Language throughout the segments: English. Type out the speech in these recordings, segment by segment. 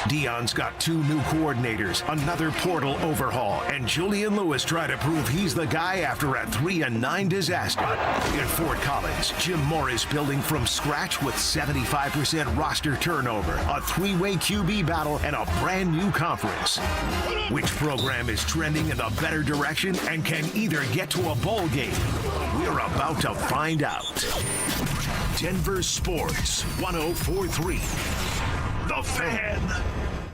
Dion's got 2 new coordinators, another portal overhaul, and Julian Lewis tried to prove he's the guy after a 3-9 disaster. In Fort Collins, Jim Morris building from scratch with 75% roster turnover, a 3-way QB battle, and a brand new conference. Which program is trending in the better direction and can either get to a bowl game? We're about to find out. Denver Sports 104.3. The Fan.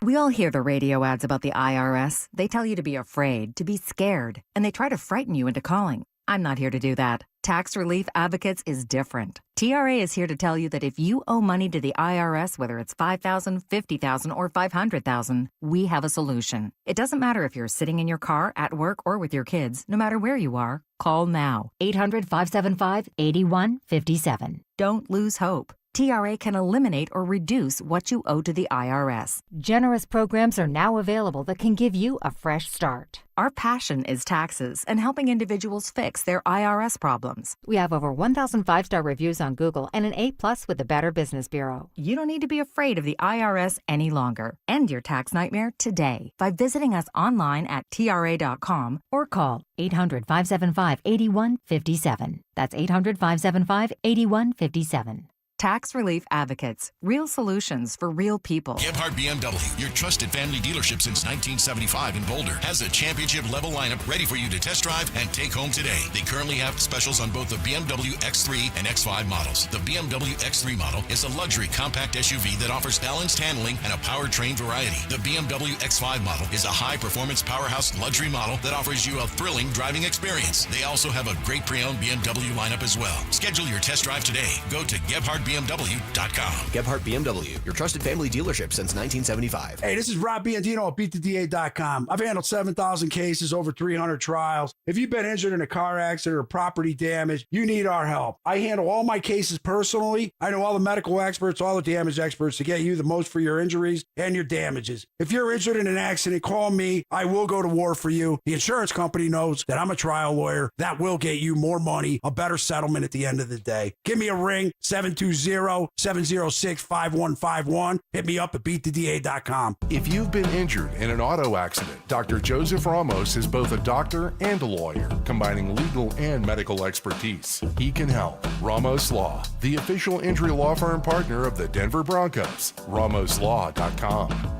We all hear the radio ads about the IRS. They tell you to be afraid, to be scared, and they try to frighten you into calling. I'm not here to do that. Tax Relief Advocates is different. TRA is here to tell you that if you owe money to the IRS, whether it's $5,000, $50,000, or $500,000, we have a solution. It doesn't matter if you're sitting in your car, at work, or with your kids. No matter where you are, call now. 800-575-8157. Don't lose hope. TRA can eliminate or reduce what you owe to the IRS. Generous programs are now available that can give you a fresh start. Our passion is taxes and helping individuals fix their IRS problems. We have over 1,000 5-star reviews on Google and an A+ with the Better Business Bureau. You don't need to be afraid of the IRS any longer. End your tax nightmare today by visiting us online at TRA.com or call 800-575-8157. That's 800-575-8157. Tax Relief Advocates. Real solutions for real people. Gebhardt BMW, your trusted family dealership since 1975 in Boulder, has a championship-level lineup ready for you to test drive and take home today. They currently have specials on both the BMW X3 and X5 models. The BMW X3 model is a luxury compact SUV that offers balanced handling and a powertrain variety. The BMW X5 model is a high-performance powerhouse luxury model that offers you a thrilling driving experience. They also have a great pre-owned BMW lineup as well. Schedule your test drive today. Go to GebhardtBMW.com. Gebhardt BMW, your trusted family dealership since 1975. Hey, this is Rob Biandino at BeatTheDA.com. I've handled 7,000 cases, over 300 trials. If you've been injured in a car accident or property damage, you need our help. I handle all my cases personally. I know all the medical experts, all the damage experts to get you the most for your injuries and your damages. If you're injured in an accident, call me. I will go to war for you. The insurance company knows that I'm a trial lawyer. That will get you more money, a better settlement at the end of the day. Give me a ring, 720-706-5151. Hit me up at BeatTheDA.com. If you've been injured in an auto accident, Dr. Joseph Ramos is both a doctor and a lawyer, combining legal and medical expertise. He can help. Ramos Law, the official injury law firm partner of the Denver Broncos. RamosLaw.com.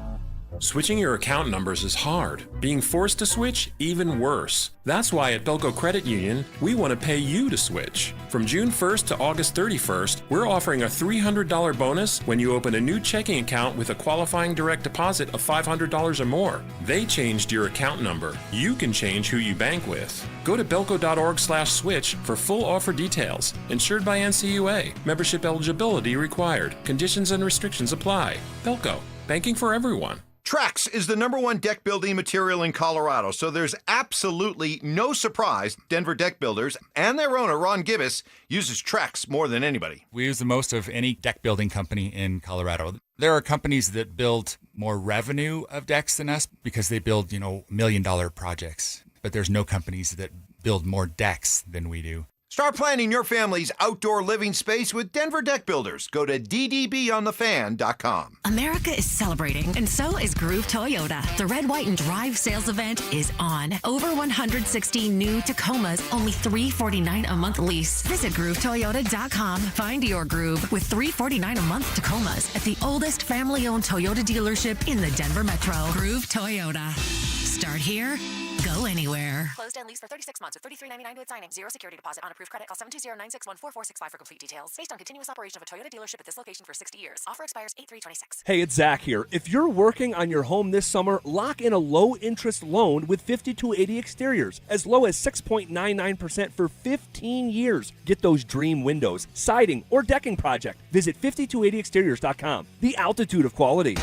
Switching your account numbers is hard. Being forced to switch, even worse. That's why at Belco Credit Union, we want to pay you to switch. From June 1st to August 31st, we're offering a $300 bonus when you open a new checking account with a qualifying direct deposit of $500 or more. They changed your account number. You can change who you bank with. Go to belco.org/switch for full offer details. Insured by NCUA. Membership eligibility required. Conditions and restrictions apply. Belco. Banking for everyone. Trex is the #1 deck building material in Colorado, so there's absolutely no surprise Denver deck builders and their owner, Ron Gibbs, uses Trex more than anybody. We use the most of any deck building company in Colorado. There are companies that build more revenue of decks than us because they build, $1 million projects. But there's no companies that build more decks than we do. Start planning your family's outdoor living space with Denver Deck Builders. Go to ddbonthefan.com. America is celebrating, and so is Groove Toyota. The Red, White, and Drive sales event is on. Over 160 new Tacomas, only $349 a month lease. Visit GrooveToyota.com. Find your Groove with $349 a month Tacomas at the oldest family-owned Toyota dealership in the Denver Metro. Groove Toyota. Start here. Go anywhere. Closed and leased for 36 months with $33.99 with signing. Zero security deposit on approved credit. Call 720-961-4465 for complete details. Based on continuous operation of a Toyota dealership at this location for 60 years. Offer expires 8/3/26. Hey, it's Zach here. If you're working on your home this summer, lock in a low-interest loan with 5280 Exteriors. As low as 6.99% for 15 years. Get those dream windows, siding, or decking project. Visit 5280exteriors.com. The altitude of quality.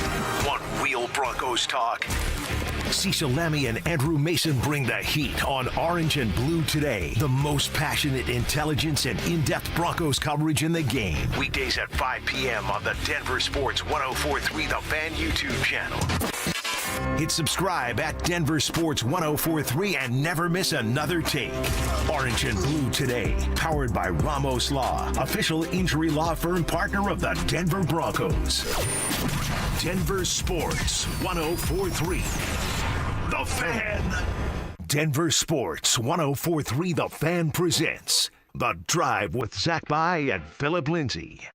One Wheel Broncos talk. Cecil Lammy and Andrew Mason bring the heat on Orange and Blue Today. The most passionate intelligence and in-depth Broncos coverage in the game. Weekdays at 5 p.m. on the Denver Sports 104.3 The Fan YouTube channel. Hit subscribe at Denver Sports 104.3 and never miss another take. Orange and Blue Today, powered by Ramos Law, official injury law firm partner of the Denver Broncos. Denver Sports 104.3 The Fan. Denver Sports 104.3 The Fan presents The Drive with Zach By and Phillip Lindsay.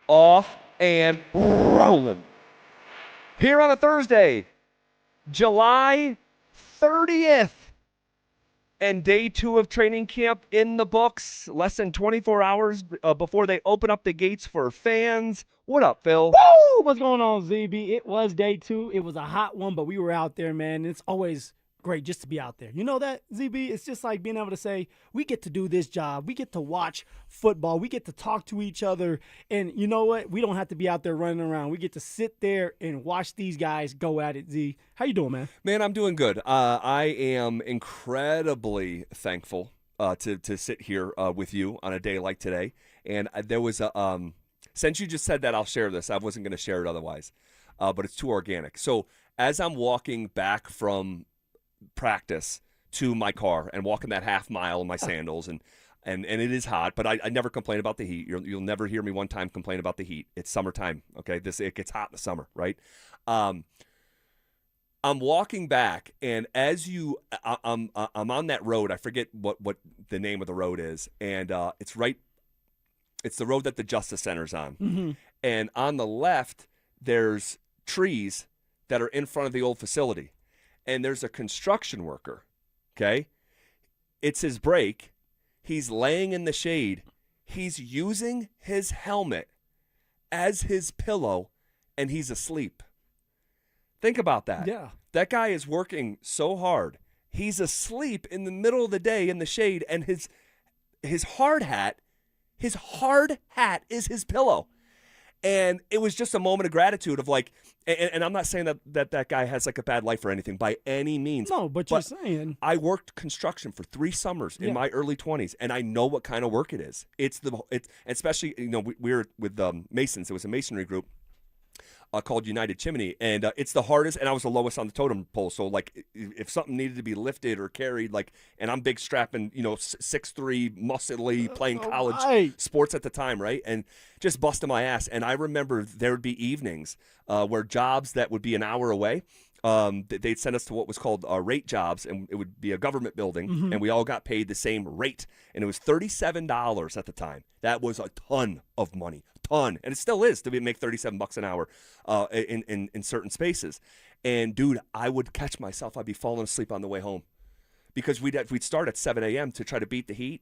Off and rolling. Here on a Thursday, July 30th. And day 2 of training camp in the books. Less than 24 hours before they open up the gates for fans. What up, Phil? Woo! What's going on, ZB? It was day 2. It was a hot one, but we were out there, man. It's always great just to be out there. You know that, ZB? It's just like being able to say, we get to do this job. We get to watch football. We get to talk to each other. And you know what? We don't have to be out there running around. We get to sit there and watch these guys go at it, Z. How you doing, man? Man, I'm doing good. I am incredibly thankful to sit here with you on a day like today. And there was a since you just said that, I'll share this. I wasn't going to share it otherwise, but it's too organic. So as I'm walking back from practice to my car and walking that half mile in my sandals, and it is hot, but I never complain about the heat. You'll never hear me one time complain about the heat. It's summertime, okay? It gets hot in the summer, right? I'm walking back, and as I'm on that road. I forget what the name of the road is, and it's the road that the Justice Center's on. Mm-hmm. And on the left, there's trees that are in front of the old facility. And there's a construction worker, okay? It's his break. He's laying in the shade. He's using his helmet as his pillow, and he's asleep. Think about that. Yeah. That guy is working so hard. He's asleep in the middle of the day in the shade, and his hard hat is his pillow. And it was just a moment of gratitude of like, and I'm not saying that guy has like a bad life or anything by any means. No, but you're saying. I worked construction for 3 summers in my early 20s, and I know what kind of work it is. It's especially, we were with Masons. It was a masonry group called United Chimney, and it's the hardest, and I was the lowest on the totem pole. So like, if something needed to be lifted or carried, like, and I'm big strapping, 6'3", muscly, playing college sports at the time, right? And just busting my ass. And I remember there would be evenings where jobs that would be an hour away, they'd send us to what was called rate jobs, and it would be a government building, and we all got paid the same rate, and it was $37 at the time. That was a ton of money. And it still is to make $37 an hour in certain spaces. And dude, I would catch myself. I'd be falling asleep on the way home because we'd start at 7 a.m. to try to beat the heat,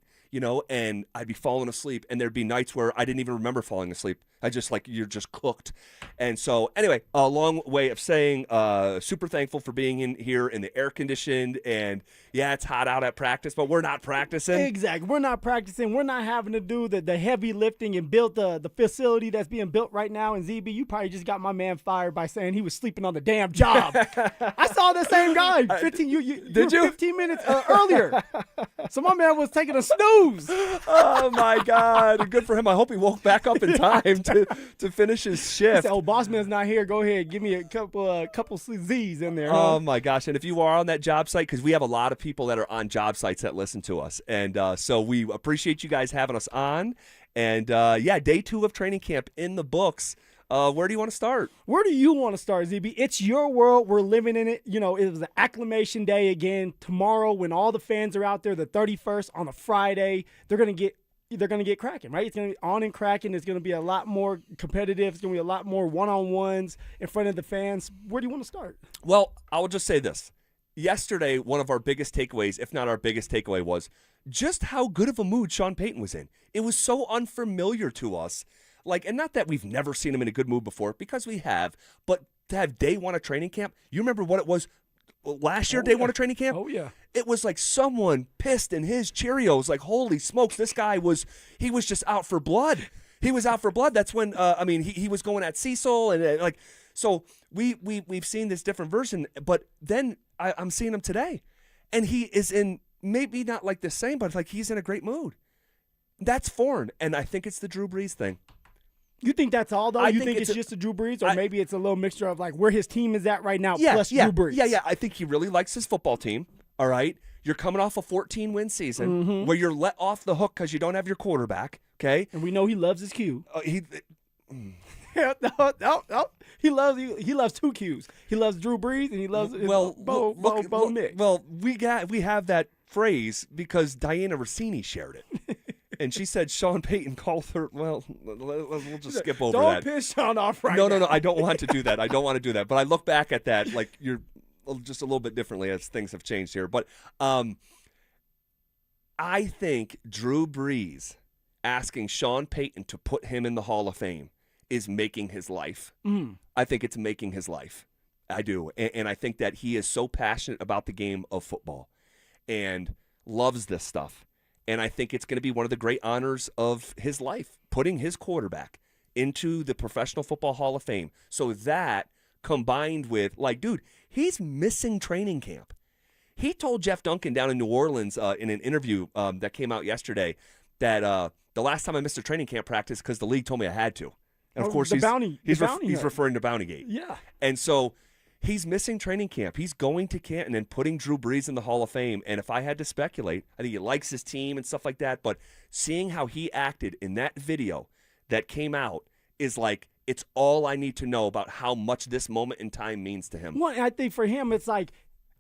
and I'd be falling asleep. And there'd be nights where I didn't even remember falling asleep. I just you're just cooked. And so anyway, a long way of saying super thankful for being in here in the air conditioned, and yeah, it's hot out at practice, but we're not practicing. Exactly. We're not practicing. We're not having to do the heavy lifting and build the facility that's being built right now. And ZB, you probably just got my man fired by saying he was sleeping on the damn job. I saw the same guy 15 minutes earlier. So my man was taking a snooze. Oh my God. Good for him. I hope he woke back up in time to finish his shift. Oh, boss man's not here. Go ahead, give me a couple Z's in there. Oh my gosh! And if you are on that job site, because we have a lot of people that are on job sites that listen to us, and so we appreciate you guys having us on. And day 2 of training camp in the books. Where do you want to start? Where do you want to start, ZB? It's your world. We're living in it. It was an acclimation day again. Tomorrow, when all the fans are out there, the 31st on a Friday, they're going to get cracking, right? It's going to be on and cracking. It's going to be a lot more competitive. It's going to be a lot more one-on-ones in front of the fans. Where do you want to start? Well, I will just say this. Yesterday, one of our biggest takeaways, if not our biggest takeaway, was just how good of a mood Sean Payton was in. It was so unfamiliar to us. And not that we've never seen him in a good mood before, because we have, but to have day 1 of training camp, you remember what it was last year, day 1 of training camp? Oh, yeah. It was like someone pissed in his Cheerios. Like, holy smokes, this guy was just out for blood. He was out for blood. That's when, he was going at Cecil. And so we've seen this different version, but then I'm seeing him today. And he is in, maybe not like the same, but he's in a great mood. That's foreign. And I think it's the Drew Brees thing. You think that's all, though? You think it's just a Drew Brees, or maybe it's a little mixture of like where his team is at right now plus Drew Brees? Yeah. I think he really likes his football team. All right. You're coming off a 14-win season where you're let off the hook because you don't have your quarterback. Okay. And we know he loves his Q. No. He loves two Qs. He loves Drew Brees and he loves Bo Nix. Well, we have that phrase because Diana Rossini shared it. And she said Sean Payton called her. Well, we'll just skip over that. Don't piss Sean off right now. No. I don't want to do that. But I look back at that like you're just a little bit differently as things have changed here. But I think Drew Brees asking Sean Payton to put him in the Hall of Fame is making his life. I think it's making his life. I do. And I think that he is so passionate about the game of football and loves this stuff. And I think it's going to be one of the great honors of his life, putting his quarterback into the Professional Football Hall of Fame. So that combined with, like, dude, he's missing training camp. He told Jeff Duncan down in New Orleans in an interview that came out yesterday that the last time I missed a training camp practice because the league told me I had to. And, of course, he's referring to Bountygate. Yeah. And so he's missing training camp. He's going to Canton and putting Drew Brees in the Hall of Fame. And if I had to speculate, I think he likes his team and stuff like that. But seeing how he acted in that video that came out is like, it's all I need to know about how much this moment in time means to him. Well, I think for him, it's like,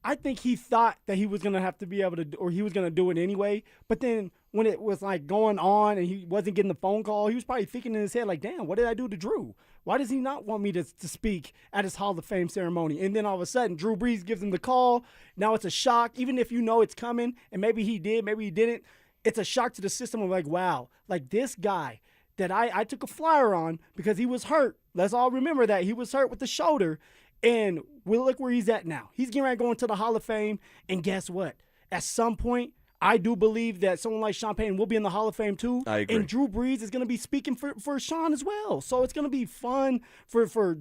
I think he thought that he was going to have to be able to, or he was going to do it anyway. But then when it was like going on and he wasn't getting the phone call, he was probably thinking in his head like, damn, what did I do to Drew? Why does he not want me to speak at his Hall of Fame ceremony? And then all of a sudden, Drew Brees gives him the call. Now it's a shock. Even if you know it's coming, and maybe he did, maybe he didn't, it's a shock to the system of like, wow, like this guy that I took a flyer on because he was hurt. Let's all remember that. He was hurt with the shoulder. And we'll look where he's at now. He's getting ready to go into the Hall of Fame. And guess what? At some point, I do believe that someone like Sean Payton will be in the Hall of Fame too. I agree. And Drew Brees is going to be speaking for Sean as well. So it's going to be fun for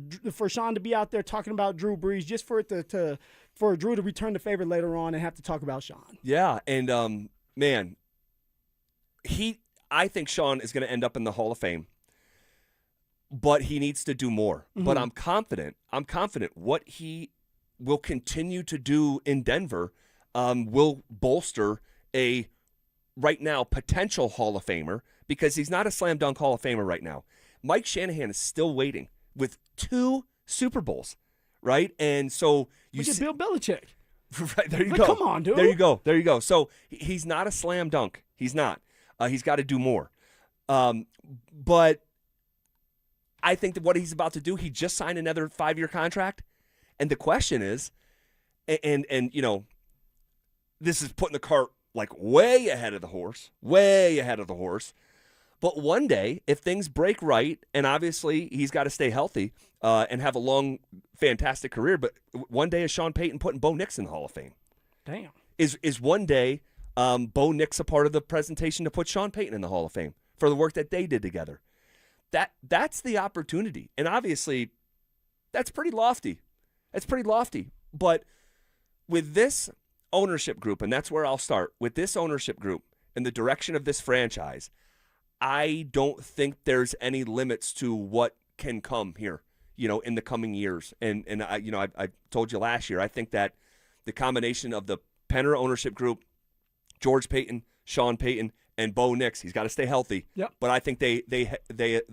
Sean to be out there talking about Drew Brees, just for it for Drew to return the favor later on and have to talk about Sean. Yeah, and man, I think Sean is going to end up in the Hall of Fame. But he needs to do more. Mm-hmm. But I'm confident what he will continue to do in Denver will bolster a right now potential Hall of Famer because he's not a slam dunk Hall of Famer right now. Mike Shanahan is still waiting with 2 Super Bowls, right? And so you see Bill Belichick. Right, there you go. Come on, dude. There you go. So he's not a slam dunk. He's not. He's got to do more. But I think that what he's about to do, he just signed another 5-year contract. And the question is, and you know, this is putting the cart like way ahead of the horse. But one day, if things break right, and obviously he's got to stay healthy and have a long, fantastic career, but one day is Sean Payton putting Bo Nix in the Hall of Fame? Damn. Is one day Bo Nix a part of the presentation to put Sean Payton in the Hall of Fame for the work that they did together? That's the opportunity. And obviously, that's pretty lofty. But with this ownership group, and that's where I'll start, with this ownership group and the direction of this franchise, I don't think there's any limits to what can come here, you know, in the coming years. And I told you last year, I think that the combination of the Penner ownership group, George Payton, Sean Payton, and Bo Nix, he's got to stay healthy. Yep. But I think they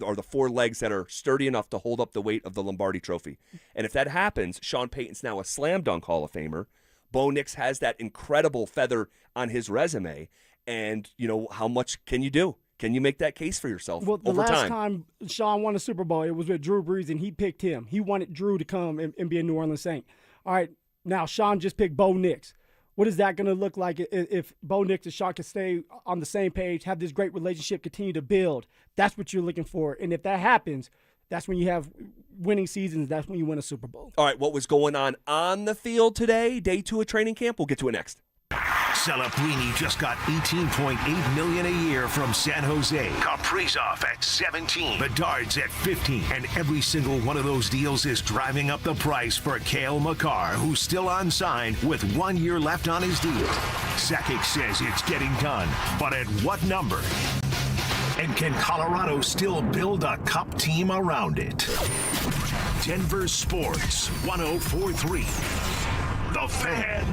are the 4 legs that are sturdy enough to hold up the weight of the Lombardi Trophy. And if that happens, Sean Payton's now a slam dunk Hall of Famer. Bo Nix has that incredible feather on his resume. And, you know, how much can you do? Can you make that case for yourself over time? Well, the last time Sean won a Super Bowl, it was with Drew Brees, and he picked him. He wanted Drew to come and be a New Orleans Saint. All right, now Sean just picked Bo Nix. What is that going to look like if Bo Nix and Sean can stay on the same page, have this great relationship, continue to build? That's what you're looking for. And if that happens, that's when you have winning seasons. That's when you win a Super Bowl. All right, what was going on the field today, day 2 of training camp? We'll get to it next. Celebrini just got $18.8 million a year from San Jose. Kaprizov at 17. Bedard's at 15. And every single one of those deals is driving up the price for Cale Makar, who's still unsigned with 1 year left on his deal. Sakic says it's getting done, but at what number? And can Colorado still build a cup team around it? Denver Sports 104.3. The Fan.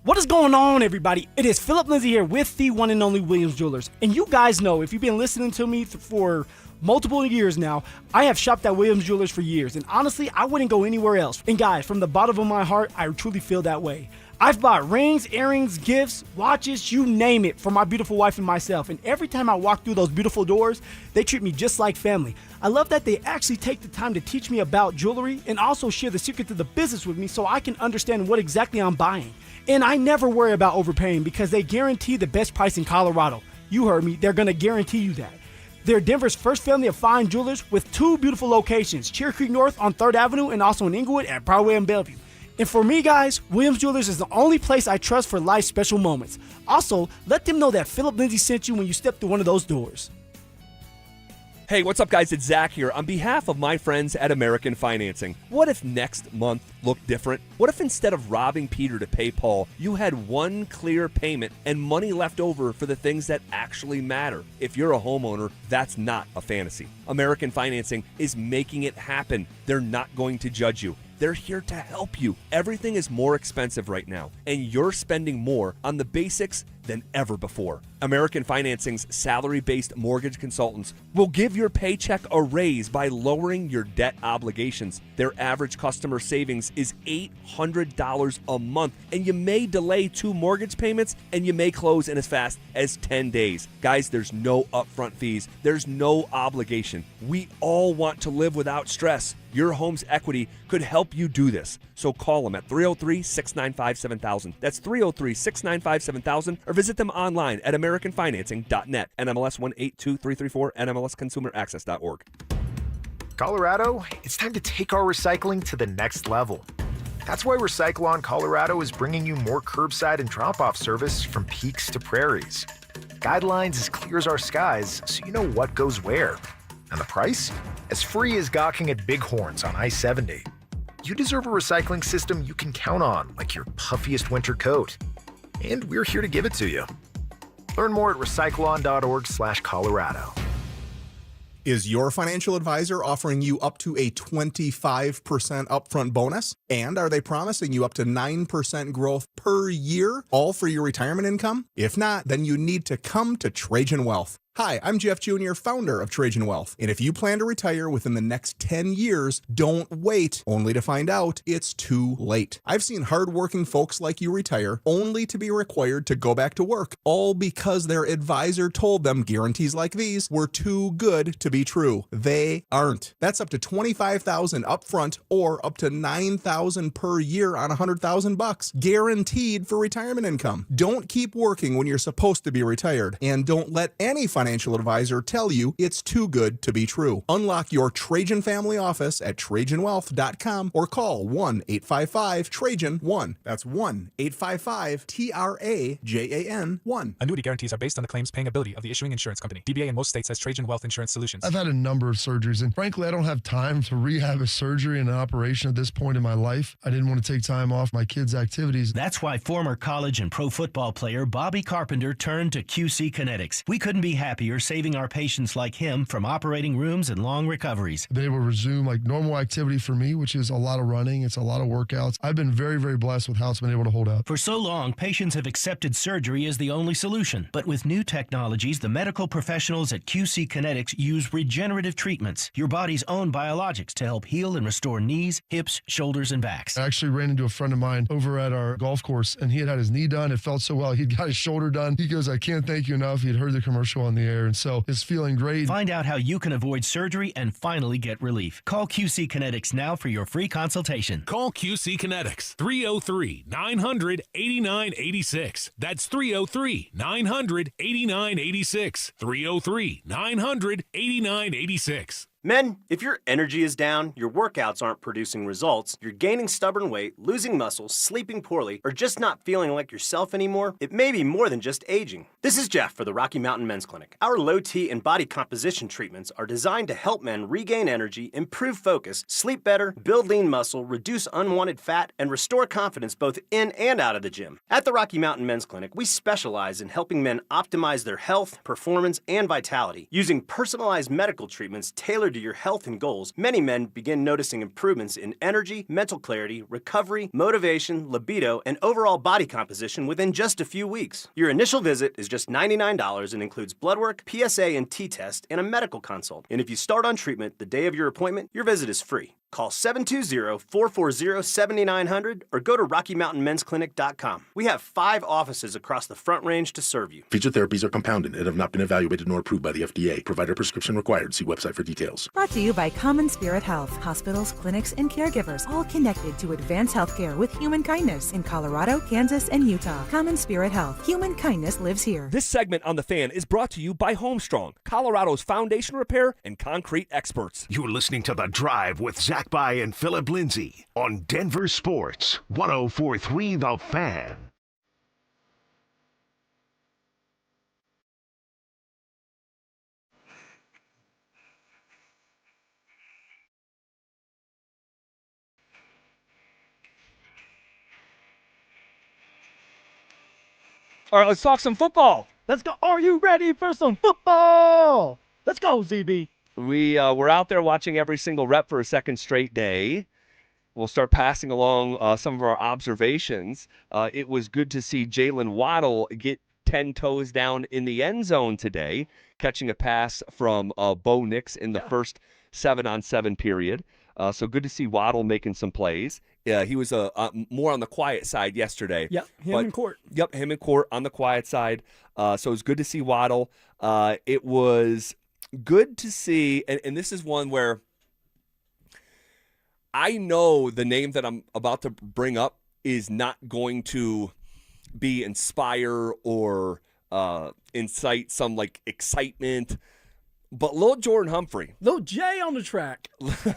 What is going on, everybody? It is Phillip Lindsay here with the one and only Williams Jewelers. And you guys know, if you've been listening to me for multiple years now, I have shopped at Williams Jewelers for years. And honestly, I wouldn't go anywhere else. And guys, from the bottom of my heart, I truly feel that way. I've bought rings, earrings, gifts, watches, you name it, for my beautiful wife and myself. And every time I walk through those beautiful doors, they treat me just like family. I love that they actually take the time to teach me about jewelry and also share the secret to the business with me so I can understand what exactly I'm buying. And I never worry about overpaying because they guarantee the best price in Colorado. You heard me, they're going to guarantee you that. They're Denver's first family of fine jewelers with 2 beautiful locations, Cherry Creek North on 3rd Avenue and also in Inglewood at Broadway and Bellevue. And for me, guys, Williams Jewelers is the only place I trust for life's special moments. Also, let them know that Phillip Lindsay sent you when you step through one of those doors. Hey, what's up, guys? It's Zach here. On behalf of my friends at American Financing, what if next month looked different? What if instead of robbing Peter to pay Paul, you had one clear payment and money left over for the things that actually matter? If you're a homeowner, that's not a fantasy. American Financing is making it happen. They're not going to judge you. They're here to help you. Everything is more expensive right now, and you're spending more on the basics than ever before. American Financing's salary-based mortgage consultants will give your paycheck a raise by lowering your debt obligations. Their average customer savings is $800 a month, and you may delay 2 mortgage payments, and you may close in as fast as 10 days. Guys, there's no upfront fees. There's no obligation. We all want to live without stress. Your home's equity could help you do this. So call them at 303-695-7000. That's 303-695-7000, or visit them online at americanfinancing.net. NMLS 182334, NMLSconsumeraccess.org. Colorado, it's time to take our recycling to the next level. That's why Recycle-On Colorado is bringing you more curbside and drop-off service from peaks to prairies. Guidelines as clear as our skies, so you know what goes where. And the price? As free as gawking at Bighorns on I-70. You deserve a recycling system you can count on, like your puffiest winter coat. And we're here to give it to you. Learn more at recycleon.org/Colorado. Is your financial advisor offering you up to a 25% upfront bonus? And are they promising you up to 9% growth per year, all for your retirement income? If not, then you need to come to Trajan Wealth. Hi, I'm Jeff Jr., founder of Trajan Wealth. And if you plan to retire within the next 10 years, don't wait only to find out it's too late. I've seen hardworking folks like you retire only to be required to go back to work, all because their advisor told them guarantees like these were too good to be true. They aren't. That's up to $25,000 upfront or up to $9,000 per year on $100,000, guaranteed for retirement income. Don't keep working when you're supposed to be retired, and don't let any financial advisor tell you it's too good to be true. Unlock your Trajan family office at TrajanWealth.com or call 1-855-TRAJAN-1. That's 1-855-TRAJAN-1. Annuity guarantees are based on the claims paying ability of the issuing insurance company. DBA in most states has Trajan Wealth Insurance Solutions. I've had a number of surgeries, and frankly, I don't have time to rehab a surgery and an operation at this point in my life. I didn't want to take time off my kids' activities. That's why former college and pro football player Bobby Carpenter turned to QC Kinetics. We couldn't be happier saving our patients like him from operating rooms and long recoveries. I've been able to resume like normal activity for me, which is a lot of running. It's a lot of workouts. I've been very, very blessed with how it's been able to hold up. For so long, patients have accepted surgery as the only solution. But with new technologies, the medical professionals at QC Kinetics use regenerative treatments, your body's own biologics, to help heal and restore knees, hips, shoulders, and backs. I actually ran into a friend of mine over at our golf course, and he had his knee done. It felt so well. He'd got his shoulder done. He goes, I can't thank you enough. He'd heard the commercial on the air, and so it's feeling great. Find out how you can avoid surgery and finally get relief. Call QC Kinetics now for your free consultation. Call QC Kinetics, 303-900-8986. That's 303-900-8986. 303-900-8986. Men, if your energy is down, your workouts aren't producing results, you're gaining stubborn weight, losing muscle, sleeping poorly, or just not feeling like yourself anymore, it may be more than just aging. This is Jeff for the Rocky Mountain Men's Clinic. Our low T and body composition treatments are designed to help men regain energy, improve focus, sleep better, build lean muscle, reduce unwanted fat, and restore confidence both in and out of the gym. At the Rocky Mountain Men's Clinic, we specialize in helping men optimize their health, performance, and vitality. Using personalized medical treatments tailored to your health and goals, many men begin noticing improvements in energy, mental clarity, recovery, motivation, libido, and overall body composition within just a few weeks. Your initial visit is just $99 and includes blood work, PSA and T-test, and a medical consult. And if you start on treatment the day of your appointment, your visit is free. Call 720-440-7900 or go to RockyMountainMen'sClinic.com. We have 5 offices across the Front Range to serve you. Featured therapies are compounded and have not been evaluated nor approved by the FDA. Provider prescription required. See website for details. Brought to you by Common Spirit Health. Hospitals, clinics, and caregivers all connected to advanced healthcare with human kindness in Colorado, Kansas, and Utah. Common Spirit Health. Human kindness lives here. This segment on The Fan is brought to you by Homestrong, Colorado's foundation repair and concrete experts. You're listening to The Drive with Zach By and Phillip Lindsay on Denver Sports 104.3 The Fan. All right, let's talk some football. Let's go. Are you ready for some football? Let's go, ZB. We're out there watching every single rep for a second straight day. We'll start passing along some of our observations. It was good to see Jalen Waddle get 10 toes down in the end zone today, catching a pass from Bo Nix in the first 7-on-7 period. So good to see Waddle making some plays. He was more on the quiet side yesterday. Yep, him in court. Yep, him in court on the quiet side. So it was good to see Waddle. It was good to see, and this is one where I know the name that I'm about to bring up is not going to be inspire or incite some like excitement. But Lil Jordan Humphrey. Lil J on the track.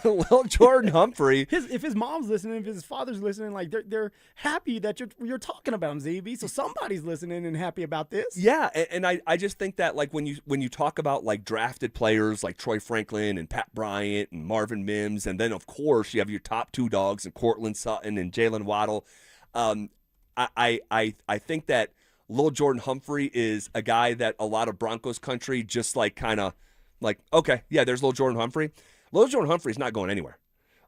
Lil Jordan Humphrey. If his mom's listening, if his father's listening, like they're happy that you're talking about him, ZB. So somebody's listening and happy about this. Yeah, and I just think that like when you talk about like drafted players like Troy Franklin and Pat Bryant and Marvin Mims, and then of course you have your top 2 dogs and Cortland Sutton and Jalen Waddle. I think that Lil Jordan Humphrey is a guy that a lot of Broncos country just like kind of like, okay, yeah, there's Lil Jordan Humphrey. Lil Jordan Humphrey's not going anywhere.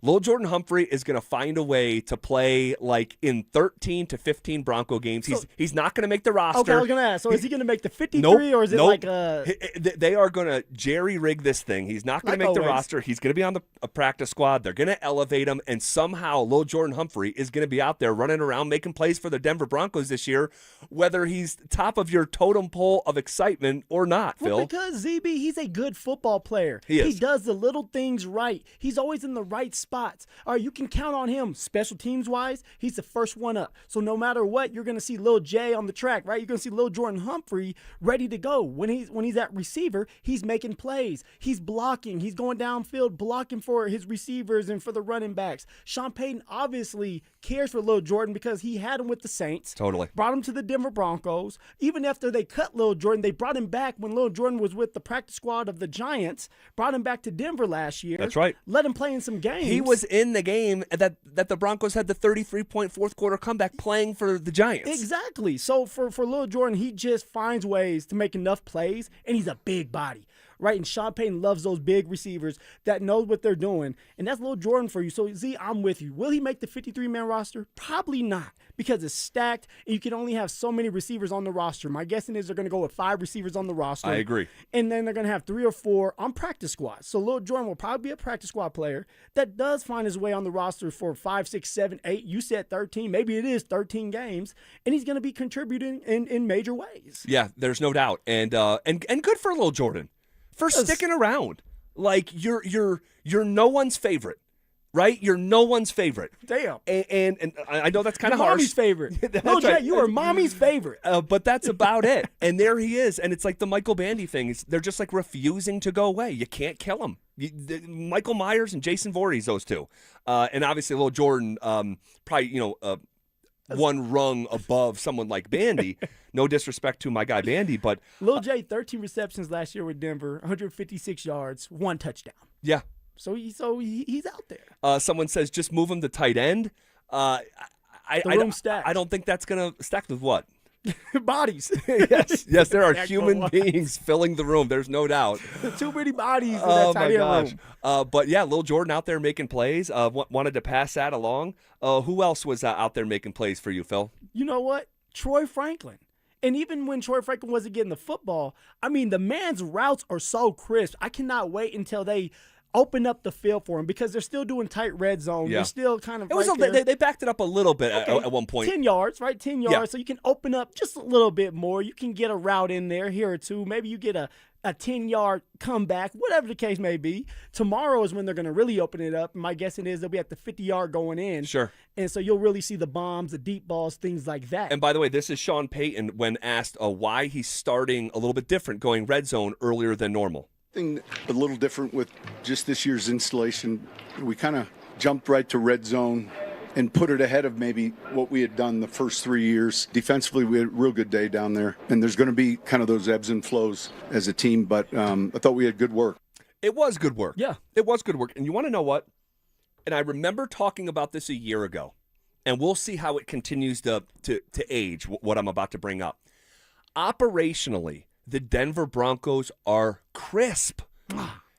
Lil Jordan Humphrey is going to find a way to play like in 13 to 15 Bronco games. He's not going to make the roster. Okay, I was going to ask. So is he going to make the 53 or is it like a... They are going to jerry-rig this thing. He's not going to make the roster. He's going to be on the practice squad. They're going to elevate him, and somehow Lil Jordan Humphrey is going to be out there running around making plays for the Denver Broncos this year, whether he's top of your totem pole of excitement or not, Phil. Well, because ZB, he's a good football player. He is. He does the little things right. He's always in the right spots. All right, you can count on him. Special teams wise, he's the first one up. So no matter what, you're going to see Lil J on the track, right? You're going to see Lil Jordan Humphrey ready to go. When he's at receiver, he's making plays. He's blocking. He's going downfield, blocking for his receivers and for the running backs. Sean Payton obviously cares for Lil Jordan because he had him with the Saints. Totally. Brought him to the Denver Broncos. Even after they cut Lil Jordan, they brought him back when Lil Jordan was with the practice squad of the Giants. Brought him back to Denver last year. That's right. Let him play in some games. He was in the game that the Broncos had the 33-point fourth quarter comeback playing for the Giants. Exactly. So for Lil Jordan, he just finds ways to make enough plays, and he's a big body. Right, and Sean Payton loves those big receivers that knows what they're doing, and that's Lil Jordan for you. So, Z, I'm with you. Will he make the 53-man roster? Probably not, because it's stacked, and you can only have so many receivers on the roster. My guessing is they're going to go with 5 receivers on the roster. I agree. And then they're going to have 3 or 4 on practice squads. So, Lil Jordan will probably be a practice squad player that does find his way on the roster for 5, 6, 7, 8. You said 13. Maybe it is 13 games, and he's going to be contributing in major ways. Yeah, there's no doubt. And good for Lil Jordan. For sticking around. Like you're no one's favorite. right? You're no one's favorite. Damn. And I know that's kind of You're harsh. mommy's favorite. That's No, Jay, right. you are mommy's favorite. But that's about it. And there he is. And it's like the Michael Bandy thing. They're just like refusing to go away. You can't kill him. Michael Myers and Jason Voorhees, those two. And obviously, little Jordan, probably, one rung above someone like Bandy. No disrespect to my guy Bandy, but Lil J, 13 receptions last year with Denver, 156 yards, 1 touchdown. Yeah. So he's out there. Someone says just move him to tight end. I don't think that's going to stack with what? Bodies. Yes, there are Stacked human with beings filling the room. There's no doubt. Too many bodies in Oh that my tight end gosh. room. But yeah, Lil Jordan out there making plays. Wanted to pass that along. Who else was out there making plays for you, Phil? You know what? Troy Franklin. And even when Troy Franklin wasn't getting the football, I mean, the man's routes are so crisp. I cannot wait until they open up the field for him because they're still doing tight red zone. Yeah. They're still kind of They backed it up a little bit at one point. 10 yards, right? 10 yards. Yeah. So you can open up just a little bit more. You can get a route in there here or two. Maybe you get a 10-yard comeback, whatever the case may be. Tomorrow is when they're going to really open it up. My guessing is they'll be at the 50-yard going in. Sure. And so you'll really see the bombs, the deep balls, things like that. And by the way, this is Sean Payton when asked why he's starting a little bit different, going red zone earlier than normal. Thing a little different with just this year's installation. We kind of jumped right to red zone and put it ahead of maybe what we had done the first 3 years. Defensively, we had a real good day down there. And there's going to be kind of those ebbs and flows as a team, but I thought we had good work. It was good work. Yeah. It was good work. And you want to know what? And I remember talking about this a year ago, and we'll see how it continues to age, what I'm about to bring up. Operationally, the Denver Broncos are crisp.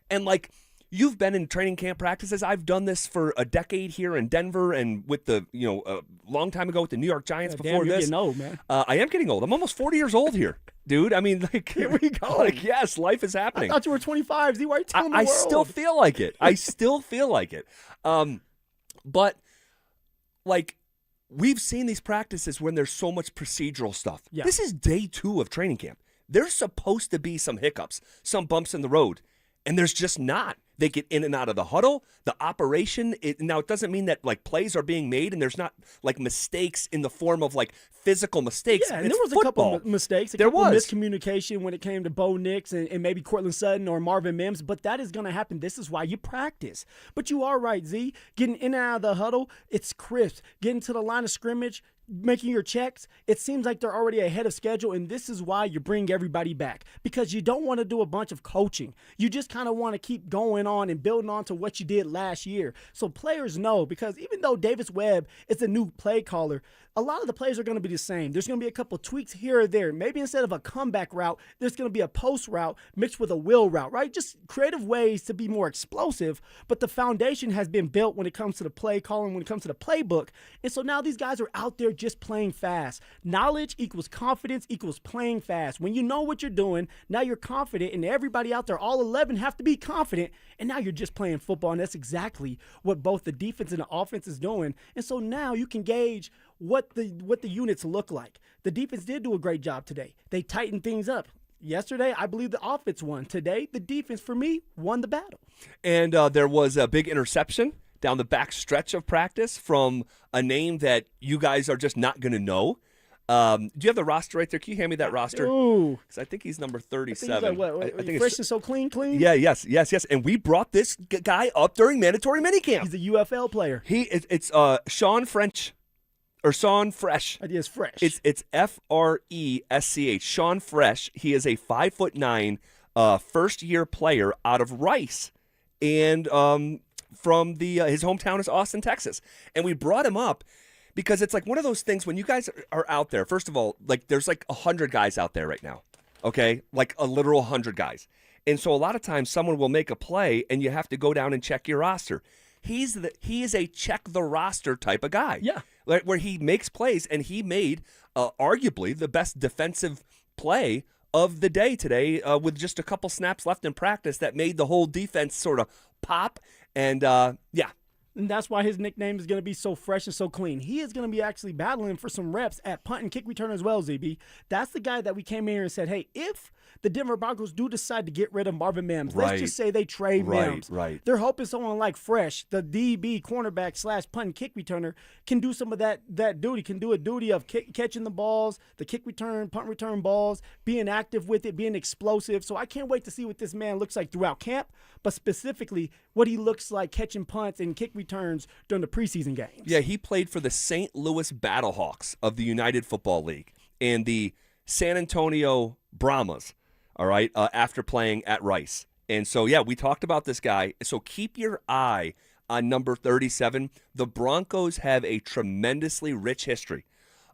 And like, you've been in training camp practices. I've done this for a decade here in Denver and with the, a long time ago with the New York Giants before you're this. getting old, man. I am getting old. I'm almost 40 years old here, dude. I mean, like, Here we go. Like, yes, life is happening. I thought you were 25. Z, why are you telling the I world? still feel like it. I still feel like it. But, like, we've seen these practices when there's so much procedural stuff. Yeah. This is day 2 of training camp. There's supposed to be some hiccups, some bumps in the road, and there's just not. They get in and out of the huddle, the operation. Now, it doesn't mean that, like, plays are being made and there's not, like, mistakes in the form of, like, physical mistakes. Yeah, and It's there was a football. couple mistakes. There couple was. miscommunication when it came to Bo Nix and maybe Cortland Sutton or Marvin Mims, but that is going to happen. This is why you practice. But you are right, Z. Getting in and out of the huddle, it's crisp. Getting to the line of scrimmage, making your checks, it seems like they're already ahead of schedule, and this is why you bring everybody back, because you don't want to do a bunch of coaching. You just kind of want to keep going on and building on to what you did last year. So players know, because even though Davis Webb is a new play caller, a lot of the plays are going to be the same. There's going to be a couple tweaks here or there. Maybe instead of a comeback route, there's going to be a post route mixed with a wheel route, right? Just creative ways to be more explosive, but the foundation has been built when it comes to the play calling, when it comes to the playbook. And so now these guys are out there just playing fast. Knowledge equals confidence equals playing fast. When you know what you're doing, now you're confident, and everybody out there, all 11, have to be confident, and now you're just playing football, and that's exactly what both the defense and the offense is doing. And so now you can gauge what the units look like. The defense did do a great job today. They tightened things up. Yesterday, I believe the offense won. Today, the defense, for me, won the battle. And there was a big interception down the back stretch of practice from a name that you guys are just not going to know. Do you have the roster right there? Can you hand me that roster? Ooh. Because I think he's number 37. I think he's like, what, fresh and so clean? Yeah, yes. And we brought this guy up during mandatory minicamp. He's a UFL player. It's Sean French. Or Sean Fresh. I think it's Fresh. It's Fresch. Sean Fresh. He is a 5'9" first-year player out of Rice, and from his hometown is Austin, Texas. And we brought him up because it's like one of those things when you guys are out there. First of all, like there's like 100 guys out there right now. Okay, like a literal 100 guys. And so a lot of times someone will make a play, and you have to go down and check your roster. He is a check the roster type of guy. Yeah. Like where he makes plays, and he made arguably the best defensive play of the day today with just a couple snaps left in practice that made the whole defense sort of pop. And, And that's why his nickname is going to be so fresh and so clean. He is going to be actually battling for some reps at punt and kick return as well, ZB. That's the guy that we came here and said, hey, if the Denver Broncos do decide to get rid of Marvin Mims, let's just say they trade Mims. They're hoping someone like Fresh, the DB cornerback / punt and kick returner, can do some of that duty, can do a duty of catching the balls, the kick return, punt return balls, being active with it, being explosive. So I can't wait to see what this man looks like throughout camp, but specifically what he looks like catching punts and kick returns during the preseason games. Yeah, he played for the St. Louis Battlehawks of the United Football League and the San Antonio Brahmas, all right, after playing at Rice. And so, yeah, we talked about this guy. So keep your eye on number 37. The Broncos have a tremendously rich history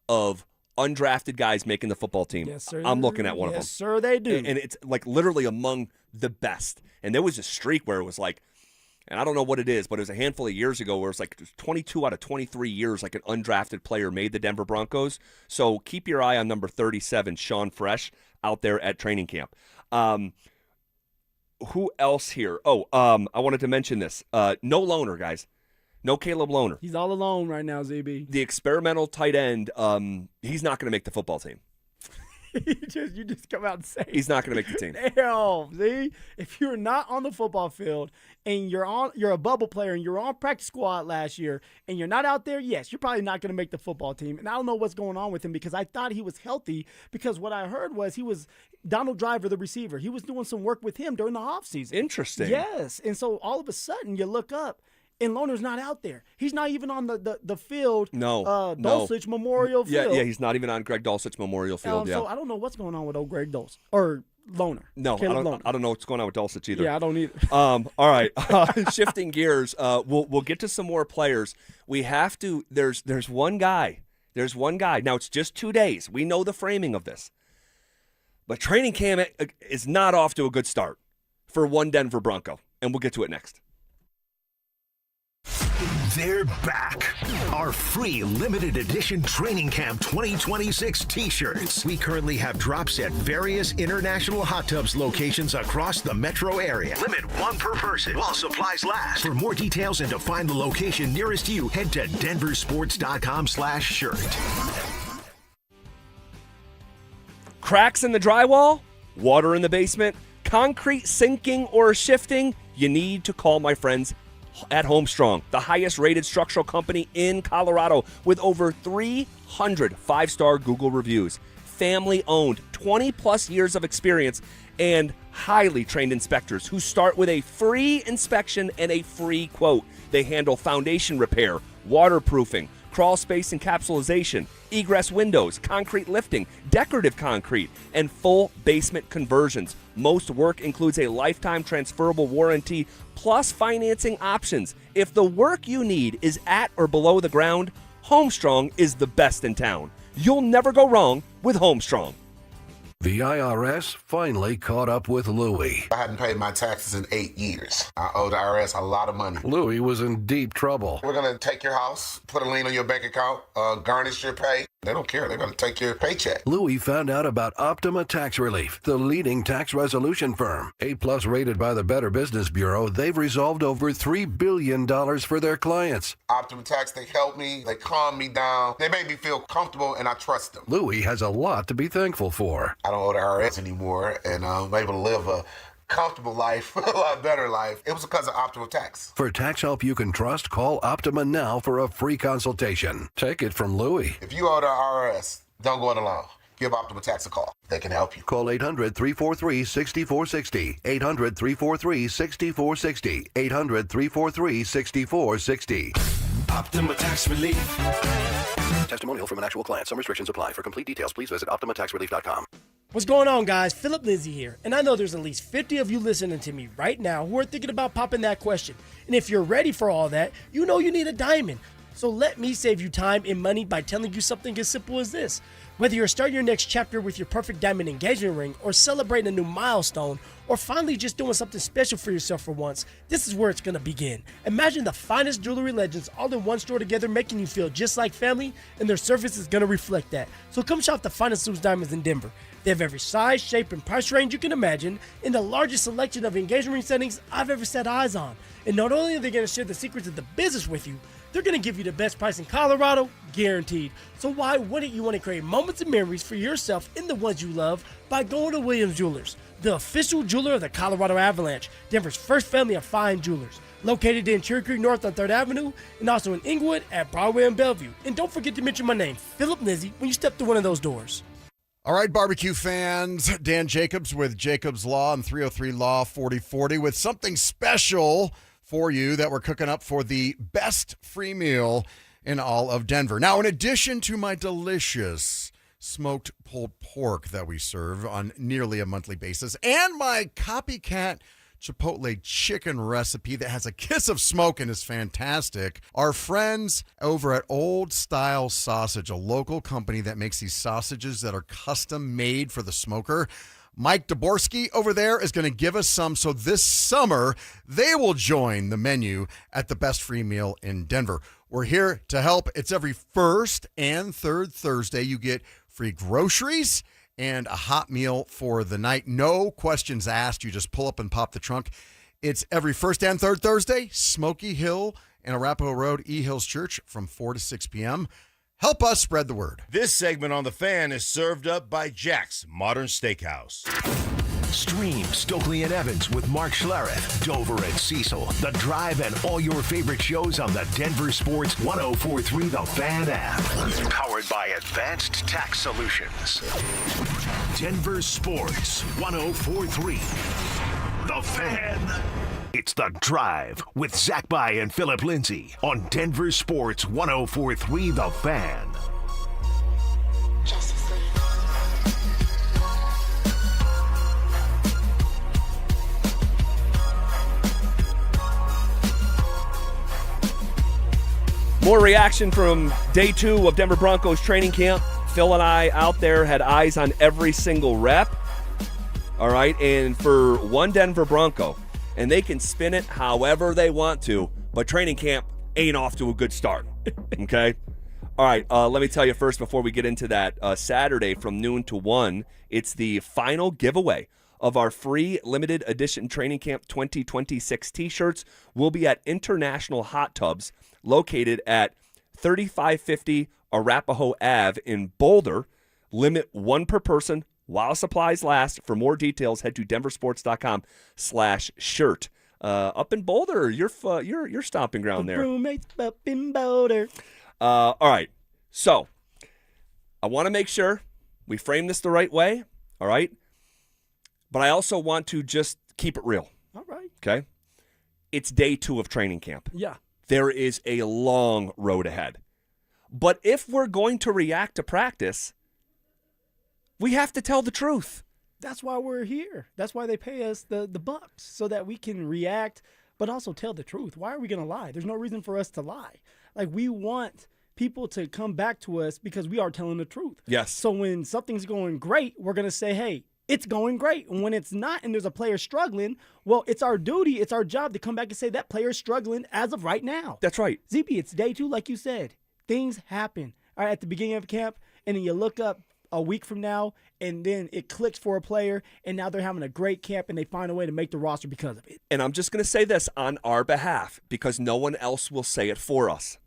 of undrafted guys making the football team. Yes, sir. I'm looking at one of them. Yes, sir, they do. And it's like literally among the best. And there was a streak where it was like, and I don't know what it is, but it was a handful of years ago where it was like 22 out of 23 years like an undrafted player made the Denver Broncos. So keep your eye on number 37, Sean Fresh, out there at training camp. Who else here? I wanted to mention this. No Loner, guys. No Caleb Loner. He's all alone right now, ZB. The experimental tight end, he's not going to make the football team. You just come out and say he's not going to make the team. Damn, see? If you're not on the football field and you're a bubble player and you're on practice squad last year and you're not out there, yes, you're probably not going to make the football team. And I don't know what's going on with him because I thought he was healthy because what I heard was he was Donald Driver, the receiver. He was doing some work with him during the offseason. Interesting. Yes. And so all of a sudden you look up and Loner's not out there. He's not even on the field. Dulcich Memorial Field. Yeah, he's not even on Greg Dulcich Memorial Field. So I don't know what's going on with old Greg Dulcich or Loner. No, I don't know what's going on with Dulcich either. Yeah, I don't either. All right, shifting gears. We'll get to some more players. We have to. There's one guy. There's one guy. Now it's just 2 days. We know the framing of this, but training camp is not off to a good start for one Denver Bronco, and we'll get to it next. They're back. Our free limited edition Training Camp 2026 t-shirts. We currently have drops at various international hot tubs locations across the metro area. Limit 1 per person while supplies last. For more details and to find the location nearest you, head to DenverSports.com/shirt. Cracks in the drywall? Water in the basement? Concrete sinking or shifting? You need to call my friends at Homestrong, the highest rated structural company in Colorado with over 300 5-star Google reviews. Family owned, 20 plus years of experience, and highly trained inspectors who start with a free inspection and a free quote. They handle foundation repair, waterproofing, crawl space encapsulation, egress windows, concrete lifting, decorative concrete, and full basement conversions. Most work includes a lifetime transferable warranty plus financing options. If the work you need is at or below the ground, Homestrong is the best in town. You'll never go wrong with Homestrong. The IRS finally caught up with Louie. I hadn't paid my taxes in 8 years. I owe the IRS a lot of money. Louie was in deep trouble. We're going to take your house, put a lien on your bank account, garnish your pay. They don't care. They're going to take your paycheck. Louie found out about Optima Tax Relief, the leading tax resolution firm. A+ rated by the Better Business Bureau, they've resolved over $3 billion for their clients. Optima Tax, they help me. They calm me down. They make me feel comfortable, and I trust them. Louie has a lot to be thankful for. I don't owe the IRS anymore, and I'm able to live a comfortable life, a lot better life. It was because of Optima Tax. For tax help you can trust, call Optima now for a free consultation. Take it from Louie. If you owe the IRS, don't go it alone. Give Optima Tax a call. They can help you. Call 800-343-6460. 800-343-6460. 800-343-6460. Optima Tax Relief. Testimonial from an actual client. Some restrictions apply. For complete details, please visit OptimaTaxRelief.com. What's going on, guys? Phillip Lindsay here, and I know there's at least 50 of you listening to me right now who are thinking about popping that question. And if you're ready for all that, you know you need a diamond. So let me save you time and money by telling you something as simple as this. Whether you're starting your next chapter with your perfect diamond engagement ring, or celebrating a new milestone, or finally just doing something special for yourself for once, this is where it's going to begin. Imagine the finest jewelry legends all in one store together, making you feel just like family, and their service is going to reflect that. So come shop the finest loose diamonds in Denver. They have every size, shape, and price range you can imagine, in the largest selection of engagement ring settings I've ever set eyes on. And not only are they going to share the secrets of the business with you, they're going to give you the best price in Colorado, guaranteed. So why wouldn't you want to create moments and memories for yourself and the ones you love by going to Williams Jewelers, the official jeweler of the Colorado Avalanche, Denver's first family of fine jewelers. Located in Cherry Creek North on 3rd Avenue, and also in Inglewood at Broadway and Bellevue. And don't forget to mention my name, Phillip Lindsay, when you step through one of those doors. All right, barbecue fans, Dan Jacobs with Jacobs Law and 303 Law 4040 with something special for you that we're cooking up for the best free meal in all of Denver. Now, in addition to my delicious smoked pulled pork that we serve on nearly a monthly basis and my copycat Chipotle chicken recipe that has a kiss of smoke and is fantastic. Our friends over at Old Style Sausage, a local company that makes these sausages that are custom made for the smoker. Mike Daborski over there is going to give us some. So this summer, they will join the menu at the best free meal in Denver. We're here to help. It's every first and third Thursday. You get free groceries and a hot meal for the night. No questions asked. You just pull up and pop the trunk. It's every first and third Thursday, Smoky Hill and Arapahoe Road, E Hills Church from 4 to 6 p.m. Help us spread the word. This segment on The Fan is served up by Jack's Modern Steakhouse. Stream Stokely and Evans with Mark Schlereth, Dover and Cecil, The Drive, and all your favorite shows on the Denver Sports 104.3 The Fan app. Powered by Advanced Tax Solutions. Denver Sports 104.3 The Fan. It's The Drive with Zach By and Phillip Lindsay on Denver Sports 104.3 The Fan. More reaction from day 2 of Denver Broncos training camp. Phil and I out there had eyes on every single rep. All right, and for one Denver Bronco, and they can spin it however they want to, but training camp ain't off to a good start, okay? All right, let me tell you first before we get into that, Saturday from noon to 1, it's the final giveaway of our free limited edition Training Camp 2026 t-shirts. We'll be at International Hot Tubs, located at 3550 Arapahoe Ave in Boulder. Limit 1 per person while supplies last. For more details, head to denversports.com/shirt. Up in Boulder, your stomping ground there. Roommates up in Boulder. All right, so I want to make sure we frame this the right way, all right? But I also want to just keep it real. All right. Okay? It's day 2 of training camp. Yeah. There is a long road ahead. But if we're going to react to practice, we have to tell the truth. That's why we're here. That's why they pay us the bucks, so that we can react, but also tell the truth. Why are we going to lie? There's no reason for us to lie. Like, we want people to come back to us because we are telling the truth. Yes. So when something's going great, we're going to say, hey, it's going great. And when it's not and there's a player struggling, well, it's our duty, it's our job to come back and say that player's struggling as of right now. That's right. ZB, it's day 2, like you said. Things happen at the beginning of camp, and then you look up a week from now, and then it clicks for a player, and now they're having a great camp, and they find a way to make the roster because of it. And I'm just going to say this on our behalf, because no one else will say it for us.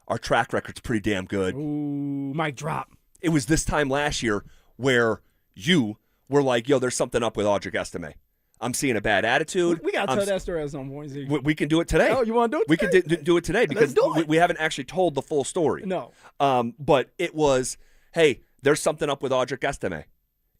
Our track record's pretty damn good. Ooh, mic drop. It was this time last year where you were like, yo, there's something up with Audric Estime. I'm seeing a bad attitude. We got to tell that story at some point, Z. We can do it today. Oh, you want to do it today? We can do it today because do we haven't actually told the full story. No. But it was, hey, there's something up with Audric Estime.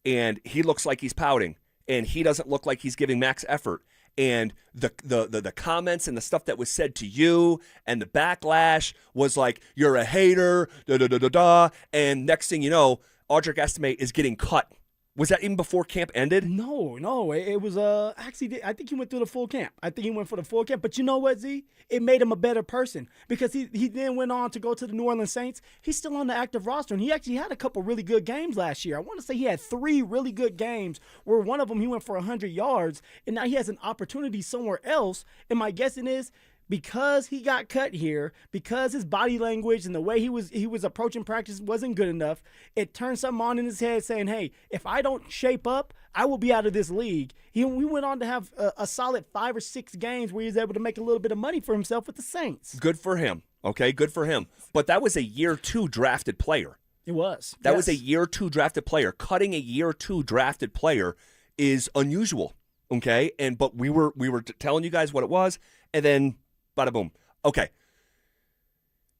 And he looks like he's pouting. And he doesn't look like he's giving max effort. And the comments and the stuff that was said to you and the backlash was like, you're a hater, da-da-da-da-da. And next thing you know, Audric Estime is getting cut. Was that even before camp ended? No. It was actually, I think he went through the full camp. I think he went for the full camp. But you know what, Z? It made him a better person because he then went on to go to the New Orleans Saints. He's still on the active roster, and he actually had a couple really good games last year. I want to say he had 3 really good games where one of them he went for 100 yards, and now he has an opportunity somewhere else. And my guessing is, because he got cut here, because his body language and the way he was approaching practice wasn't good enough, it turned something on in his head saying, hey, if I don't shape up, I will be out of this league. We went on to have a solid 5 or 6 games where he was able to make a little bit of money for himself with the Saints. Good for him. Okay, good for him. But that was a year 2 drafted player. It was. That was a year 2 drafted player. Cutting a year 2 drafted player is unusual. Okay, but we were telling you guys what it was, and then bada boom. Okay.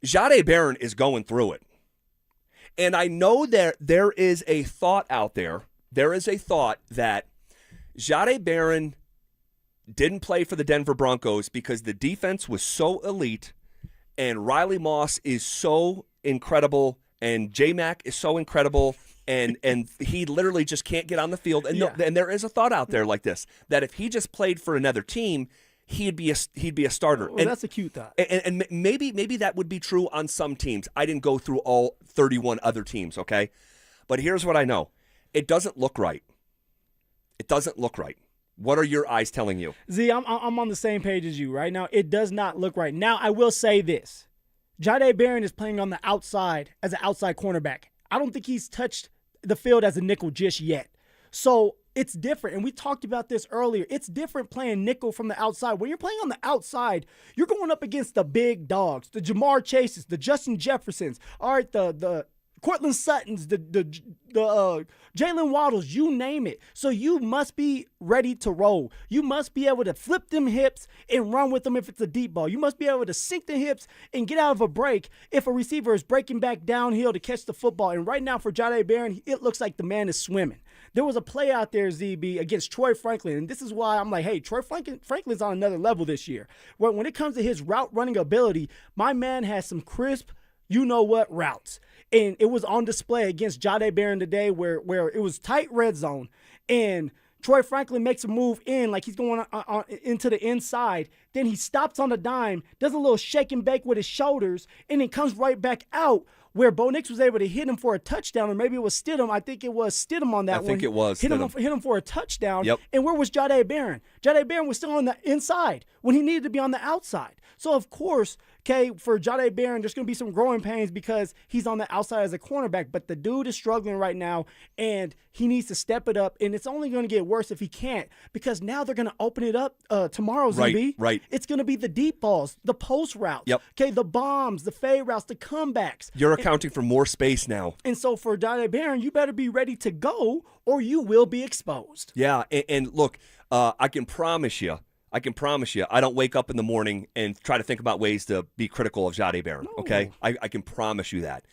Jahdae Barron is going through it. And I know there is a thought out there. There is a thought that Jahdae Barron didn't play for the Denver Broncos because the defense was so elite and Riley Moss is so incredible and J-Mac is so incredible and he literally just can't get on the field. And, and there is a thought out there like this, that if he just played for another team, he'd be a starter. Well, that's a cute thought. And maybe that would be true on some teams. I didn't go through all 31 other teams, okay? But here's what I know. It doesn't look right. It doesn't look right. What are your eyes telling you? Z, I'm on the same page as you right now. It does not look right. Now, I will say this. Jahdae Barron is playing on the outside as an outside cornerback. I don't think he's touched the field as a nickel just yet. So it's different. And we talked about this earlier. It's different playing nickel from the outside. When you're playing on the outside, you're going up against the big dogs, the Jamar Chases, the Justin Jeffersons, all right, the Cortland Suttons, the Jalen Waddles, you name it. So you must be ready to roll. You must be able to flip them hips and run with them if it's a deep ball. You must be able to sink the hips and get out of a break if a receiver is breaking back downhill to catch the football. And right now for Jahdae Barron, it looks like the man is swimming. There was a play out there, ZB, against Troy Franklin, and this is why I'm like, hey, Troy Franklin's on another level this year. When it comes to his route running ability, my man has some crisp, you-know-what routes. And it was on display against Jahdae Barron today where it was tight red zone, and Troy Franklin makes a move in like he's going on into the inside. Then he stops on the dime, does a little shake and bake with his shoulders, and then comes right back out where Bo Nix was able to hit him for a touchdown, or maybe it was Stidham. I think it was Stidham on that one. I think it was hit him for a touchdown. Yep. And where was Jahdae Barron? Jahdae Barron was still on the inside when he needed to be on the outside. So, of course, okay, for Jahdae Barron, there's going to be some growing pains because he's on the outside as a cornerback. But the dude is struggling right now, and he needs to step it up. And it's only going to get worse if he can't, because now they're going to open it up tomorrow, ZB. Right. It's going to be the deep balls, the post routes, okay, the bombs, the fade routes, the comebacks. You're accounting for more space now. And so for Jahdae Barron, you better be ready to go or you will be exposed. Yeah, and look, I can promise you, I don't wake up in the morning and try to think about ways to be critical of Jahdae Barron, okay? I can promise you that.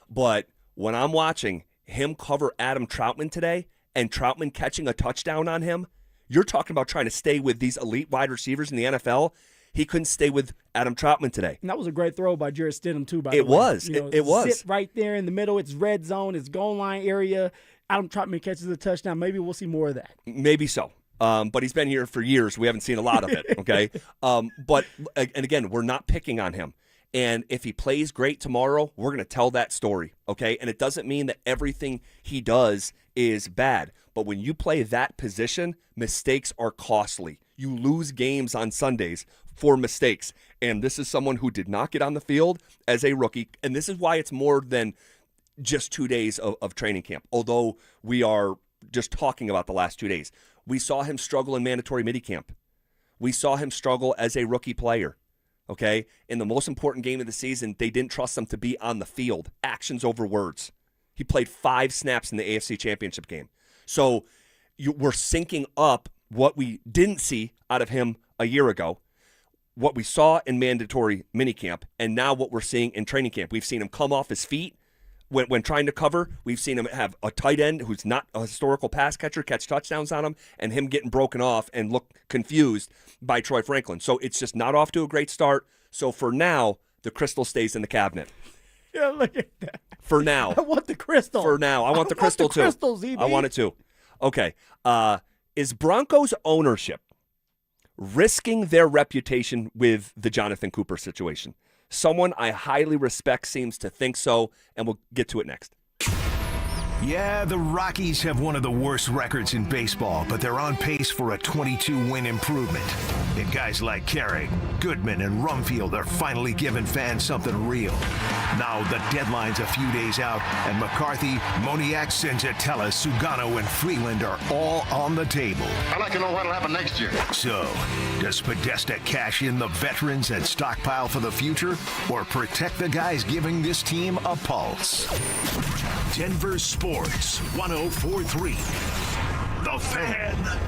But when I'm watching him cover Adam Troutman today and Troutman catching a touchdown on him, you're talking about trying to stay with these elite wide receivers in the NFL. He couldn't stay with Adam Troutman today. And that was a great throw by Jarrett Stidham, too, by the way. It was. It was. Sit right there in the middle. It's red zone. It's goal line area. Adam Troutman catches a touchdown. Maybe we'll see more of that. Maybe so. But he's been here for years. We haven't seen a lot of it, okay? And again, we're not picking on him. And if he plays great tomorrow, we're going to tell that story, okay? And it doesn't mean that everything he does is bad. But when you play that position, mistakes are costly. You lose games on Sundays for mistakes. And this is someone who did not get on the field as a rookie. And this is why it's more than just 2 days of training camp, although we are just talking about the last 2 days. We saw him struggle in mandatory minicamp. We saw him struggle as a rookie player, okay? In the most important game of the season, they didn't trust him to be on the field. Actions over words. He played 5 snaps in the AFC Championship game. So we're syncing up what we didn't see out of him a year ago, what we saw in mandatory minicamp, and now what we're seeing in training camp. We've seen him come off his feet when trying to cover. We've seen him have a tight end who's not a historical pass catcher catch touchdowns on him, and him getting broken off and look confused by Troy Franklin. So it's just not off to a great start. So for now, the crystal stays in the cabinet. Yeah, look at that. For now. I want the crystal. For now. I want the crystal too. ZB. I want it too. Okay. Is Broncos ownership risking their reputation with the Jonathan Cooper situation? Someone I highly respect seems to think so, and we'll get to it next. Yeah, the Rockies have one of the worst records in baseball, but they're on pace for a 22-win improvement. And guys like Carey, Goodman, and Rumfield are finally giving fans something real. Now the deadline's a few days out, and McCarthy, Moniak, Senzatella, Sugano, and Freeland are all on the table. I'd like to know what'll happen next year. So, does Podesta cash in the veterans and stockpile for the future, or protect the guys giving this team a pulse? Denver Sports 104.3. The Fan.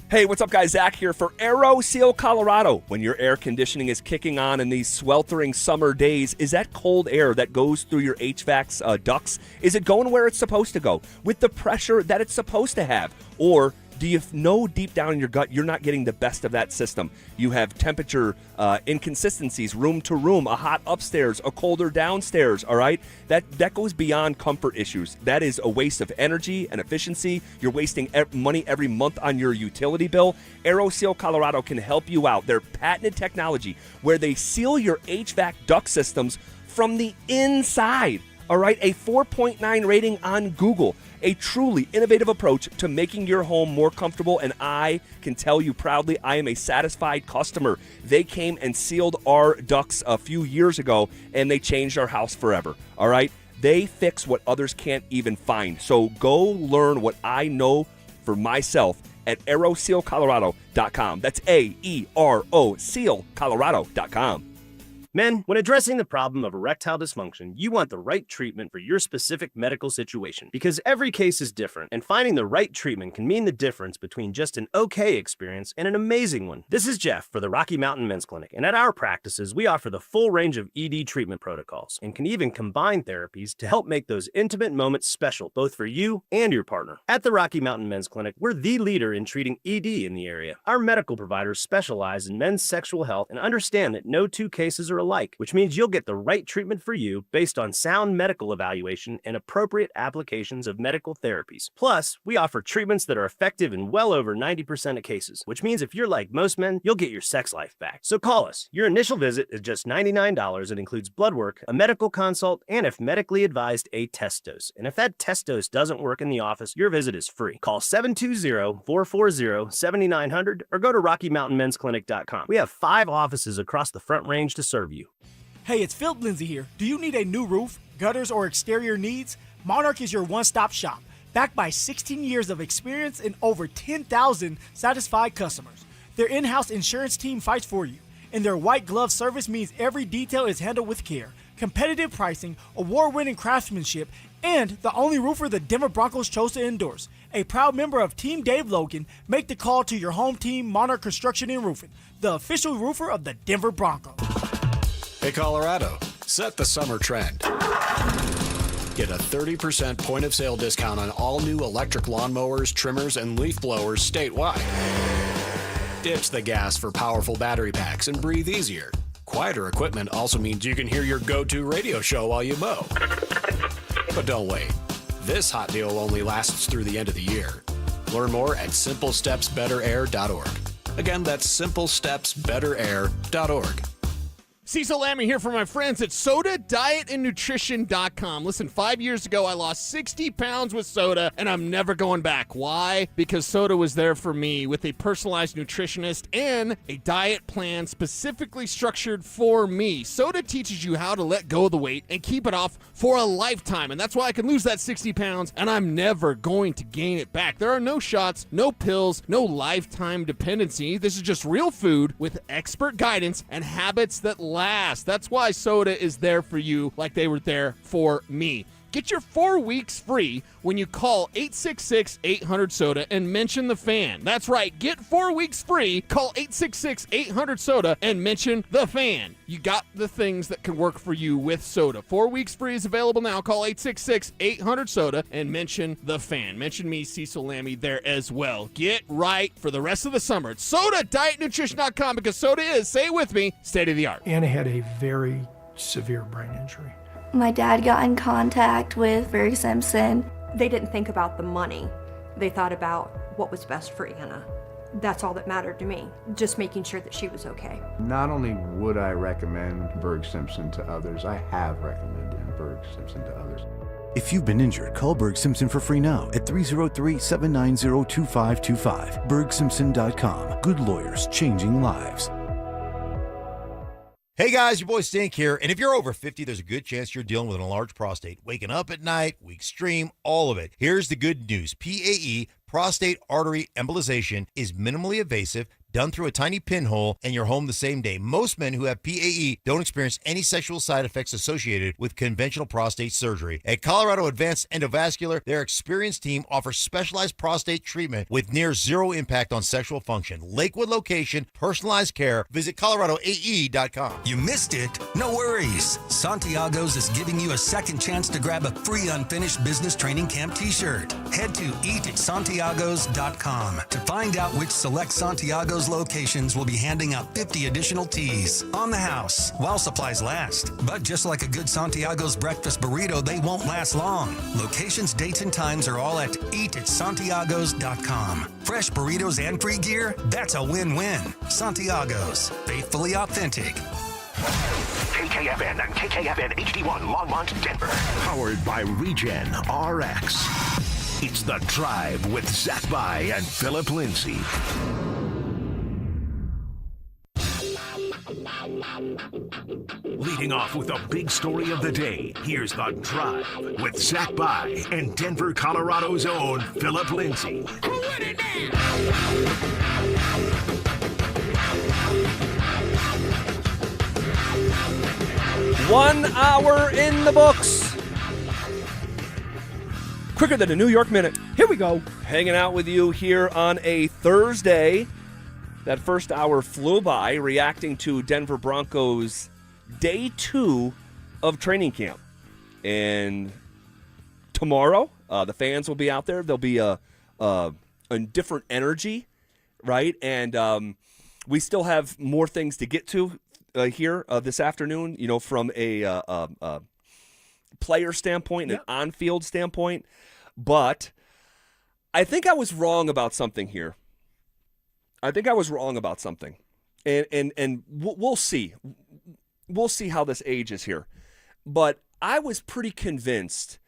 Hey, what's up, guys? Zach here for Aero Seal Colorado. When your air conditioning is kicking on in these sweltering summer days, is that cold air that goes through your HVAC's ducts, is it going where it's supposed to go with the pressure that it's supposed to have? Or do you know deep down in your gut you're not getting the best of that system? You have temperature inconsistencies, room to room, a hot upstairs, a colder downstairs, all right? That goes beyond comfort issues. That is a waste of energy and efficiency. You're wasting money every month on your utility bill. AeroSeal Colorado can help you out. Their patented technology where they seal your HVAC duct systems from the inside. All right, a 4.9 rating on Google. A truly innovative approach to making your home more comfortable, and I can tell you proudly I am a satisfied customer. They came and sealed our ducts a few years ago, and they changed our house forever. All right, they fix what others can't even find. So go learn what I know for myself at aerosealcolorado.com. That's AERO SealColorado.com. Men, when addressing the problem of erectile dysfunction, you want the right treatment for your specific medical situation because every case is different, and finding the right treatment can mean the difference between just an okay experience and an amazing one. This is Jeff for the Rocky Mountain Men's Clinic, and at our practices, we offer the full range of ED treatment protocols and can even combine therapies to help make those intimate moments special, both for you and your partner. At the Rocky Mountain Men's Clinic, we're the leader in treating ED in the area. Our medical providers specialize in men's sexual health and understand that no two cases are alike, which means you'll get the right treatment for you based on sound medical evaluation and appropriate applications of medical therapies. Plus, we offer treatments that are effective in well over 90% of cases, which means if you're like most men, you'll get your sex life back. So call us. Your initial visit is just $99 and includes blood work, a medical consult, and if medically advised, a test dose. And if that test dose doesn't work in the office, your visit is free. Call 720-440-7900 or go to RockyMountainMen'sClinic.com. We have 5 offices across the Front Range to serve you. Hey, it's Phillip Lindsay here. Do you need a new roof, gutters, or exterior needs? Monarch is your one-stop shop, backed by 16 years of experience and over 10,000 satisfied customers. Their in-house insurance team fights for you, and their white glove service means every detail is handled with care. Competitive pricing, award-winning craftsmanship, and the only roofer the Denver Broncos chose to endorse. A proud member of Team Dave Logan, make the call to your home team, Monarch Construction and Roofing, the official roofer of the Denver Broncos. Hey, Colorado, set the summer trend. Get a 30% point of sale discount on all new electric lawnmowers, trimmers, and leaf blowers statewide. Ditch the gas for powerful battery packs and breathe easier. Quieter equipment also means you can hear your go-to radio show while you mow. But don't wait. This hot deal only lasts through the end of the year. Learn more at simplestepsbetterair.org. Again, that's simplestepsbetterair.org. Cecil Lammy here for my friends at SodaDietAndNutrition.com. Listen, 5 years ago, I lost 60 pounds with soda, and I'm never going back. Why? Because soda was there for me with a personalized nutritionist and a diet plan specifically structured for me. Soda teaches you how to let go of the weight and keep it off for a lifetime, and that's why I can lose that 60 pounds, and I'm never going to gain it back. There are no shots, no pills, no lifetime dependency. This is just real food with expert guidance and habits that last. That's why soda is there for you like they were there for me. Get your 4 weeks free when you call 866-800-SODA and mention the fan. That's right. Get 4 weeks free. Call 866-800-SODA and mention the fan. You got the things that can work for you with soda. 4 weeks free is available now. Call 866-800-SODA and mention the fan. Mention me, Cecil Lammy, there as well. Get right for the rest of the summer. It's SodaDietNutrition.com because soda is, say it with me, state of the art. Anna had a very severe brain injury. My dad got in contact with Barry Simpson. They didn't think about the money. They thought about what was best for Anna. That's all that mattered to me, just making sure that she was okay. Not only would I recommend Berg Simpson to others, I have recommended Berg Simpson to others. If you've been injured, call Berg Simpson for free now at 303-790-2525. BergSimpson.com. Good lawyers changing lives. Hey guys, your boy Stink here, and if you're over 50, there's a good chance you're dealing with an enlarged prostate. Waking up at night, weak stream, all of it. Here's the good news. PAE, prostate artery embolization, is minimally invasive, done through a tiny pinhole, and you're home the same day. Most men who have PAE don't experience any sexual side effects associated with conventional prostate surgery. At Colorado Advanced Endovascular, their experienced team offers specialized prostate treatment with near zero impact on sexual function. Lakewood location, personalized care. Visit coloradoae.com. You missed it? No worries. Santiago's is giving you a second chance to grab a free unfinished business training camp t-shirt. Head to eatatsantiagos.com to find out which select Santiago's locations will be handing out 50 additional teas on the house while supplies last. But just like a good Santiago's breakfast burrito, they won't last long. Locations, dates, and times are all at eatatsantiagos.com. Fresh burritos and free gear? That's a win-win. Santiago's. Faithfully authentic. KKFN and KKFN HD1 Longmont, Denver. Powered by Regen RX. It's The Drive with Zach By and Phillip Lindsay. Leading off with the big story of the day, here's The Drive with Zach By and Denver, Colorado's own Phillip Lindsay. 1 hour in the books. Quicker than a New York minute. Here we go. Hanging out with you here on a Thursday. That first hour flew by, reacting to Denver Broncos day 2 of training camp. And tomorrow, the fans will be out there. There'll be a different energy, right? And we still have more things to get to here this afternoon, you know, from a player standpoint and an on-field standpoint. But I think I was wrong about something here. And we'll see. We'll see how this ages here. But I was pretty convinced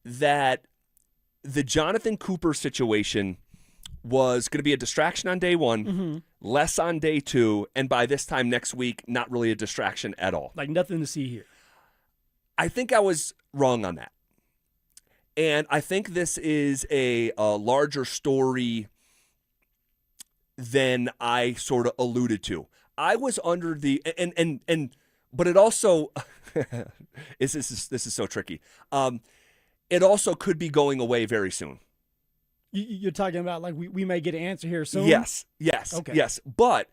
that the Jonathan Cooper situation was going to be a distraction on day 1, less on day 2, and by this time next week, not really a distraction at all. Like nothing to see here. I think I was wrong on that. And I think this is a larger story than I sort of alluded to. I was under the but it also this is so tricky. It also could be going away very soon. You're talking about like we may get an answer here soon? Yes. Okay. Yes. But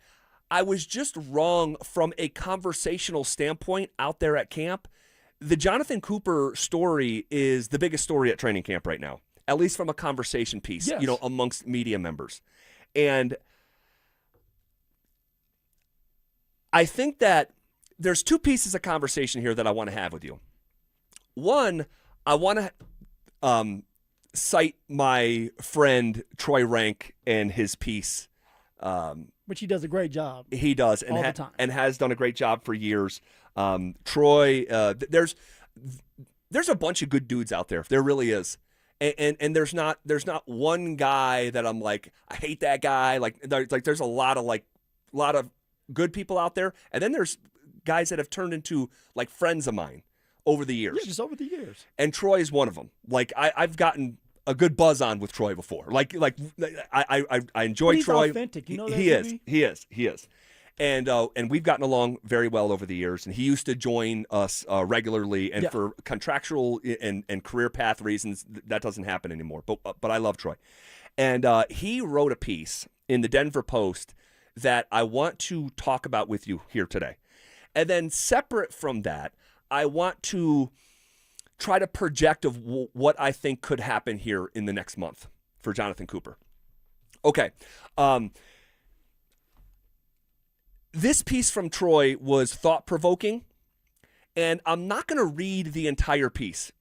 I was just wrong from a conversational standpoint out there at camp. The Jonathan Cooper story is the biggest story at training camp right now, at least from a conversation piece, yes, you know, amongst media members. And I think that there's 2 pieces of conversation here that I want to have with you. One, I want to cite my friend Troy Rank and his piece. Which he does a great job. He does, all the time, and has done a great job for years. Troy, there's a bunch of good dudes out there. There really is, and there's not one guy that I'm like, I hate that guy. There's a lot of good people out there, and then there's guys that have turned into like friends of mine over the years. Yeah, just over the years. And Troy is one of them. Like I've gotten a good buzz on with Troy before. Like I enjoy but he's Troy. Authentic, you know that. He is. And we've gotten along very well over the years. And he used to join us regularly, and for contractual and career path reasons, that doesn't happen anymore. But I love Troy. And he wrote a piece in the Denver Post that I want to talk about with you here today. And then separate from that, I want to try to project of what I think could happen here in the next month for Jonathan Cooper. Okay. This piece from Troy was thought-provoking, and I'm not going to read the entire piece.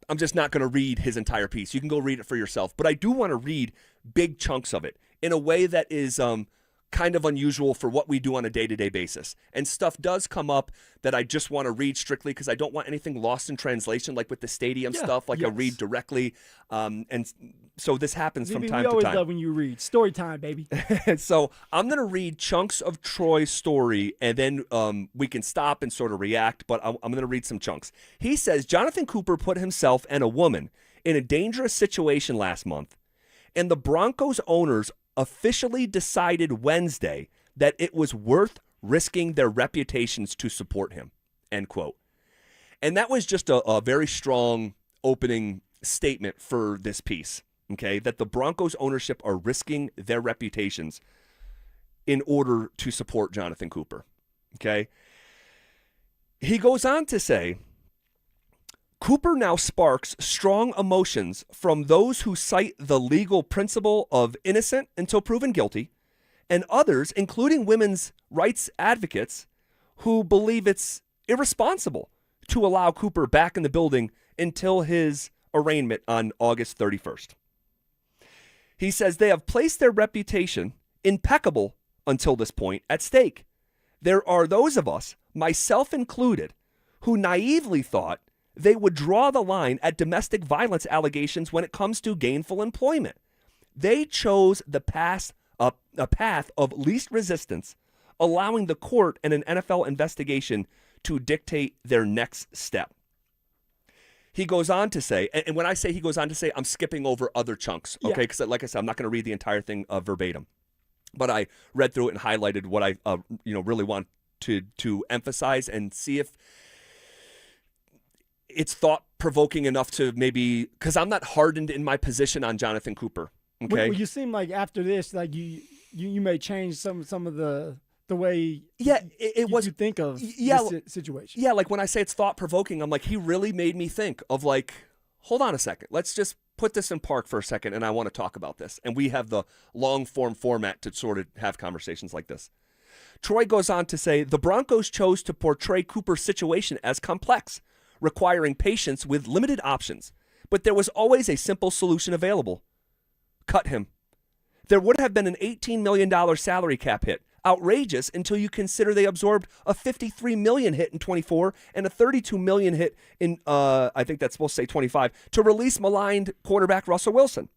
I'm just not going to read his entire piece. You can go read it for yourself. But I do want to read big chunks of it in a way that is kind of unusual for what we do on a day-to-day basis. And stuff does come up that I just want to read strictly because I don't want anything lost in translation, like with the stadium stuff, like I read directly. And so this happens from time to time. We always love when you read. Story time, baby. So I'm going to read chunks of Troy's story, and then we can stop and sort of react, but I'm going to read some chunks. He says, Jonathan Cooper put himself and a woman in a dangerous situation last month, and the Broncos owners officially decided Wednesday that it was worth risking their reputations to support him, end quote. And that was just a very strong opening statement for this piece, okay, that the Broncos ownership are risking their reputations in order to support Jonathan Cooper, okay? He goes on to say, Cooper now sparks strong emotions from those who cite the legal principle of innocent until proven guilty, and others, including women's rights advocates, who believe it's irresponsible to allow Cooper back in the building until his arraignment on August 31st. He says they have placed their reputation, impeccable until this point, at stake. There are those of us, myself included, who naively thought they would draw the line at domestic violence allegations when it comes to gainful employment. They chose a path of least resistance, allowing the court and an NFL investigation to dictate their next step. He goes on to say, and when I say he goes on to say, I'm skipping over other chunks, okay? Because like I said, I'm not going to read the entire thing verbatim, but I read through it and highlighted what I really want to emphasize and see if it's thought-provoking enough to maybe, because I'm not hardened in my position on Jonathan Cooper. Okay, well, you seem like after this, like you may change some of the way. It was you think of this situation. Yeah, like when I say it's thought-provoking, I'm like, he really made me think of like, hold on a second, let's just put this in park for a second, and I want to talk about this. And we have the long-form format to sort of have conversations like this. Troy goes on to say, the Broncos chose to portray Cooper's situation as complex, requiring patience with limited options. But there was always a simple solution available. Cut him. There would have been an $18 million salary cap hit. Outrageous until you consider they absorbed a $53 million hit in 24 and a $32 million hit in, I think that's supposed to say 25, to release maligned quarterback Russell Wilson.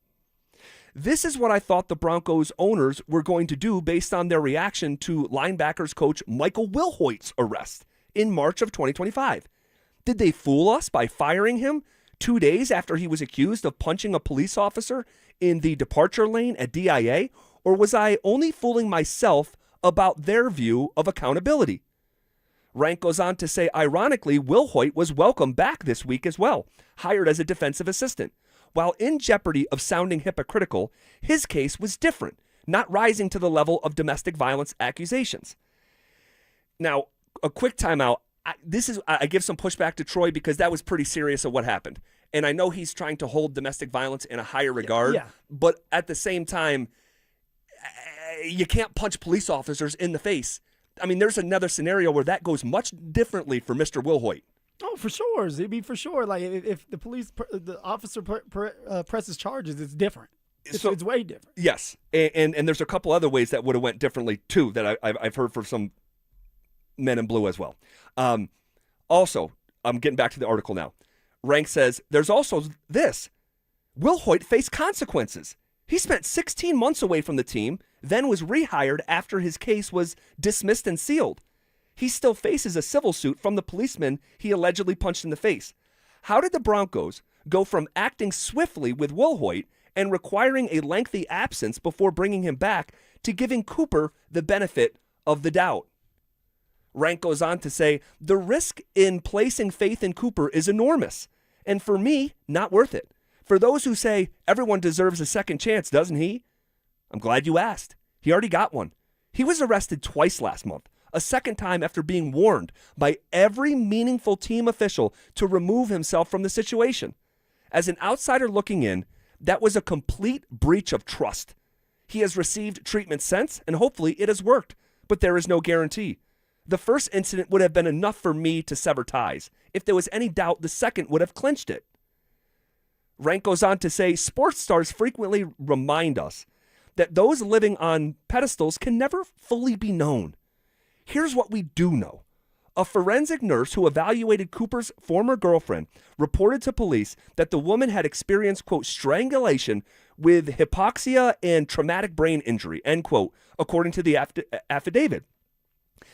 This is what I thought the Broncos owners were going to do based on their reaction to linebackers coach Michael Wilhoit's arrest in March of 2025. Did they fool us by firing him 2 days after he was accused of punching a police officer in the departure lane at DIA? Or was I only fooling myself about their view of accountability? Rank goes on to say, ironically, Wilhoit was welcomed back this week as well, hired as a defensive assistant. While in jeopardy of sounding hypocritical, his case was different, not rising to the level of domestic violence accusations. Now, a quick timeout. I give some pushback to Troy because that was pretty serious of what happened. And I know he's trying to hold domestic violence in a higher regard, but at the same time, you can't punch police officers in the face. I mean, there's another scenario where that goes much differently for Mr. Wilhoit. Oh, for sure, ZB, for sure. Like if the officer presses charges, it's different. It's way different. Yes, and there's a couple other ways that would have went differently too that I've heard from some men in blue as well. Also, I'm getting back to the article now. Rank says, there's also this. Wilhoit faced consequences. He spent 16 months away from the team, then was rehired after his case was dismissed and sealed. He still faces a civil suit from the policeman he allegedly punched in the face. How did the Broncos go from acting swiftly with Wilhoit and requiring a lengthy absence before bringing him back to giving Cooper the benefit of the doubt? Rank goes on to say, the risk in placing faith in Cooper is enormous, and for me, not worth it. For those who say everyone deserves a second chance, doesn't he? I'm glad you asked. He already got one. He was arrested twice last month, a second time after being warned by every meaningful team official to remove himself from the situation. As an outsider looking in, that was a complete breach of trust. He has received treatment since, and hopefully it has worked, but there is no guarantee. The first incident would have been enough for me to sever ties. If there was any doubt, the second would have clinched it. Rank goes on to say, sports stars frequently remind us that those living on pedestals can never fully be known. Here's what we do know. A forensic nurse who evaluated Cooper's former girlfriend reported to police that the woman had experienced, quote, strangulation with hypoxia and traumatic brain injury, end quote, according to the affidavit.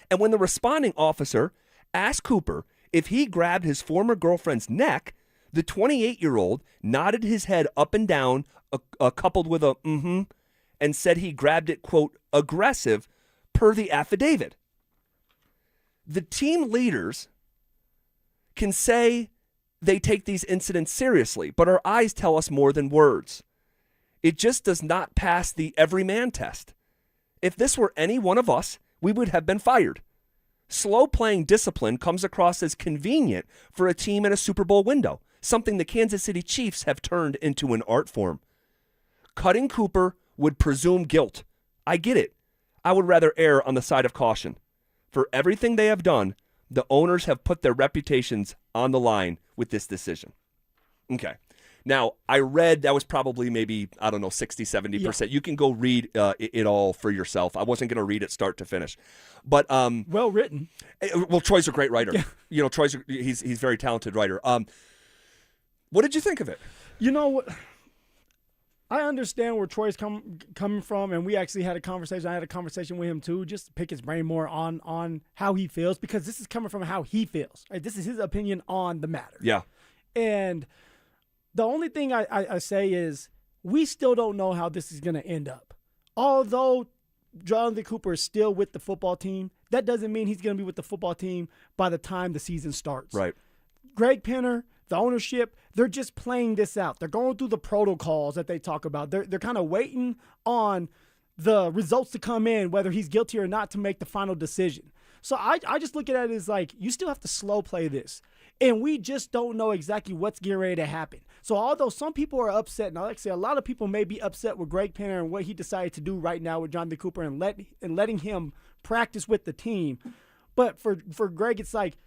And when the responding officer asked Cooper if he grabbed his former girlfriend's neck, the 28-year-old nodded his head up and down, coupled with a mm-hmm, and said he grabbed it, quote, aggressive, per the affidavit. The team leaders can say they take these incidents seriously, but our eyes tell us more than words. It just does not pass the everyman test. If this were any one of us, we would have been fired. Slow playing discipline comes across as convenient for a team in a Super Bowl window, something the Kansas City Chiefs have turned into an art form. Cutting Cooper would presume guilt. I get it. I would rather err on the side of caution. For everything they have done, the owners have put their reputations on the line with this decision. Okay. Now, I read that was probably maybe, 60, 70%. Yeah. You can go read it all for yourself. I wasn't going to read it start to finish. But well written. Well, Troy's a great writer. Yeah. Troy's he's a very talented writer. What did you think of it? You know what? I understand where Troy's coming from, and we actually had a conversation. I had a conversation with him too, just to pick his brain more on how he feels, because this is coming from how he feels. Right? This is his opinion on the matter. Yeah. And the only thing I say is we still don't know how this is going to end up. Although Jonathan Cooper is still with the football team, that doesn't mean he's going to be with the football team by the time the season starts. Right. Greg Penner, the ownership, they're just playing this out. They're going through the protocols that they talk about. They're kind of waiting on the results to come in, whether he's guilty or not, to make the final decision. So I just look at it as like, you still have to slow play this. And we just don't know exactly what's getting ready to happen. So although some people are upset, and I like to say a lot of people may be upset with Greg Penner and what he decided to do right now with Jonathan Cooper and letting him practice with the team. But for Greg, it's like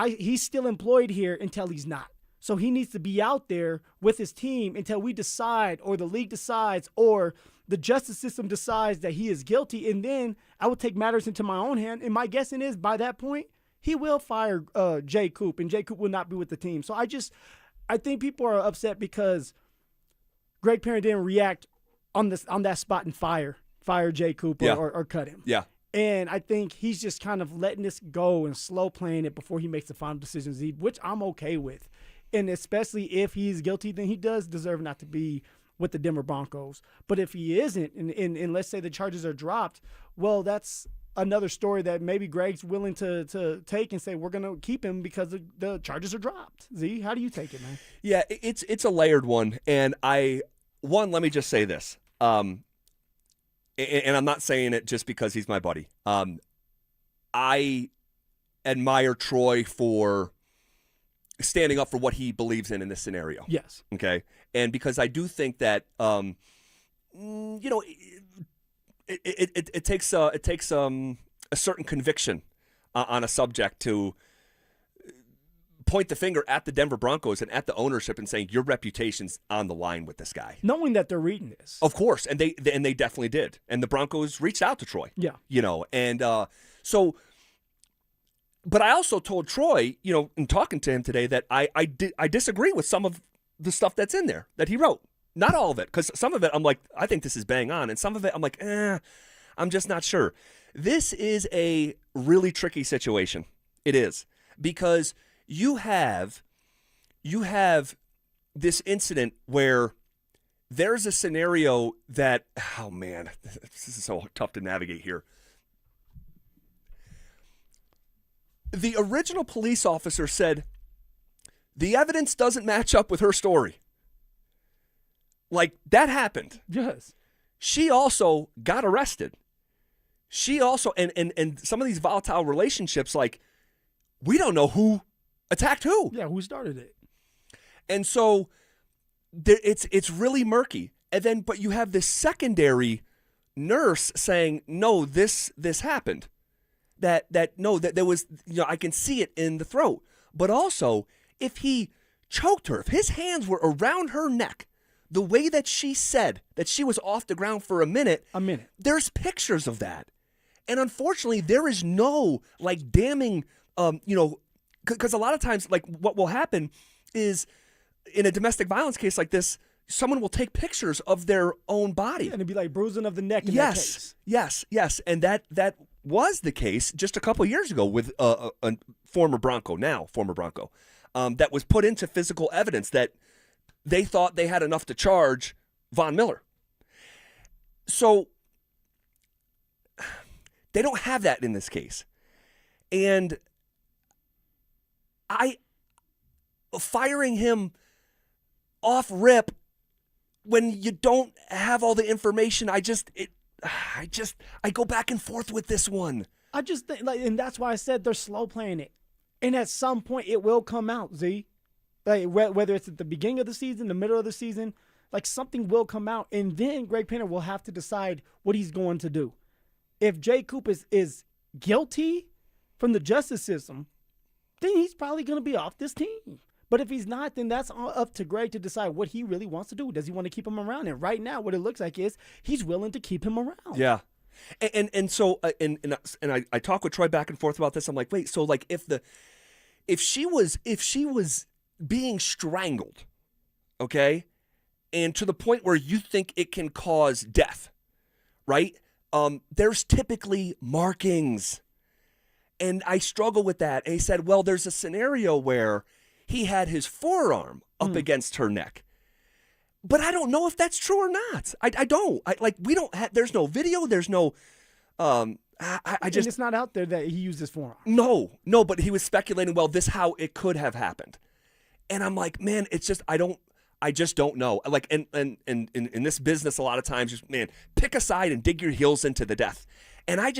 he's still employed here until he's not. So he needs to be out there with his team until we decide, or the league decides, or the justice system decides that he is guilty. And then I will take matters into my own hand. And my guessing is by that point, he will fire Jay Coop, and Jay Coop will not be with the team. So I think people are upset because Greg Penner didn't react on that spot and fire Jay Coop or cut him. Yeah. And I think he's just kind of letting this go and slow playing it before he makes the final decisions, which I'm okay with. And especially if he's guilty, then he does deserve not to be with the Denver Broncos. But if he isn't, and let's say the charges are dropped, well, that's another story that maybe Greg's willing to take and say, we're going to keep him because the charges are dropped. Z, how do you take it, man? Yeah, it's a layered one. And let me just say this. And I'm not saying it just because he's my buddy. I admire Troy for standing up for what he believes in this scenario. Yes. Okay. And because I do think that, it takes a certain conviction on a subject to point the finger at the Denver Broncos and at the ownership and saying your reputation's on the line with this guy, knowing that they're reading this. Of course, and they definitely did, and the Broncos reached out to Troy. Yeah, and so. But I also told Troy, in talking to him today, that I disagree with some of the stuff that's in there that he wrote. Not all of it, because some of it I'm like, I think this is bang on, and some of it I'm like, I'm just not sure. This is a really tricky situation. It is, because you have this incident where there's a scenario that, oh man, this is so tough to navigate here. The original police officer said, the evidence doesn't match up with her story. Like, that happened. Yes. She also got arrested. She also, and some of these volatile relationships, like, we don't know who attacked who. Yeah, who started it. And so it's really murky. And then, but you have this secondary nurse saying, no, this happened. That there was, I can see it in the throat. But also, if he choked her, if his hands were around her neck the way that she said that she was off the ground for a minute, there's pictures of that. And unfortunately, there is no like damning, because a lot of times, like what will happen is in a domestic violence case like this, someone will take pictures of their own body. And it'd be like bruising of the neck in that case. Yes. And that was the case just a couple of years ago with a former Bronco, that was put into physical evidence that they thought they had enough to charge Von Miller. So they don't have that in this case. And firing him off rip when you don't have all the information, I go back and forth with this one. I just think, and that's why I said they're slow playing it. And at some point, it will come out, Z. Like, whether it's at the beginning of the season, the middle of the season, like something will come out. And then Greg Painter will have to decide what he's going to do. If Jay Coop is guilty from the justice system, then he's probably going to be off this team. But if he's not, then that's up to Greg to decide what he really wants to do. Does he want to keep him around? And right now, what it looks like is he's willing to keep him around. Yeah. So I talk with Troy back and forth about this. I'm like, wait, so like if she was being strangled, okay, and to the point where you think it can cause death, right? There's typically markings. And I struggle with that. And he said, well, there's a scenario where he had his forearm up against her neck. But I don't know if that's true or not. I don't. We don't have, there's no video. There's no, and it's not out there that he used his forearm. No, but he was speculating, well, this how it could have happened. And I'm like, man, it's just, I just don't know. Like, and in this business, a lot of times, just, man, pick a side and dig your heels into the death. And I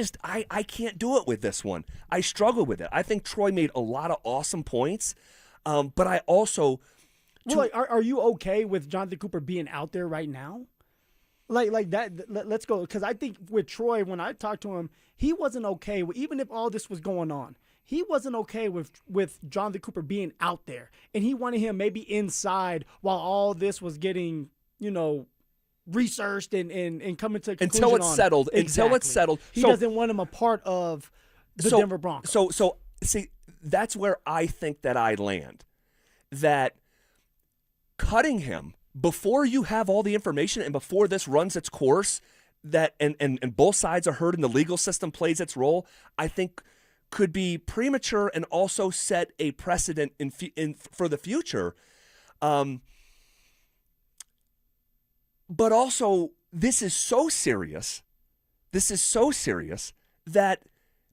can't do it with this one. I struggle with it. I think Troy made a lot of awesome points. But I also... are you okay with Jonathan Cooper being out there right now? Like that, let's go. Because I think with Troy, when I talked to him, he wasn't okay with, even if all this was going on, he wasn't okay with Jonathan Cooper being out there. And he wanted him maybe inside while all this was getting, researched and coming to a conclusion until it's settled. Exactly. Until it's settled. He doesn't want him a part of the Denver Broncos. So see, that's where I think that I land. That cutting him before you have all the information and before this runs its course, that and both sides are heard and the legal system plays its role, I think could be premature and also set a precedent for the future. But also, this is so serious that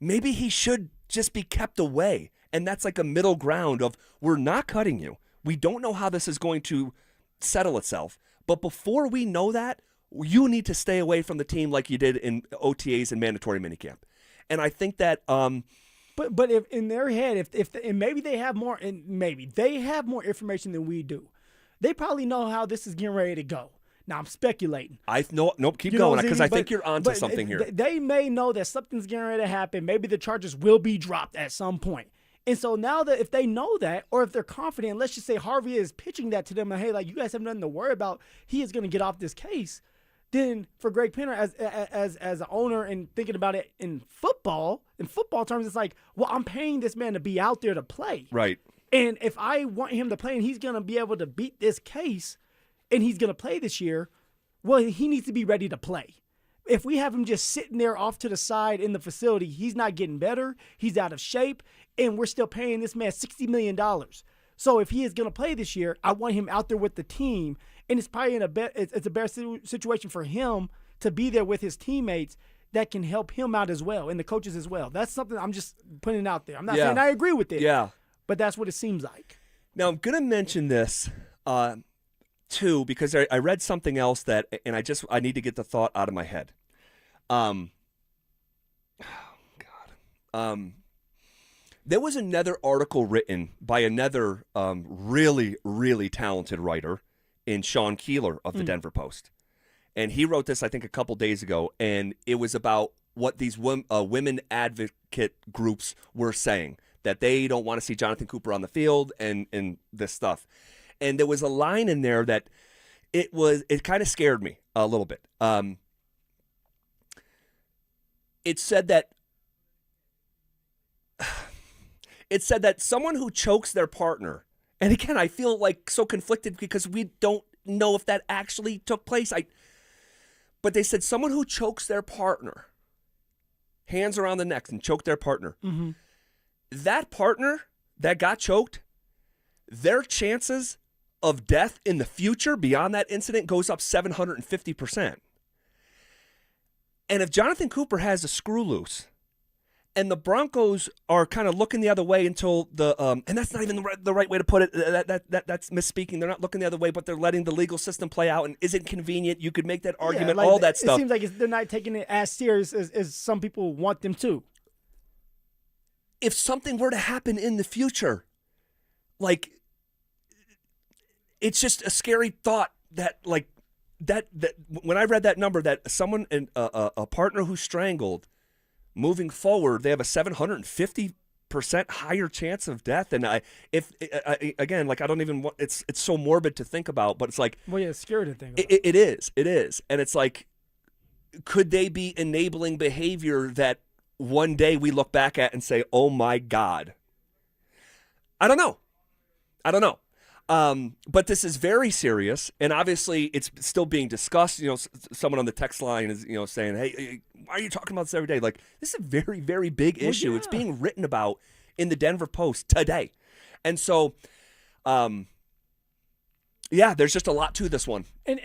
maybe he should just be kept away. And that's like a middle ground of, we're not cutting you. We don't know how this is going to settle itself. But before we know that, you need to stay away from the team like you did in OTAs and mandatory minicamp. And I think that... But if in their head, and maybe they have more information than we do. They probably know how this is getting ready to go. Now, I'm speculating. Nope, keep going, because I think you're onto something here. They may know that something's getting ready to happen. Maybe the charges will be dropped at some point. And so now that if they know that, or if they're confident, let's just say Harvey is pitching that to them, and hey, like, you guys have nothing to worry about, he is going to get off this case, then for Greg Painter as an owner and thinking about it in football terms, it's like, well, I'm paying this man to be out there to play. Right. And if I want him to play and he's going to be able to beat this case and he's going to play this year, well, he needs to be ready to play. If we have him just sitting there off to the side in the facility, he's not getting better, he's out of shape, and we're still paying this man $60 million. So if he is going to play this year, I want him out there with the team, and it's probably it's a better situation for him to be there with his teammates that can help him out as well, and the coaches as well. That's something I'm just putting out there. I'm not saying I agree with it, but that's what it seems like. Now, I'm going to mention this too, because I read something else that, and I need to get the thought out of my head. There was another article written by another really, really talented writer in Sean Keeler of the Denver Post. And he wrote this, I think, a couple days ago, and it was about what these women advocate groups were saying, that they don't want to see Jonathan Cooper on the field and this stuff. And there was a line in there that it kind of scared me a little bit. It said that someone who chokes their partner, and again, I feel like so conflicted because we don't know if that actually took place. But they said someone who chokes their partner, hands around the neck and choke their partner, that partner that got choked, their chances of death in the future beyond that incident goes up 750%. And if Jonathan Cooper has a screw loose, and the Broncos are kind of looking the other way until and that's not even the right way to put it. That's misspeaking. They're not looking the other way, but they're letting the legal system play out. And is it convenient? You could make that argument, all that stuff. It seems like they're not taking it as serious as some people want them to. If something were to happen in the future, like, it's just a scary thought that when I read that number, that someone, a partner who's strangled, moving forward, they have a 750% higher chance of death. And I don't even want, it's so morbid to think about, but it's like, well, yeah, it's scary to think about. It is. And it's like, could they be enabling behavior that one day we look back at and say, oh my God? I don't know. But this is very serious, and obviously it's still being discussed. Someone on the text line is, saying, hey, why are you talking about this every day? Like, this is a very, very big issue. Yeah. It's being written about in the Denver Post today. And so, there's just a lot to this one. And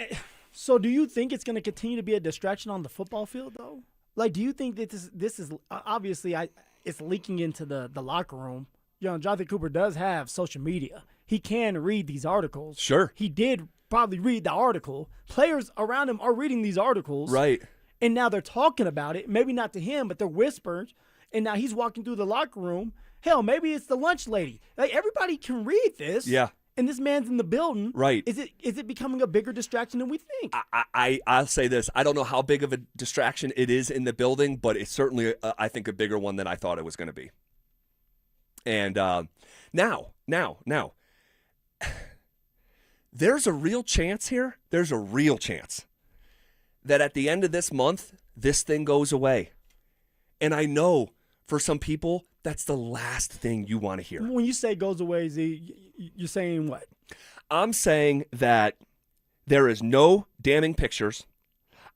so do you think it's going to continue to be a distraction on the football field, though? Like, do you think that this is obviously it's leaking into the locker room? Jonathan Cooper does have social media. He can read these articles. Sure. He did probably read the article. Players around him are reading these articles. Right. And now they're talking about it. Maybe not to him, but they're whispers. And now he's walking through the locker room. Hell, maybe it's the lunch lady. Like, everybody can read this. Yeah. And this man's in the building. Right. Is it becoming a bigger distraction than we think? I'll say this. I don't know how big of a distraction it is in the building, but it's certainly, I think, a bigger one than I thought it was going to be. And now, there's a real chance here. There's a real chance that at the end of this month, this thing goes away. And I know for some people, that's the last thing you want to hear. When you say goes away, Z, you're saying what? I'm saying that there is no damning pictures.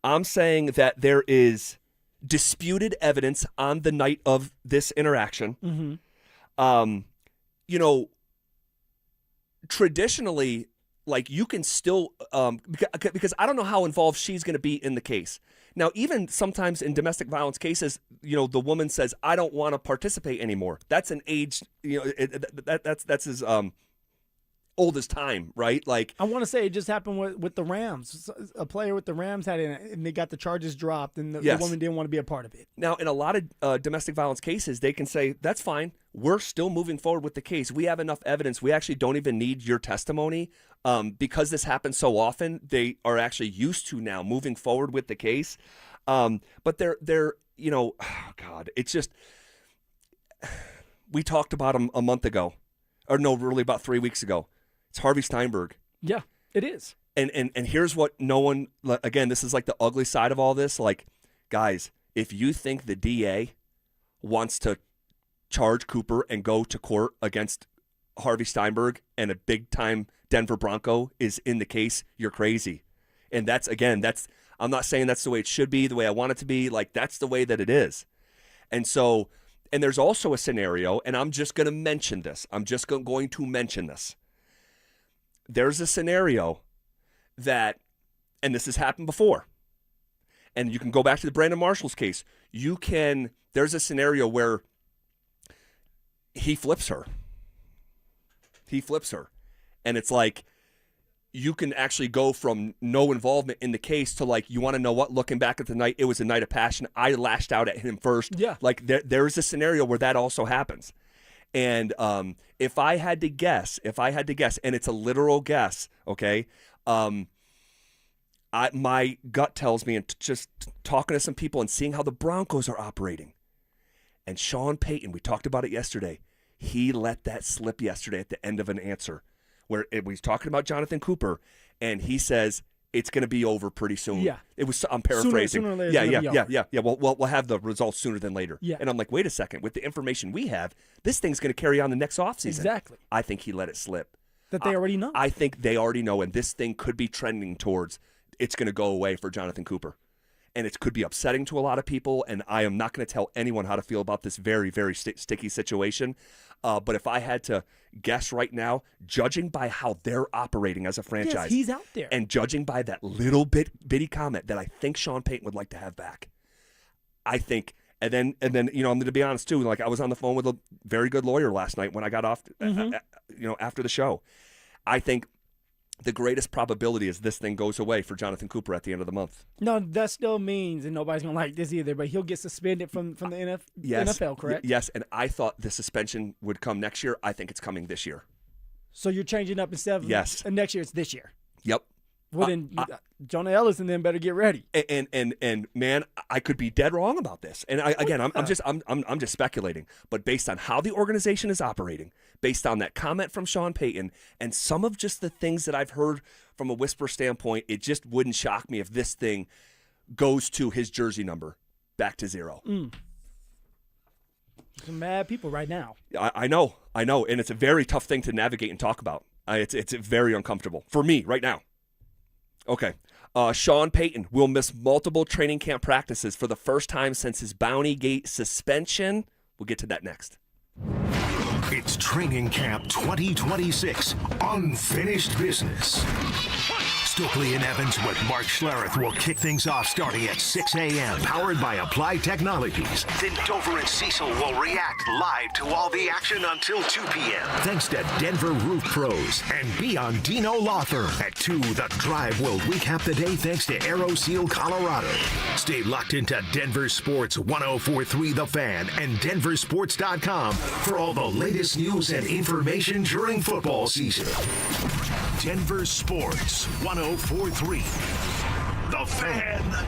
I'm saying that there is disputed evidence on the night of this interaction. Mm-hmm. Traditionally, like, you can still, because I don't know how involved she's going to be in the case. Now, even sometimes in domestic violence cases, the woman says, I don't want to participate anymore. That's an age, that's as old as time, right? Like, I want to say it just happened with the Rams. A player with the Rams had it, and they got the charges dropped, and the woman didn't want to be a part of it. Now, in a lot of domestic violence cases, they can say, that's fine. We're still moving forward with the case. We have enough evidence. We actually don't even need your testimony. Because this happens so often, they are actually used to now moving forward with the case. But they're oh God, it's just, we talked about him a month ago, or no, really about 3 weeks ago. It's Harvey Steinberg. Yeah, it is. And here's what no one, again, this is like the ugly side of all this. Like, guys, if you think the DA wants to charge Cooper and go to court against Harvey Steinberg and a big-time Denver Bronco is in the case, you're crazy. And that's, I'm not saying that's the way it should be, the way I want it to be. Like, that's the way that it is. And so, and there's also a scenario, and I'm just going to mention this. I'm just going to mention this. There's a scenario that, and this has happened before, and you can go back to the Brandon Marshall's case. There's a scenario where he flips her. And it's like, you can actually go from no involvement in the case to, like, you want to know what? Looking back at the night, it was a night of passion. I lashed out at him first. Yeah. Like, there's a scenario where that also happens. And if I had to guess, and it's a literal guess, okay, my gut tells me, and just talking to some people and seeing how the Broncos are operating, and Sean Payton, we talked about it yesterday, he let that slip yesterday at the end of an answer where we was talking about Jonathan Cooper, and he says it's going to be over pretty soon. Yeah. It was. I'm paraphrasing. Sooner or later, it's gonna be over. Yeah. We'll have the results sooner than later. Yeah. And I'm like, wait a second. With the information we have, this thing's going to carry on the next offseason. Exactly. I think he let it slip. That they already know. I think they already know, and this thing could be trending towards it's going to go away for Jonathan Cooper. And it could be upsetting to a lot of people, and I am not going to tell anyone how to feel about this very, very sticky situation. But if I had to guess right now, judging by how they're operating as a franchise, yes, he's out there, and judging by that little bitty comment that I think Sean Payton would like to have back, I think. And then I'm going to be honest too. Like I was on the phone with a very good lawyer last night when I got off, after the show. I think the greatest probability is this thing goes away for Jonathan Cooper at the end of the month. No, that still means, and nobody's going to like this either, but he'll get suspended from the NFL, correct? Yes, and I thought the suspension would come next year. I think it's coming this year. So you're changing up instead of next year, it's this year. Yep. Well, then Jonah Ellis and then better get ready. And man, I could be dead wrong about this. And I'm just speculating. But based on how the organization is operating, based on that comment from Sean Payton, and some of just the things that I've heard from a whisper standpoint, it just wouldn't shock me if this thing goes to his jersey number back to 0. Some mad people right now. I know, and it's a very tough thing to navigate and talk about. It's very uncomfortable for me right now. Okay. Sean Payton will miss multiple training camp practices for the first time since his Bounty Gate suspension. We'll get to that next. It's Training Camp 2026, Unfinished Business. Stokely and Evans with Mark Schlereth will kick things off starting at 6 a.m. Powered by Applied Technologies. Then Dover and Cecil will react live to all the action until 2 p.m. Thanks to Denver Roof Pros and be on Dino Lawther. At 2, The Drive will recap the day thanks to Aero Seal Colorado. Stay locked into Denver Sports 104.3 The Fan and DenverSports.com for all the latest news and information during football season. Denver Sports 104.3 The Fan.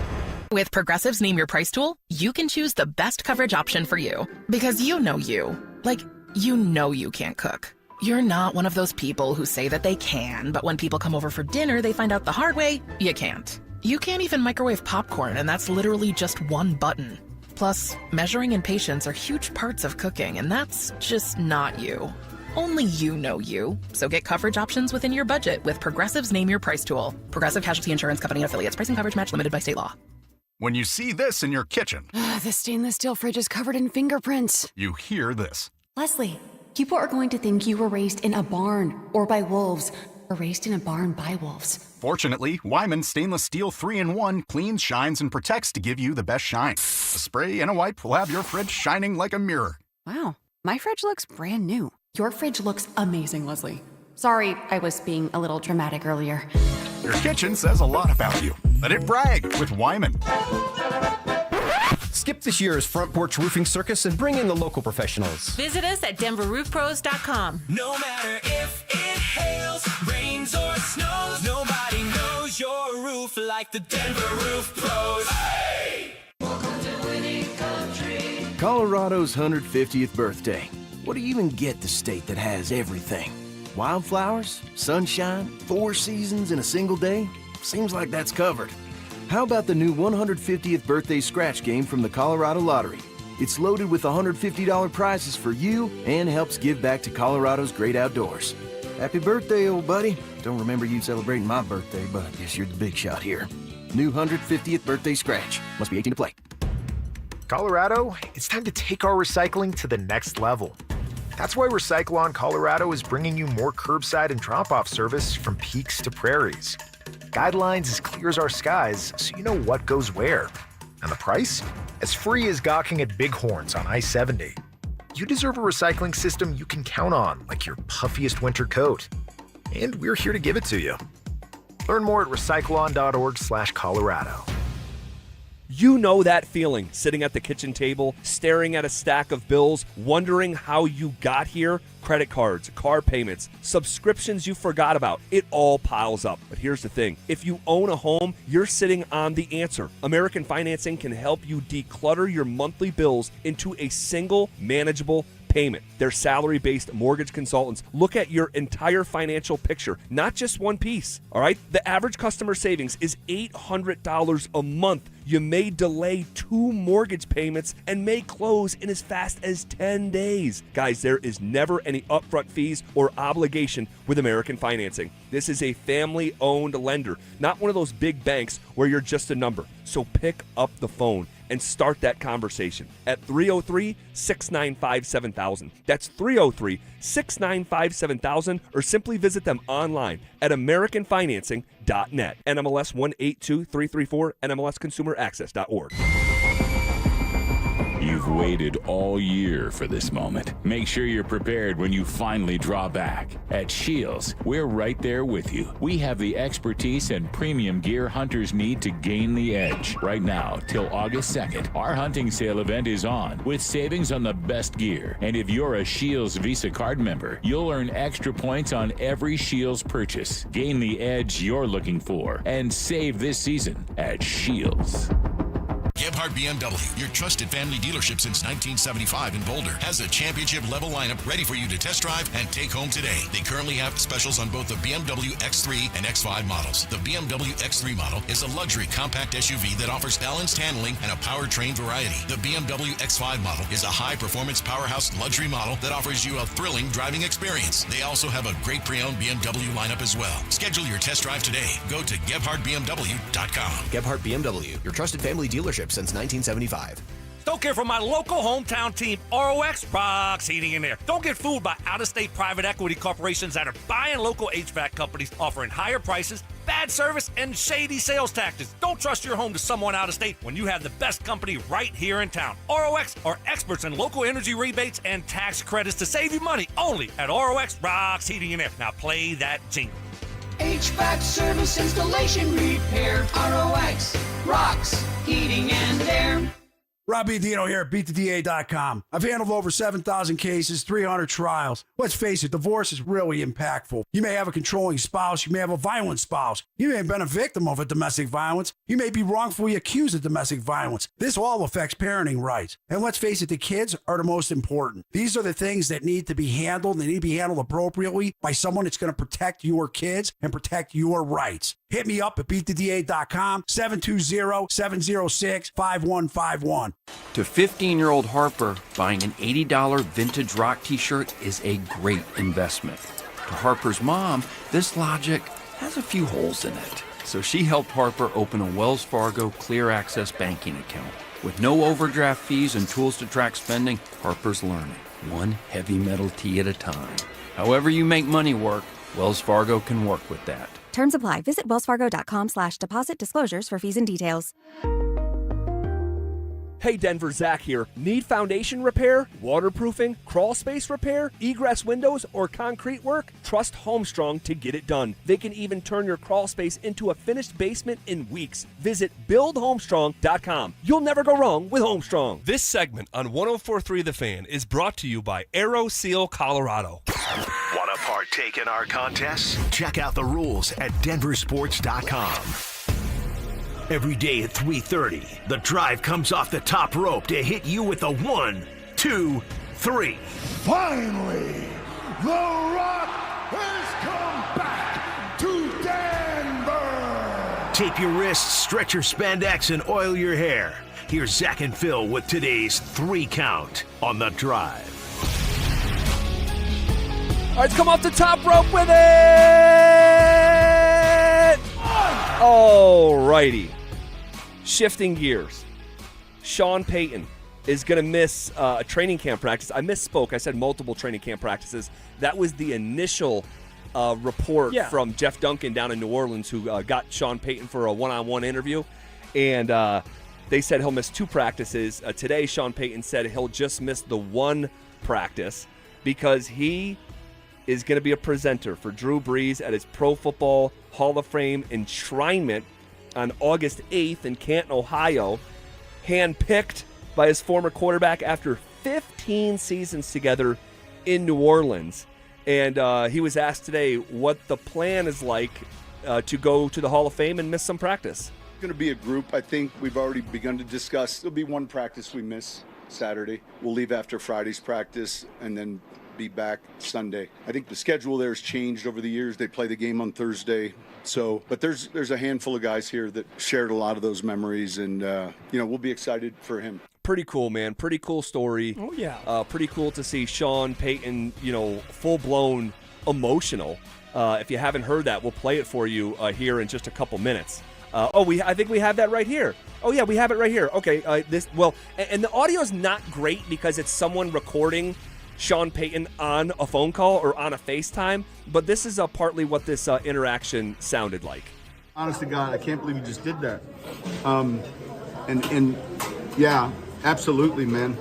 With Progressive's Name Your Price tool, you can choose the best coverage option for you. Because you know you. Like, you know you can't cook. You're not one of those people who say that they can, but when people come over for dinner, they find out the hard way, you can't. You can't even microwave popcorn, and that's literally just one button. Plus, measuring and patience are huge parts of cooking, and that's just not you. Only you know you. So get coverage options within your budget with Progressive's Name Your Price tool. Progressive Casualty Insurance Company and affiliates. Price and coverage match limited by state law. When you see this in your kitchen, the stainless steel fridge is covered in fingerprints. You hear this. Leslie, people are going to think you were raised in a barn or by wolves, or raised in a barn by wolves. Fortunately, Wyman Stainless Steel 3-in-1 cleans, shines, and protects to give you the best shine. A spray and a wipe will have your fridge shining like a mirror. Wow, my fridge looks brand new. Your fridge looks amazing, Leslie. Sorry, I was being a little dramatic earlier. Your kitchen says a lot about you. Let it brag with Wyman. Skip this year's Front Porch Roofing Circus and bring in the local professionals. Visit us at DenverRoofPros.com. No matter if it hails, rains, or snows, nobody knows your roof like the Denver Roof Pros. Hey! Welcome to winning country. Colorado's 150th birthday. What do you even get the state that has everything? Wildflowers, sunshine, 4 seasons in a single day? Seems like that's covered. How about the new 150th birthday scratch game from the Colorado Lottery? It's loaded with $150 prizes for you and helps give back to Colorado's great outdoors. Happy birthday, old buddy. Don't remember you celebrating my birthday, but I guess you're the big shot here. New 150th birthday scratch. Must be 18 to play. Colorado, it's time to take our recycling to the next level. That's why Recyclon Colorado is bringing you more curbside and drop-off service from peaks to prairies. Guidelines as clear as our skies, so you know what goes where. And the price? As free as gawking at bighorns on I-70. You deserve a recycling system you can count on, like your puffiest winter coat. And we're here to give it to you. Learn more at recyclon.org/Colorado. You know that feeling, sitting at the kitchen table, staring at a stack of bills, wondering how you got here? Credit cards, car payments, subscriptions you forgot about. It all piles up. But here's the thing. If you own a home, you're sitting on the answer. American Financing can help you declutter your monthly bills into a single, manageable payment. Their salary-based mortgage consultants look at your entire financial picture, not just one piece, all right? The average customer savings is $800 a month. You may delay 2 mortgage payments and may close in as fast as 10 days. Guys, there is never any upfront fees or obligation with American Financing. This is a family-owned lender, not one of those big banks where you're just a number. So pick up the phone and start that conversation at 303-695-7000. That's 303-695-7000, or simply visit them online at AmericanFinancing.net. NMLS 182334, NMLSConsumerAccess.org. You've waited all year for this moment. Make sure you're prepared when you finally draw back. At Shields, we're right there with you. We have the expertise and premium gear hunters need to gain the edge. Right now, till August 2nd, our hunting sale event is on with savings on the best gear. And if you're a Shields Visa card member, you'll earn extra points on every Shields purchase. Gain the edge you're looking for and save this season at Shields. Gebhardt BMW, your trusted family dealership since 1975 in Boulder, has a championship-level lineup ready for you to test drive and take home today. They currently have specials on both the BMW X3 and X5 models. The BMW X3 model is a luxury compact SUV that offers balanced handling and a powertrain variety. The BMW X5 model is a high-performance powerhouse luxury model that offers you a thrilling driving experience. They also have a great pre-owned BMW lineup as well. Schedule your test drive today. Go to GebhardtBMW.com. Gebhardt BMW, your trusted family dealership since 1975. Don't care for my local hometown team, ROX Rocks Heating and Air. Don't get fooled by out-of-state private equity corporations that are buying local HVAC companies, offering higher prices, bad service, and shady sales tactics. Don't trust your home to someone out of state when you have the best company right here in town. ROX are experts in local energy rebates and tax credits to save you money only at ROX Rocks Heating and Air. Now play that jingle. HVAC service, installation, repair. ROX Rocks Heating and Air. Rob Dino here at BeatTheDA.com. I've handled over 7,000 cases, 300 trials. Let's face it, divorce is really impactful. You may have a controlling spouse. You may have a violent spouse. You may have been a victim of a domestic violence. You may be wrongfully accused of domestic violence. This all affects parenting rights. And let's face it, the kids are the most important. These are the things that need to be handled. They need to be handled appropriately by someone that's going to protect your kids and protect your rights. Hit me up at BeatTheDA.com, 720-706-5151. To 15-year-old Harper, buying an $80 vintage rock t-shirt is a great investment. To Harper's mom, this logic has a few holes in it. So she helped Harper open a Wells Fargo Clear Access banking account. With no overdraft fees and tools to track spending, Harper's learning, one heavy metal tee at a time. However you make money work, Wells Fargo can work with that. Terms apply. Visit wellsfargo.com/deposit disclosures for fees and details. Hey Denver, Zach here. Need foundation repair, waterproofing, crawl space repair, egress windows, or concrete work? Trust Homestrong to get it done. They can even turn your crawl space into a finished basement in weeks. Visit buildhomestrong.com. You'll never go wrong with Homestrong. This segment on 104.3 The Fan is brought to you by AeroSeal Colorado. Want to partake in our contests? Check out the rules at DenverSports.com. Every day at 3:30, the drive comes off the top rope to hit you with a 1, 2, 3. Finally, The Rock has come back to Denver. Tape your wrists, stretch your spandex, and oil your hair. Here's Zach and Phil with today's 3 count on the drive. All right, let's come off the top rope with it! All righty. Shifting gears. Sean Payton is going to miss a training camp practice. I misspoke. I said multiple training camp practices. That was the initial report from Jeff Duncan down in New Orleans, who got Sean Payton for a one-on-one interview. And they said he'll miss 2 practices. Today, Sean Payton said he'll just miss the 1 practice because he is going to be a presenter for Drew Brees at his Pro Football Hall of Fame enshrinement on August 8th in Canton, Ohio, handpicked by his former quarterback after 15 seasons together in New Orleans. And he was asked today what the plan is like to go to the Hall of Fame and miss some practice. It's going to be a group. I think we've already begun to discuss. There'll be 1 practice we miss. Saturday. We'll leave after Friday's practice and then be back Sunday. I think the schedule there has changed over the years. They play the game on Thursday. So, but there's a handful of guys here that shared a lot of those memories, and we'll be excited for him. Pretty cool, man. Pretty cool story. Oh, yeah. Pretty cool to see Sean Payton, full-blown emotional. If you haven't heard that, we'll play it for you here in just a couple minutes. I think we have that right here. Oh, yeah, we have it right here. Okay, and the audio is not great because it's someone recording Sean Payton on a phone call or on a FaceTime, but this is partly what this interaction sounded like. Honest to God, I can't believe you just did that. And yeah, absolutely, man.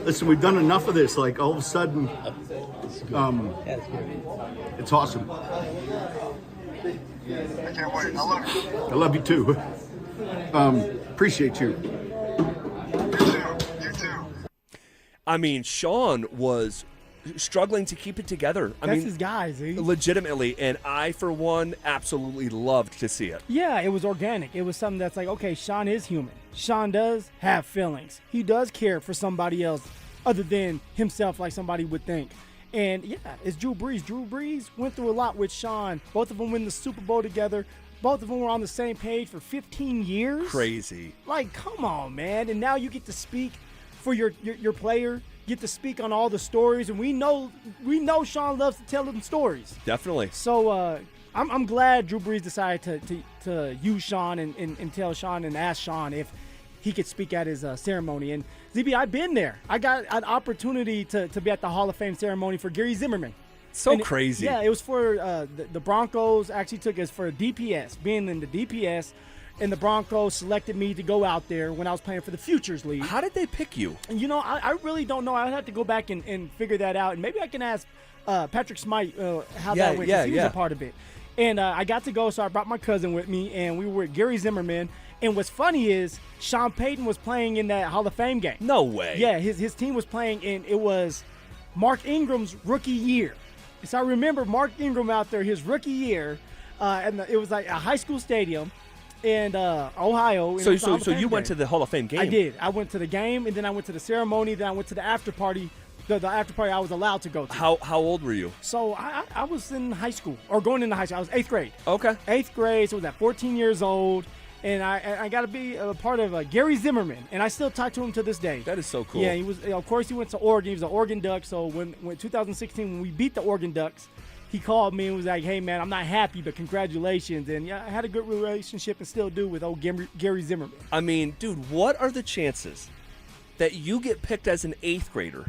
Listen, we've done enough of this. Like, all of a sudden, it's awesome. I can't wait. I love you. I love you too. Appreciate you. You too. I mean, Sean was struggling to keep it together. That's his guys, legitimately, and I, for one, absolutely loved to see it. Yeah, it was organic. It was something that's like, okay, Sean is human. Sean does have feelings. He does care for somebody else other than himself, like somebody would think. And yeah, it's Drew Brees. Drew Brees went through a lot with Sean. Both of them win the Super Bowl together. Both of them were on the same page for 15 years. Crazy. Like, come on, man. And now you get to speak for your player, get to speak on all the stories, and we know Sean loves to tell them stories. Definitely. So I'm glad Drew Brees decided to use Sean and tell Sean and ask Sean if he could speak at his ceremony. And ZB, I've been there. I got an opportunity to be at the Hall of Fame ceremony for Gary Zimmerman. So crazy. It was for the Broncos. Actually took us for DPS, being in the DPS, and the Broncos selected me to go out there when I was playing for the Futures League. How did they pick you? And I really don't know. I'd have to go back and figure that out. And maybe I can ask Patrick Smite how that went, because he was a part of it. And I got to go, so I brought my cousin with me, and we were with Gary Zimmerman. And what's funny is Sean Payton was playing in that Hall of Fame game. No way. Yeah, his team was playing, and it was Mark Ingram's rookie year. So I remember Mark Ingram out there, his rookie year, and it was like a high school stadium in Ohio. So you went to the Hall of Fame game? I did. I went to the game, and then I went to the ceremony, then I went to the after party. The after party I was allowed to go to. How old were you? So I was in high school, or going into high school. I was 8th grade. Okay. 8th grade, so I was at 14 years old. And I got to be a part of Gary Zimmerman, and I still talk to him to this day. That is so cool. Yeah, he was. Of course, he went to Oregon. He was an Oregon Duck. So when 2016, when we beat the Oregon Ducks, he called me and was like, "Hey man, I'm not happy, but congratulations." And yeah, I had a good relationship and still do with old Gary Zimmerman. I mean, dude, what are the chances that you get picked as an 8th grader,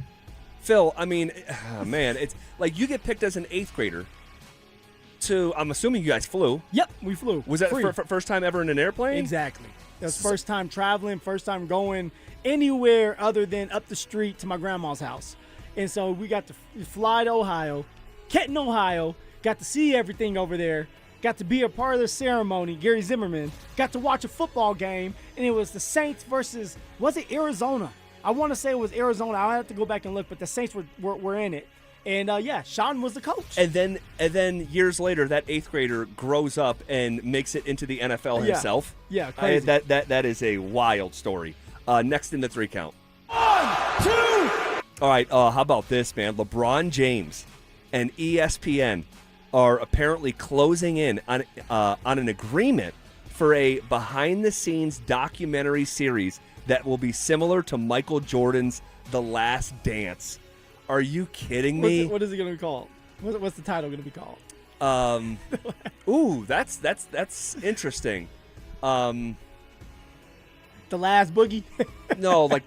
Phil? I mean, man, it's like you get picked as an 8th grader. I'm assuming you guys flew. Yep, we flew. Was that first time ever in an airplane? Exactly. It was first time traveling, first time going anywhere other than up the street to my grandma's house. And so we got to fly to Ohio, Kenton, Ohio, got to see everything over there, got to be a part of the ceremony, Gary Zimmerman, got to watch a football game, and it was the Saints versus, was it Arizona? I want to say it was Arizona. I'll have to go back and look, but the Saints were in it. And, Sean was the coach. And then years later, that 8th grader grows up and makes it into the NFL himself. Yeah, crazy. That is a wild story. Next in the 3 count. 1, 2. All right, how about this, man? LeBron James and ESPN are apparently closing in on an agreement for a behind-the-scenes documentary series that will be similar to Michael Jordan's The Last Dance. Are you kidding me? What is it going to be called? What's the title going to be called? Ooh, that's interesting. The Last Boogie? No, like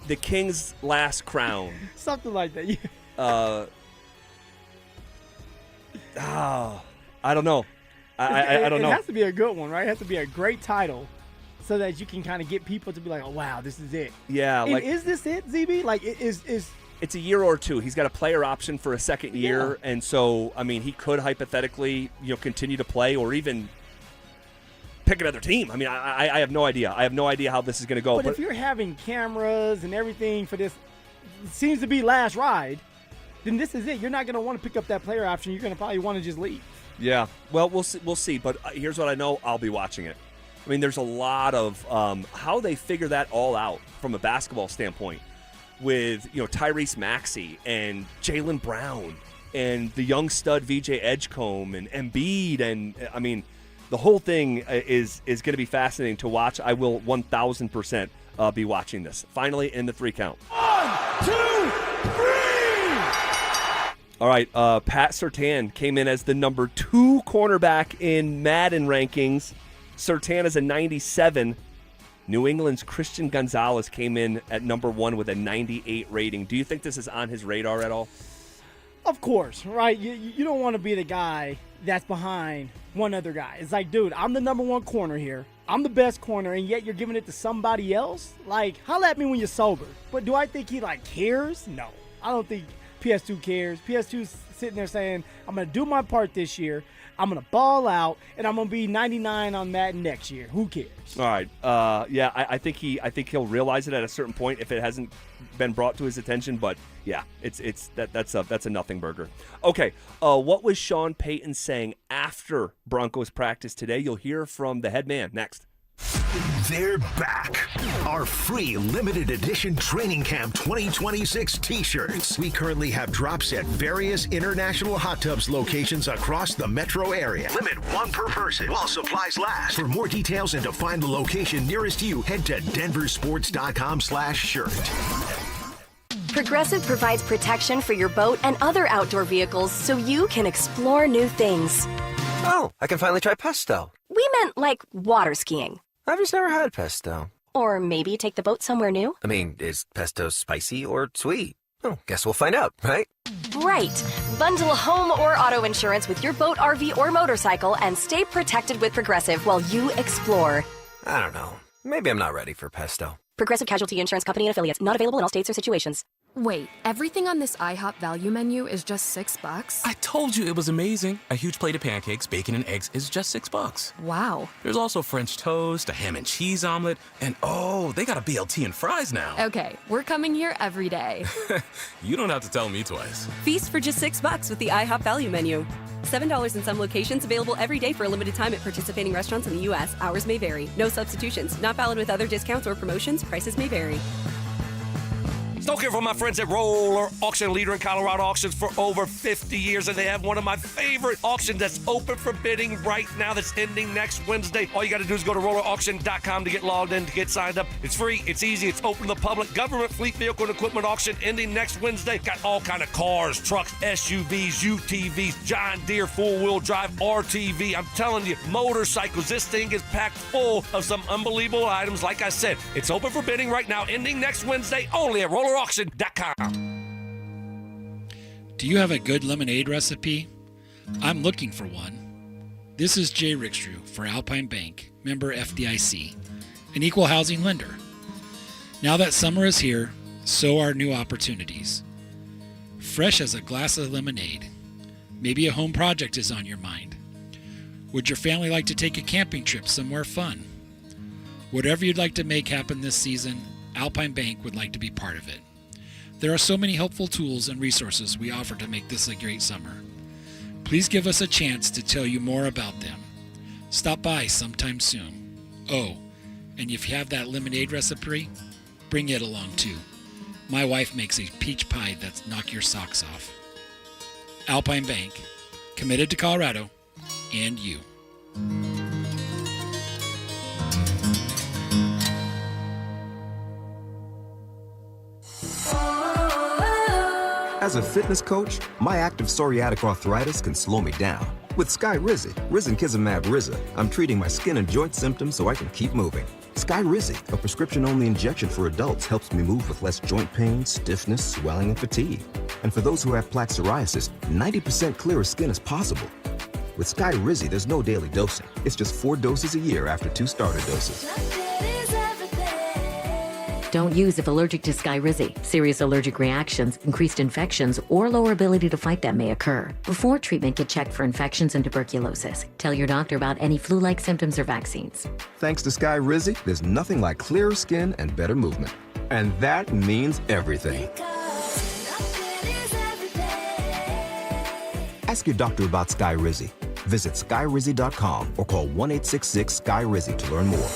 The King's Last Crown. Something like that. I don't know. I don't know. It has to be a good one, right? It has to be a great title so that you can kind of get people to be like, oh, wow, this is it. Yeah. And is this it, ZB? Like, is it's a year or two. He's got a player option for a second year, and so I mean, he could hypothetically, continue to play or even pick another team. I mean, I have no idea. I have no idea how this is going to go. But if you're having cameras and everything for this, it seems to be last ride. then this is it. You're not going to want to pick up that player option. You're going to probably want to just leave. Yeah, well, we'll see. But here's what I know. I'll be watching it. I mean, there's a lot of how they figure that all out from a basketball standpoint with, Tyrese Maxey and Jaylen Brown and the young stud VJ Edgecombe and Embiid. And, I mean, the whole thing is going to be fascinating to watch. I will 1,000% be watching this. Finally, in the 3 count. 1, 2, 3! All right, Pat Surtain came in as the number 2 cornerback in Madden rankings. Surtain is a 97. New England's Christian Gonzalez came in at number 1 with a 98 rating. Do you think this is on his radar at all? Of course, right? You don't want to be the guy that's behind one other guy. It's like, dude, I'm the number 1 corner here. I'm the best corner, and yet you're giving it to somebody else? Like, holla at me when you're sober. But do I think he, cares? No. I don't think PS2 cares. PS2's sitting there saying, I'm going to do my part this year. I'm going to ball out, and I'm going to be 99 on Madden next year. Who cares? All right. I think he'll realize it at a certain point if it hasn't been brought to his attention. But yeah, that's a nothing burger. Okay. What was Sean Payton saying after Broncos practice today? You'll hear from the head man next. They're back. Our free limited edition Training Camp 2026 t-shirts. We currently have drops at various international hot tubs locations across the metro area. Limit 1 per person while supplies last. For more details and to find the location nearest you, head to DenverSports.com/shirt. Progressive provides protection for your boat and other outdoor vehicles so you can explore new things. Oh, I can finally try pesto. We meant like water skiing. I've just never had pesto. Or maybe take the boat somewhere new. I mean, is pesto spicy or sweet? Oh, guess we'll find out, right? Right. Bundle home or auto insurance with your boat, RV, or motorcycle and stay protected with Progressive while you explore. I don't know. Maybe I'm not ready for pesto. Progressive Casualty Insurance Company and Affiliates. Not available in all states or situations. Wait, everything on this IHOP value menu is just $6? I told you it was amazing. A huge plate of pancakes, bacon, and eggs is just $6. Wow. There's also French toast, a ham and cheese omelet, and they got a BLT and fries now. Okay, we're coming here every day. You don't have to tell me twice. Feast for just $6 with the IHOP value menu. $7 in some locations, available every day for a limited time at participating restaurants in the U.S. Hours may vary. No substitutions. Not valid with other discounts or promotions. Prices may vary. Stoke here from my friends at Roller Auction, leader in Colorado auctions for over 50 years, and they have one of my favorite auctions that's open for bidding right now that's ending next Wednesday. All you got to do is go to rollerauction.com to get logged in, to get signed up. It's free, it's easy, it's open to the public. Government fleet vehicle and equipment auction ending next Wednesday. Got all kind of cars, trucks, SUVs, UTVs, John Deere full-wheel drive RTV. I'm telling you, motorcycles, this thing is packed full of some unbelievable items. Like I said, it's open for bidding right now, ending next Wednesday, only at rollerauction.com. Do you have a good lemonade recipe? I'm looking for one. This is Jay Rickstrew for Alpine Bank, member FDIC, an equal housing lender. Now that summer is here, so are new opportunities. Fresh as a glass of lemonade. Maybe a home project is on your mind. Would your family like to take a camping trip somewhere fun? Whatever you'd like to make happen this season, Alpine Bank would like to be part of it. There are so many helpful tools and resources we offer to make this a great summer. Please give us a chance to tell you more about them. Stop by sometime soon. Oh, and if you have that lemonade recipe, bring it along too. My wife makes a peach pie that's knock your socks off. Alpine Bank, committed to Colorado and you. As a fitness coach, my active psoriatic arthritis can slow me down. With Skyrizi, Risankizumab Riza, I'm treating my skin and joint symptoms so I can keep moving. Skyrizi, a prescription-only injection for adults, helps me move with less joint pain, stiffness, swelling, and fatigue. And for those who have plaque psoriasis, 90% clearer skin is possible. With Skyrizi, there's no daily dosing. It's just 4 doses a year after 2 starter doses. Don't use if allergic to Skyrizi. Serious allergic reactions, increased infections, or lower ability to fight them may occur. Before treatment, get checked for infections and tuberculosis. Tell your doctor about any flu-like symptoms or vaccines. Thanks to Skyrizi, there's nothing like clearer skin and better movement. And that means everything. Ask your doctor about Skyrizi. Visit skyrizi.com or call 1-866-SKY-RIZZI to learn more.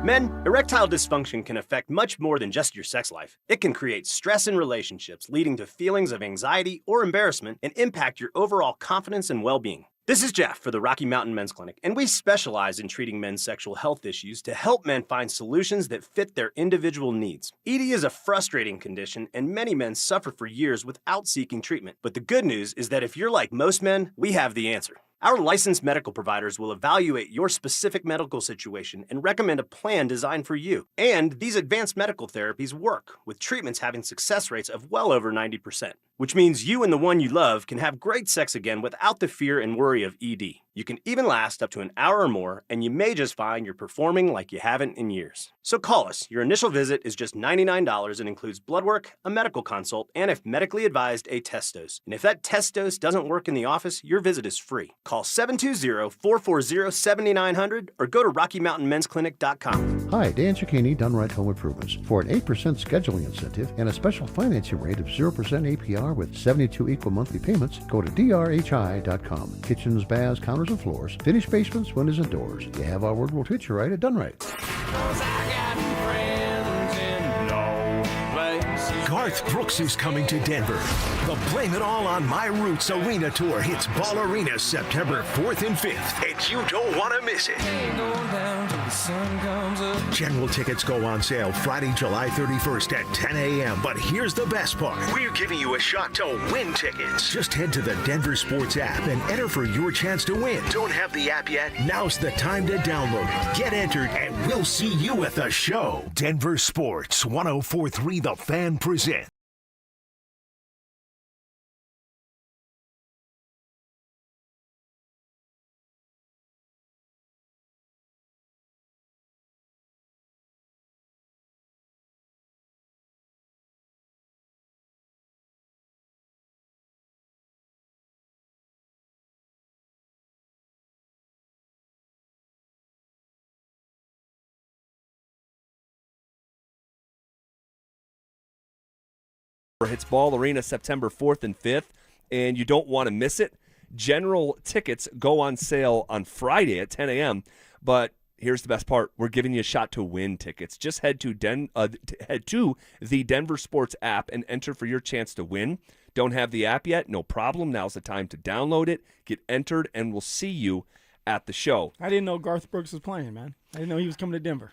Men, erectile dysfunction can affect much more than just your sex life. It can create stress in relationships, leading to feelings of anxiety or embarrassment, and impact your overall confidence and well-being. This is Jeff for the Rocky Mountain Men's Clinic, and we specialize in treating men's sexual health issues to help men find solutions that fit their individual needs. ED is a frustrating condition, and many men suffer for years without seeking treatment. But the good news is that if you're like most men, we have the answer. Our licensed medical providers will evaluate your specific medical situation and recommend a plan designed for you. And these advanced medical therapies work, with treatments having success rates of well over 90%, which means you and the one you love can have great sex again without the fear and worry of ED. You can even last up to an hour or more, and you may just find you're performing like you haven't in years. So call us. Your initial visit is just $99 and includes blood work, a medical consult, and if medically advised, a test dose. And if that test dose doesn't work in the office, your visit is free. Call 720-440-7900 or go to RockyMountainMen'sClinic.com. Hi, Dan Cicchini, Done Right Home Improvements. For an 8% scheduling incentive and a special financing rate of 0% APR with 72 equal monthly payments, go to drhi.com. Kitchens, baths, counters, and floors, finished basements, windows, and doors. You have our word, we'll treat you right at Done Right. Garth Brooks is coming to Denver. The Blame It All on My Roots Arena Tour hits Ball Arena September 4th and 5th, and you don't want to miss it. General tickets go on sale Friday, July 31st at 10 a.m. But here's the best part. We're giving you a shot to win tickets. Just head to the DenverSports app and enter for your chance to win. Don't have the app yet? Now's the time to download it. Get entered, and we'll see you at the show. Denver Sports 104.3 The Fan presents. Hits Ball Arena September 4th and 5th, and you don't want to miss it. General tickets go on sale on Friday at 10 a.m., but here's the best part. We're giving you a shot to win tickets. Just head to the Denver Sports app and enter for your chance to win. Don't have the app yet? No problem. Now's the time to download it, get entered, and we'll see you at the show. I didn't know Garth Brooks was playing, man. I didn't know he was coming to Denver.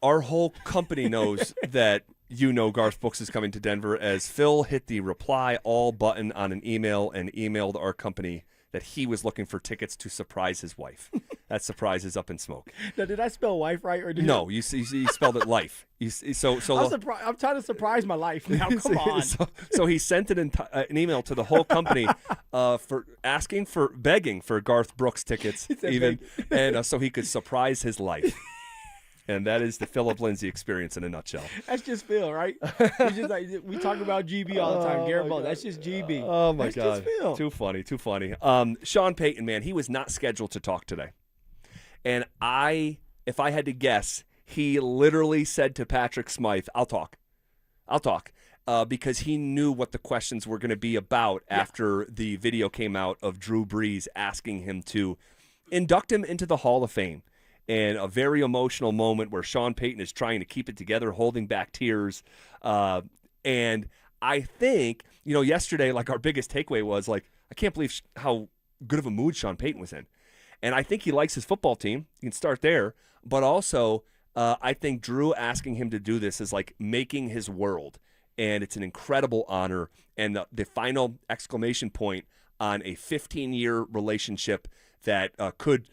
Our whole company knows that you know Garth Brooks is coming to Denver, as Phil hit the reply all button on an email and emailed our company that he was looking for tickets to surprise his wife. That surprise is up in smoke. Now, did I spell wife right? Or No, you spelled it life. I'm trying to surprise my life now. Come on. So he sent an email to the whole company begging for Garth Brooks tickets, and so he could surprise his life. And that is the Phillip Lindsay experience in a nutshell. That's just Phil, right? We talk about GB all the time. Garrett Ball, that's just GB. Oh, my that's God. Just Phil. Too funny. Sean Payton, man, he was not scheduled to talk today. And if I had to guess, he literally said to Patrick Smythe, I'll talk. Because he knew what the questions were going to be about after the video came out of Drew Brees asking him to induct him into the Hall of Fame. And a very emotional moment where Sean Payton is trying to keep it together, holding back tears. And I think, yesterday, our biggest takeaway was, I can't believe how good of a mood Sean Payton was in. And I think he likes his football team. You can start there. But also, I think Drew asking him to do this is making his world. And it's an incredible honor. And the final exclamation point on a 15-year relationship that could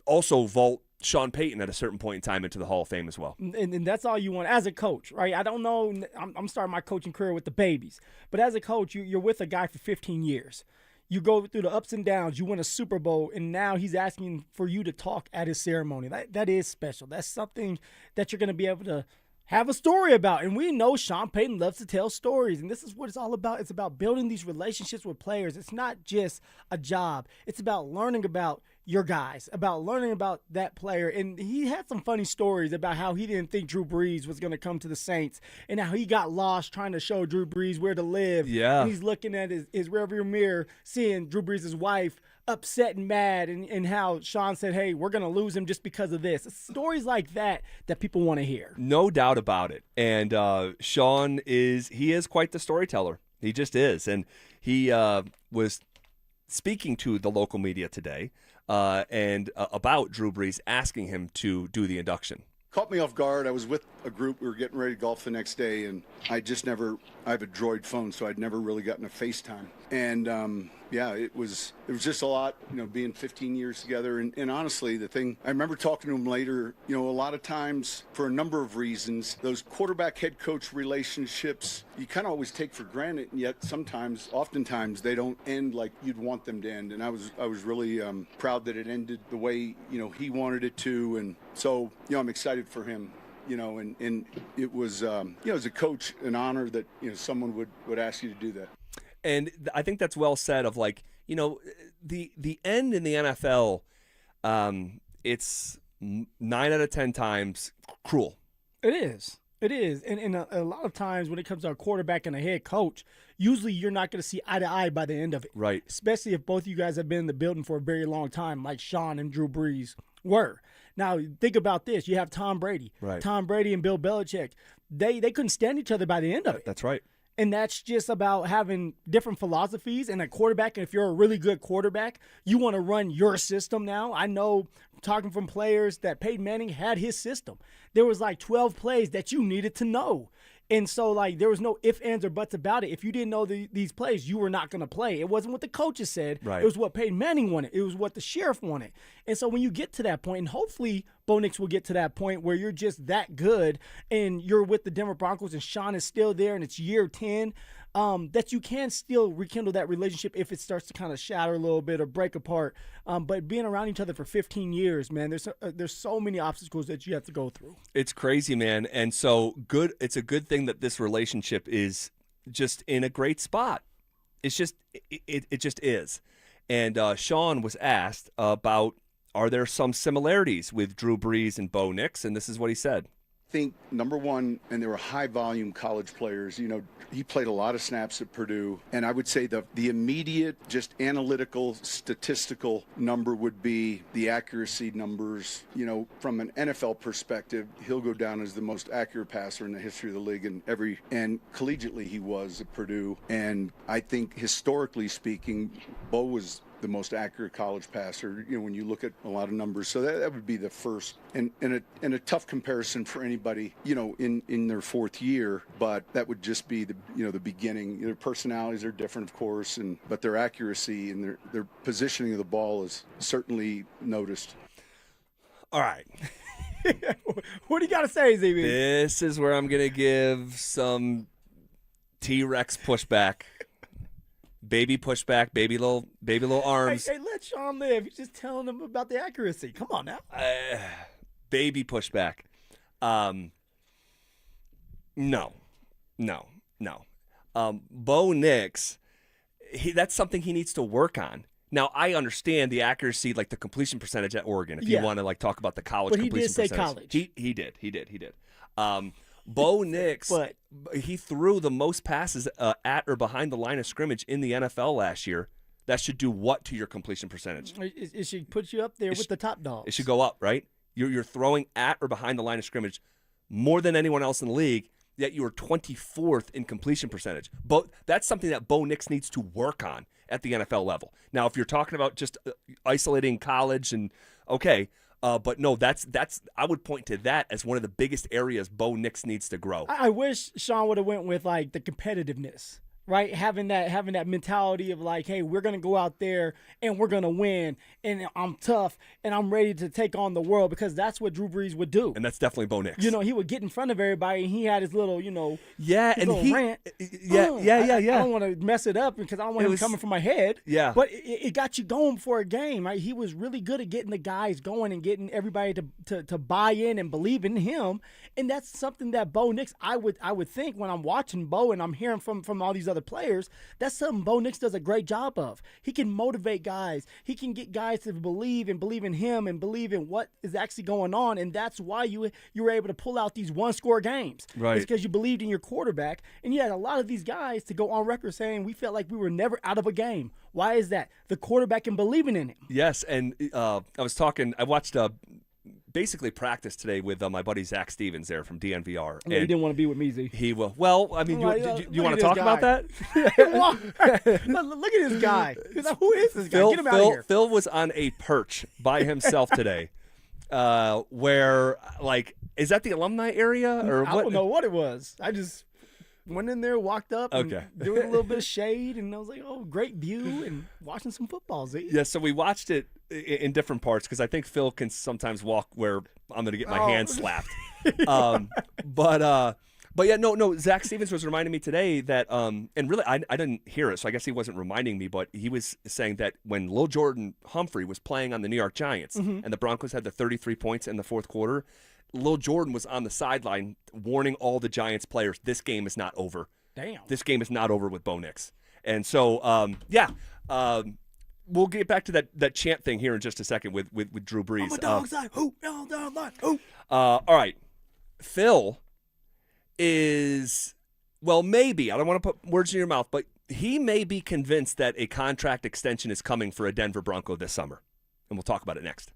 also vault Sean Payton at a certain point in time into the Hall of Fame as well. And that's all you want as a coach, right? I don't know. I'm starting my coaching career with the babies. But as a coach, you're with a guy for 15 years. You go through the ups and downs. You win a Super Bowl, and now he's asking for you to talk at his ceremony. That is special. That's something that you're going to be able to have a story about. And we know Sean Payton loves to tell stories, and this is what it's all about. It's about building these relationships with players. It's not just a job. It's about learning about your guys, about learning about that player. And he had some funny stories about how he didn't think Drew Brees was going to come to the Saints and how he got lost trying to show Drew Brees where to live. Yeah. And he's looking at his rearview mirror, seeing Drew Brees' wife upset and mad, and how Sean said, hey, we're going to lose him just because of this. It's stories like that people want to hear. No doubt about it. And Sean is quite the storyteller. He just is. And he was speaking to the local media today and about Drew Brees, asking him to do the induction. Caught me off guard. I was with a group. We were getting ready to golf the next day, and I have a Droid phone, so I'd never really gotten a FaceTime. And it was just a lot, being 15 years together. And honestly, the thing, I remember talking to him later, a lot of times, for a number of reasons, those quarterback-head coach relationships, you kind of always take for granted, and yet oftentimes, they don't end like you'd want them to end. And I was really proud that it ended the way, he wanted it to. And so, I'm excited for him. And it was, as a coach, an honor that, someone would ask you to do that. And I think that's well said of the end in the NFL, it's 9 out of 10 times cruel. It is. It is. And a lot of times when it comes to a quarterback and a head coach, usually you're not going to see eye to eye by the end of it. Right. Especially if both of you guys have been in the building for a very long time, like Sean and Drew Brees were. Now, think about this. You have Tom Brady. Right. Tom Brady and Bill Belichick. They couldn't stand each other by the end of it. That's right. And that's just about having different philosophies. And a quarterback, and if you're a really good quarterback, you want to run your system now. I know, talking from players, that Peyton Manning had his system. There was 12 plays that you needed to know. And so, there was no ifs, ands, or buts about it. If you didn't know these plays, you were not going to play. It wasn't what the coaches said. Right. It was what Peyton Manning wanted. It was what the sheriff wanted. And so when you get to that point, and hopefully Bo Nix will get to that point where you're just that good and you're with the Denver Broncos and Sean is still there and it's year 10, that you can still rekindle that relationship if it starts to kind of shatter a little bit or break apart. But being around each other for 15 years, man, there's so many obstacles that you have to go through. It's crazy, man. And so good. It's a good thing that this relationship is just in a great spot. It's just, it just is. And Sean was asked about, are there some similarities with Drew Brees and Bo Nix? And this is what he said. I think, number one, and they were high-volume college players. He played a lot of snaps at Purdue, and I would say the immediate, just analytical, statistical number would be the accuracy numbers. From an NFL perspective, he'll go down as the most accurate passer in the history of the league, and collegiately he was at Purdue. And I think, historically speaking, Bo was the most accurate college passer, when you look at a lot of numbers. So that would be the first, and a tough comparison for anybody, in their fourth year, but that would just be the beginning. Their personalities are different, of course, but their accuracy and their positioning of the ball is certainly noticed. All right. What do you got to say, ZB? This is where I'm going to give some T-Rex pushback. Baby pushback, baby little arms. Hey, let Sean live. He's just telling them about the accuracy. Come on now. Baby pushback. No. Bo Nix, that's something he needs to work on. Now, I understand the accuracy, the completion percentage at Oregon, if you want to talk about the college completion percentage. But he did say college. He did. Bo Nix, he threw the most passes at or behind the line of scrimmage in the NFL last year. That should do what to your completion percentage? It should put you up there with the top dogs. It should go up, right? You're throwing at or behind the line of scrimmage more than anyone else in the league, yet you are 24th in completion percentage. But that's something that Bo Nix needs to work on at the NFL level. Now, if you're talking about just isolating college, and okay. But no, that's I would point to that as one of the biggest areas Bo Nix needs to grow. I wish Sean would have went with the competitiveness, right? Having that mentality of hey, we're gonna go out there and we're gonna win, and I'm tough and I'm ready to take on the world, because that's what Drew Brees would do. And that's definitely Bo Nix. He would get in front of everybody and he had his little, rant. I don't want to mess it up because I don't want him coming from my head. Yeah. But it got you going for a game, right? He was really good at getting the guys going and getting everybody to buy in and believe in him. And that's something that Bo Nix, I would think when I'm watching Bo and I'm hearing from all these other other players, that's something Bo Nix does a great job of. He can motivate guys. He can get guys to believe in him and believe in what is actually going on, and that's why you were able to pull out these one-score games. Right. It's because you believed in your quarterback, and you had a lot of these guys to go on record saying we felt like we were never out of a game. Why is that? The quarterback and believing in him. Yes, and I watched basically practice today with my buddy Zach Stevens there from DNVR. Yeah, he didn't want to be with me, Z. He will. Well, I mean, do you want to talk about that? Look at this guy. Who is this guy? Get him out of here. Phil was on a perch by himself today. Where, like, is that the alumni area or I what? don't know what it was. I just went in there, walked up, and there was a little bit of shade, and I was like, "Oh, great view!" and watching some football. Z. Yeah, so we watched it in different parts because I think Phil can sometimes walk where I'm going to get my hand slapped. But yeah, no. Zach Stevens was reminding me today that, and really, I didn't hear it, so I guess he wasn't reminding me, but he was saying that when Lil Jordan Humphrey was playing on the New York Giants and the Broncos had the 33 points in the fourth quarter, Lil Jordan was on the sideline warning all the Giants players, this game is not over. Damn. This game is not over with Bo Nix. And so, we'll get back to that chant thing here in just a second with Drew Brees. I'm a dog's eye. Who? Dog eye. Who? All right. Phil is, well, maybe, I don't want to put words in your mouth, but he may be convinced that a contract extension is coming for a Denver Bronco this summer. And we'll talk about it next.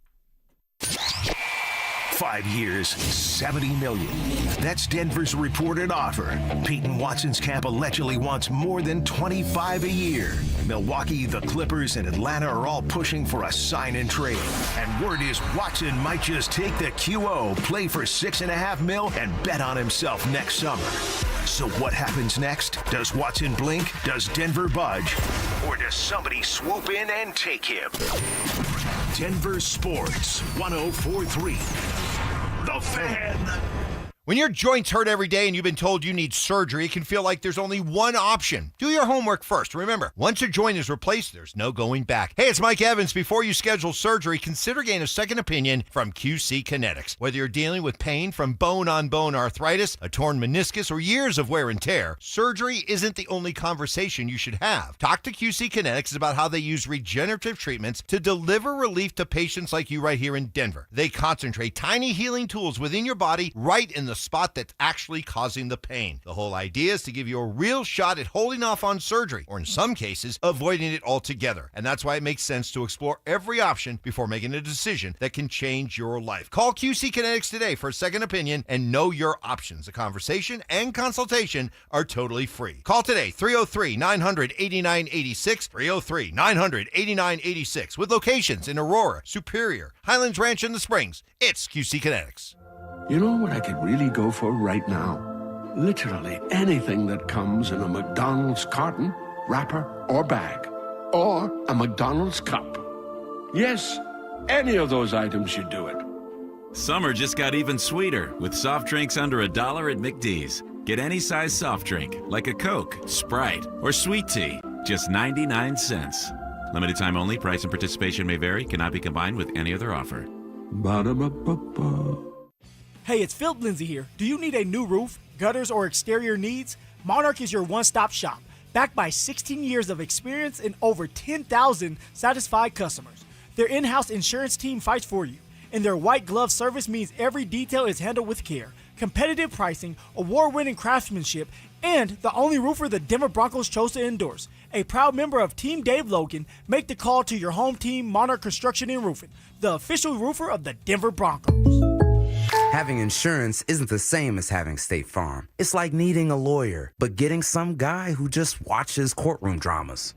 5 years, $70 million. That's Denver's reported offer. Peyton Watson's camp allegedly wants more than 25 a year. Milwaukee, the Clippers, and Atlanta are all pushing for a sign and trade. And word is Watson might just take the QO, play for $6.5 million, and bet on himself next summer. So what happens next? Does Watson blink? Does Denver budge? Or does somebody swoop in and take him? Denver Sports 104.3. The Fan. When your joints hurt every day and you've been told you need surgery, it can feel like there's only one option. Do your homework first. Remember, once a joint is replaced, there's no going back. Hey, it's Mike Evans. Before you schedule surgery, consider getting a second opinion from QC Kinetics. Whether you're dealing with pain from bone-on-bone arthritis, a torn meniscus, or years of wear and tear, surgery isn't the only conversation you should have. Talk to QC Kinetics about how they use regenerative treatments to deliver relief to patients like you right here in Denver. They concentrate tiny healing tools within your body right in the spot that's actually causing the pain. The whole idea is to give you a real shot at holding off on surgery, or in some cases, avoiding it altogether. And that's why it makes sense to explore every option before making a decision that can change your life. Call QC Kinetics today for a second opinion and know your options. A conversation and consultation are totally free. Call today, 303-900-8986, 303-900-8986, with locations in Aurora, Superior, Highlands Ranch, and the Springs. It's QC Kinetics. You know what I could really go for right now? Literally anything that comes in a McDonald's carton, wrapper, or bag. Or a McDonald's cup. Yes, any of those items should do it. Summer just got even sweeter with soft drinks under $1 at McD's. Get any size soft drink, like a Coke, Sprite, or sweet tea, just 99 cents. Limited time only. Price and participation may vary. Cannot be combined with any other offer. Ba-da-ba-ba-ba. Hey, it's Phillip Lindsay here. Do you need a new roof, gutters, or exterior needs? Monarch is your one-stop shop, backed by 16 years of experience and over 10,000 satisfied customers. Their in-house insurance team fights for you, and their white glove service means every detail is handled with care. Competitive pricing, award-winning craftsmanship, and the only roofer the Denver Broncos chose to endorse. A proud member of Team Dave Logan, make the call to your home team, Monarch Construction and Roofing, the official roofer of the Denver Broncos. Having insurance isn't the same as having State Farm. It's like needing a lawyer, but getting some guy who just watches courtroom dramas.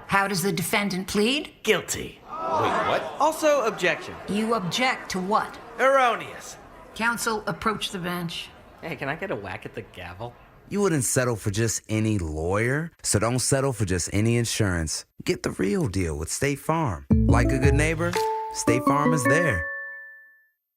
How does the defendant plead? Guilty. Wait, what? Also, objection. You object to what? Erroneous. Counsel, approach the bench. Hey, can I get a whack at the gavel? You wouldn't settle for just any lawyer, so don't settle for just any insurance. Get the real deal with State Farm. Like a good neighbor, State Farm is there.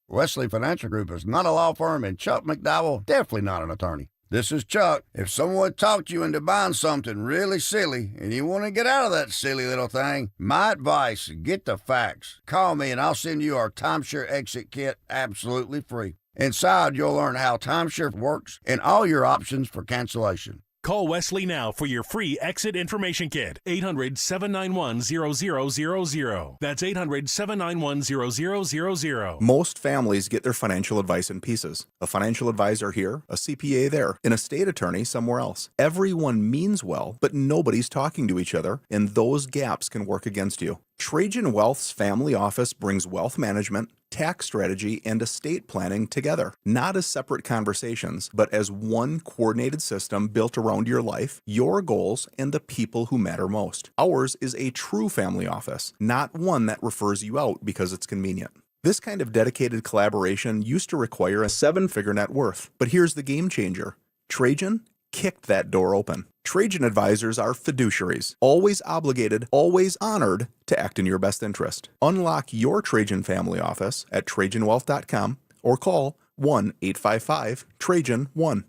Wesley Financial Group is not a law firm, and Chuck McDowell definitely not an attorney. This is Chuck. If someone talked you into buying something really silly and you want to get out of that silly little thing, my advice, get the facts. Call me and I'll send you our timeshare exit kit absolutely free. Inside, you'll learn how timeshare works and all your options for cancellation. Call Wesley now for your free exit information kit. 800-791-0000. That's 800-791-0000. Most families get their financial advice in pieces. A financial advisor here, a CPA there, an estate attorney somewhere else. Everyone means well, but nobody's talking to each other, and those gaps can work against you. Trajan Wealth's family office brings wealth management, tax strategy, and estate planning together, not as separate conversations, but as one coordinated system built around your life, your goals, and the people who matter most. Ours is a true family office, not one that refers you out because it's convenient. This kind of dedicated collaboration used to require a 7-figure net worth, but here's the game changer. Trajan kicked that door open. Trajan advisors are fiduciaries, always obligated, always honored to act in your best interest. Unlock your Trajan family office at TrajanWealth.com or call 1-855-TRAJAN-1.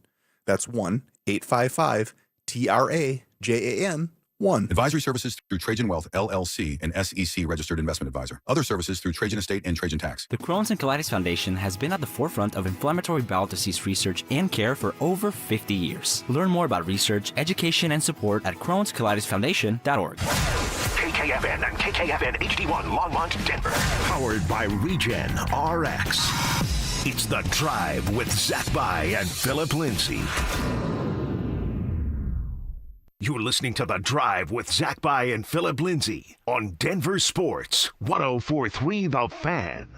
That's 1-855-TRAJAN-1. Advisory services through Trajan Wealth, LLC, an SEC registered investment advisor. Other services through Trajan Estate and Trajan Tax. The Crohn's and Colitis Foundation has been at the forefront of inflammatory bowel disease research and care for over 50 years. Learn more about research, education, and support at Crohn'sColitisFoundation.org. KKFN and KKFN HD1 Longmont, Denver. Powered by Regen RX. It's The Drive with Zach By and Phillip Lindsay. You're listening to The Drive with Zach By and Phillip Lindsay on Denver Sports 104.3 The Fan.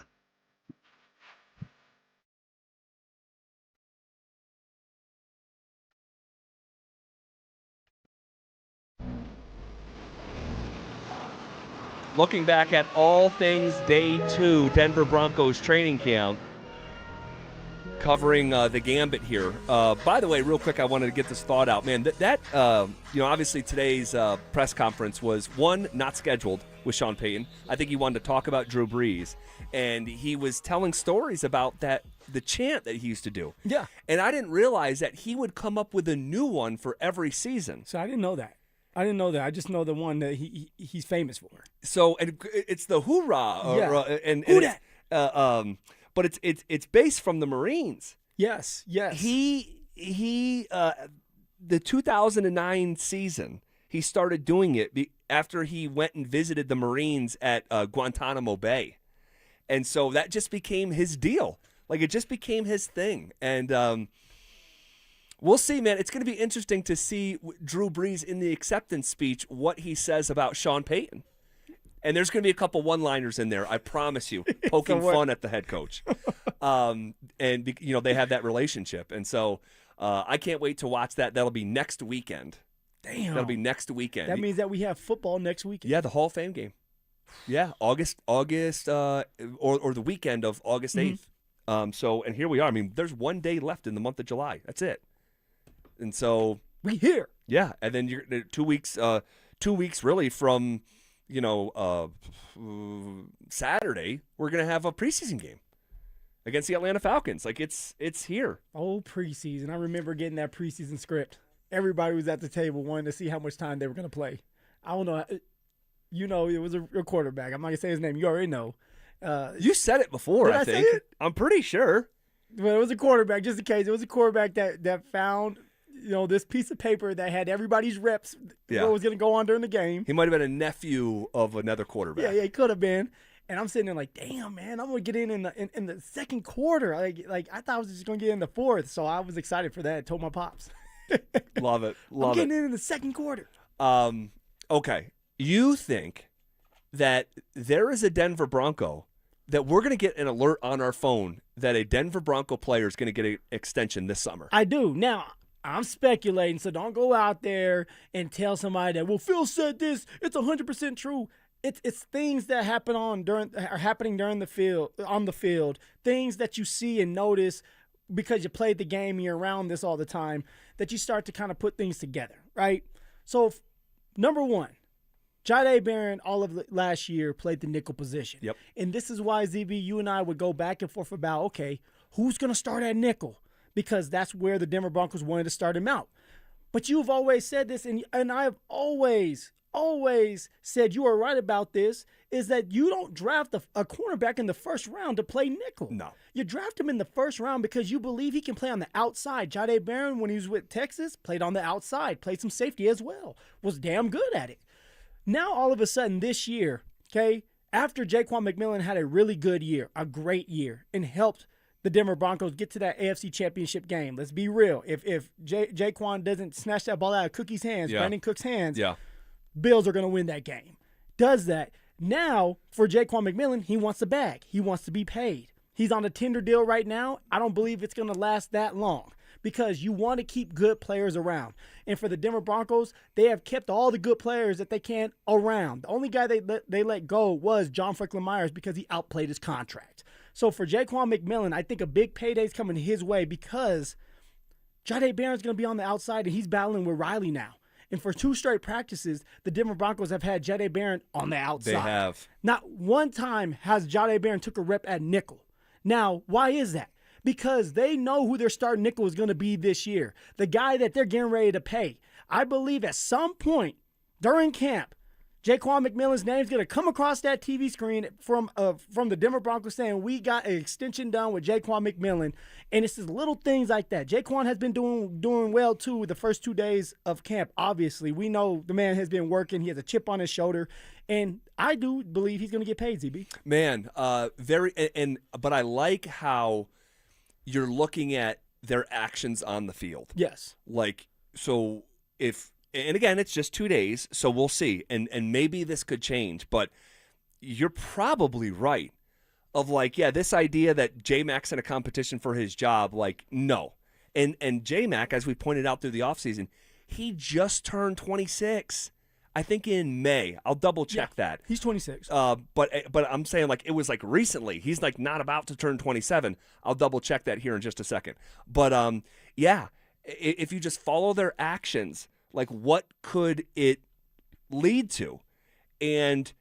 Looking back at all things day 2, Denver Broncos training camp, covering the gambit here. By the way, real quick, I wanted to get this thought out. Man, obviously today's press conference was, one, not scheduled with Sean Payton. I think he wanted to talk about Drew Brees, and he was telling stories about the chant that he used to do. Yeah. And I didn't realize that he would come up with a new one for every season. So I didn't know that. I just know the one that he's famous for. So and it's the hoorah. Yeah. Who dat? But it's based from the Marines. Yes. He the 2009 season, he started doing it after he went and visited the Marines at Guantanamo Bay. And so that just became his deal. Like, it just became his thing. And we'll see, man. It's going to be interesting to see Drew Brees in the acceptance speech, what he says about Sean Payton. And there's going to be a couple one-liners in there, I promise you, poking fun at the head coach. And, they have that relationship. And so I can't wait to watch that. That'll be next weekend. Damn. That'll be next weekend. That means that we have football next weekend. Yeah, the Hall of Fame game. Yeah, August, or the weekend of August 8th. And here we are. I mean, there's 1 day left in the month of July. That's it. And so we here. Yeah, and then you're 2 weeks. 2 weeks really from Saturday. We're gonna have a preseason game against the Atlanta Falcons. Like, it's here. Oh, preseason! I remember getting that preseason script. Everybody was at the table wanting to see how much time they were gonna play. I don't know. It was a quarterback. I'm not gonna say his name. You already know. You said it before. Did I think. say it? I'm pretty sure. Well, it was a quarterback, just in case. It was a quarterback that found, this piece of paper that had everybody's reps, what was going to go on during the game. He might have been a nephew of another quarterback. Yeah, he could have been. And I'm sitting there like, damn, man, I'm going to get in the second quarter. Like I thought I was just going to get in the fourth, so I was excited for that. I told my pops. Love it. I'm getting in the second quarter. Okay. You think that there is a Denver Bronco that we're going to get an alert on our phone that a Denver Bronco player is going to get an extension this summer? I do. Now, I'm speculating, so don't go out there and tell somebody that, well, Phil said this. It's 100% true. It's things that are happening on the field, things that you see and notice because you played the game and you're around this all the time, that you start to kind of put things together, right? So, number one, Jahdae Barron, all of last year, played the nickel position. Yep. And this is why, ZB, you and I would go back and forth about, okay, who's going to start at nickel? Because that's where the Denver Broncos wanted to start him out. But you've always said this, and I've always always said you are right about this, is that you don't draft a cornerback in the first round to play nickel. No. You draft him in the first round because you believe he can play on the outside. Jahdae Barron, when he was with Texas, played on the outside, played some safety as well, was damn good at it. Now, all of a sudden this year, okay, after Jaquan McMillan had a really good year, a great year, and helped the Denver Broncos get to that AFC Championship game. Let's be real. If Jaquan doesn't snatch that ball out of Cookie's hands, Brandon Cook's hands, Bills are going to win that game. Does that. Now, for Jaquan McMillan, he wants a bag. He wants to be paid. He's on a tender deal right now. I don't believe it's going to last that long because you want to keep good players around. And for the Denver Broncos, they have kept all the good players that they can around. The only guy they let go was John Franklin Myers because he outplayed his contract. So for Jaquan McMillan, I think a big payday is coming his way because Jahdae Barron's going to be on the outside and he's battling with Riley now. And for 2 straight practices, the Denver Broncos have had Jahdae Barron on the outside. They have. Not one time has Jahdae Barron took a rep at nickel. Now, why is that? Because they know who their starting nickel is going to be this year. The guy that they're getting ready to pay. I believe at some point during camp, Jaquan McMillan's name is going to come across that TV screen from the Denver Broncos saying we got an extension done with Jaquan McMillan. And it's just little things like that. Jaquan has been doing well, too, the first 2 days of camp, obviously. We know the man has been working. He has a chip on his shoulder. And I do believe he's going to get paid, ZB. Man, but I like how you're looking at their actions on the field. Yes. Like, so and again, it's just 2 days, so we'll see. And maybe this could change, but you're probably right of like, yeah, this idea that J-Mac's in a competition for his job, like, no. And J-Mac, as we pointed out through the offseason, he just turned 26. I think in May. I'll double check that. He's 26. But I'm saying like it was like recently. He's like not about to turn 27. I'll double check that here in just a second. But yeah, if you just follow their actions, like what could it lead to? And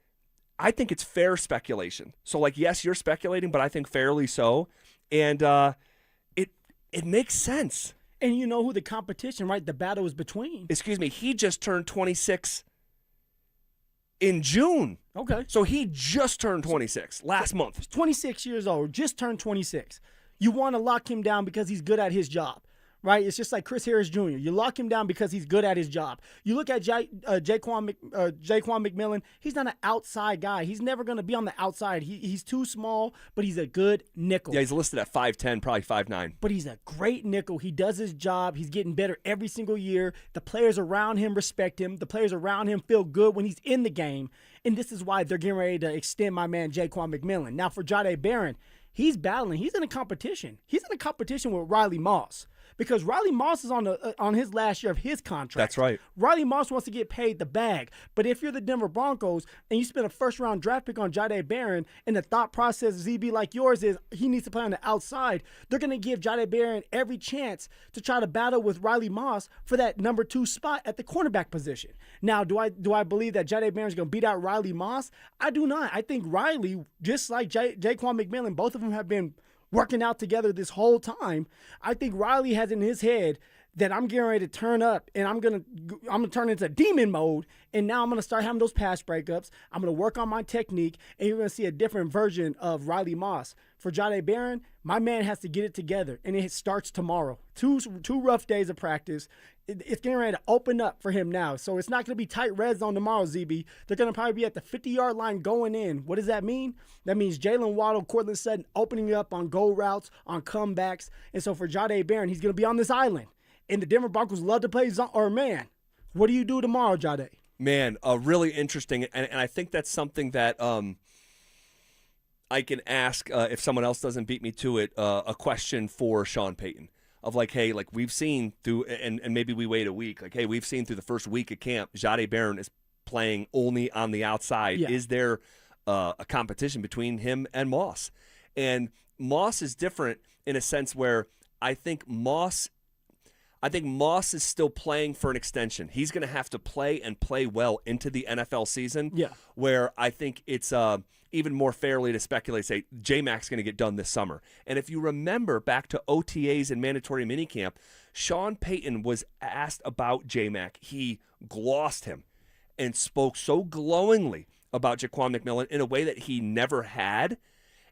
I think it's fair speculation. So like, yes, you're speculating, but I think fairly so. And it makes sense. And you know who the competition, right? The battle is between. Excuse me. He just turned 26 in June. Okay. So he just turned 26 last month. He's 26 years old, just turned 26. You want to lock him down because he's good at his job, right? It's just like Chris Harris Jr. You lock him down because he's good at his job. You look at Jaquan McMillan, he's not an outside guy. He's never going to be on the outside. He's too small, but he's a good nickel. Yeah, he's listed at 5'10", probably 5'9". But he's a great nickel. He does his job. He's getting better every single year. The players around him respect him. The players around him feel good when he's in the game. And this is why they're getting ready to extend my man Jaquan McMillan. Now for Jahdae Barron, he's battling. He's in a competition. He's in a competition with Riley Moss. Because Riley Moss is on his last year of his contract. That's right. Riley Moss wants to get paid the bag. But if you're the Denver Broncos and you spend a first-round draft pick on Jahdae Barron and the thought process, ZB, like yours is he needs to play on the outside, they're going to give Jahdae Barron every chance to try to battle with Riley Moss for that number 2 spot at the cornerback position. Now, do I believe that Jahdae Barron's going to beat out Riley Moss? I do not. I think Riley, just like Jaquan McMillan, both of them have been working out together this whole time. I think Riley has in his head that I'm getting ready to turn up and I'm gonna turn into demon mode, and now I'm gonna start having those pass breakups. I'm gonna work on my technique, and you're gonna see a different version of Riley Moss. For Jahdae Barron, my man has to get it together, and it starts tomorrow. Two rough days of practice. It's getting ready to open up for him now. So it's not going to be tight red zone tomorrow, ZB. They're going to probably be at the 50-yard line going in. What does that mean? That means Jalen Waddle, Cortland Sutton opening up on go routes, on comebacks. And so for Jahdae Barron, he's going to be on this island. And the Denver Broncos love to play zone. Or, man, what do you do tomorrow, Jahdae? Man, really interesting. And I think that's something that I can ask, if someone else doesn't beat me to it, a question for Sean Payton. Of like, hey, like we've seen through, and maybe we wait a week. Like, hey, we've seen through the first week of camp, Jahdae Barron is playing only on the outside. Yeah. Is there a competition between him and Moss? And Moss is different in a sense where I think Moss is still playing for an extension. He's going to have to play and play well into the NFL season. Yeah. Where I think it's even more fairly to speculate, say, J-Mac's going to get done this summer. And if you remember back to OTAs and mandatory minicamp, Sean Payton was asked about J-Mac. He glossed him. and spoke so glowingly about Jaquan McMillan in a way that he never had.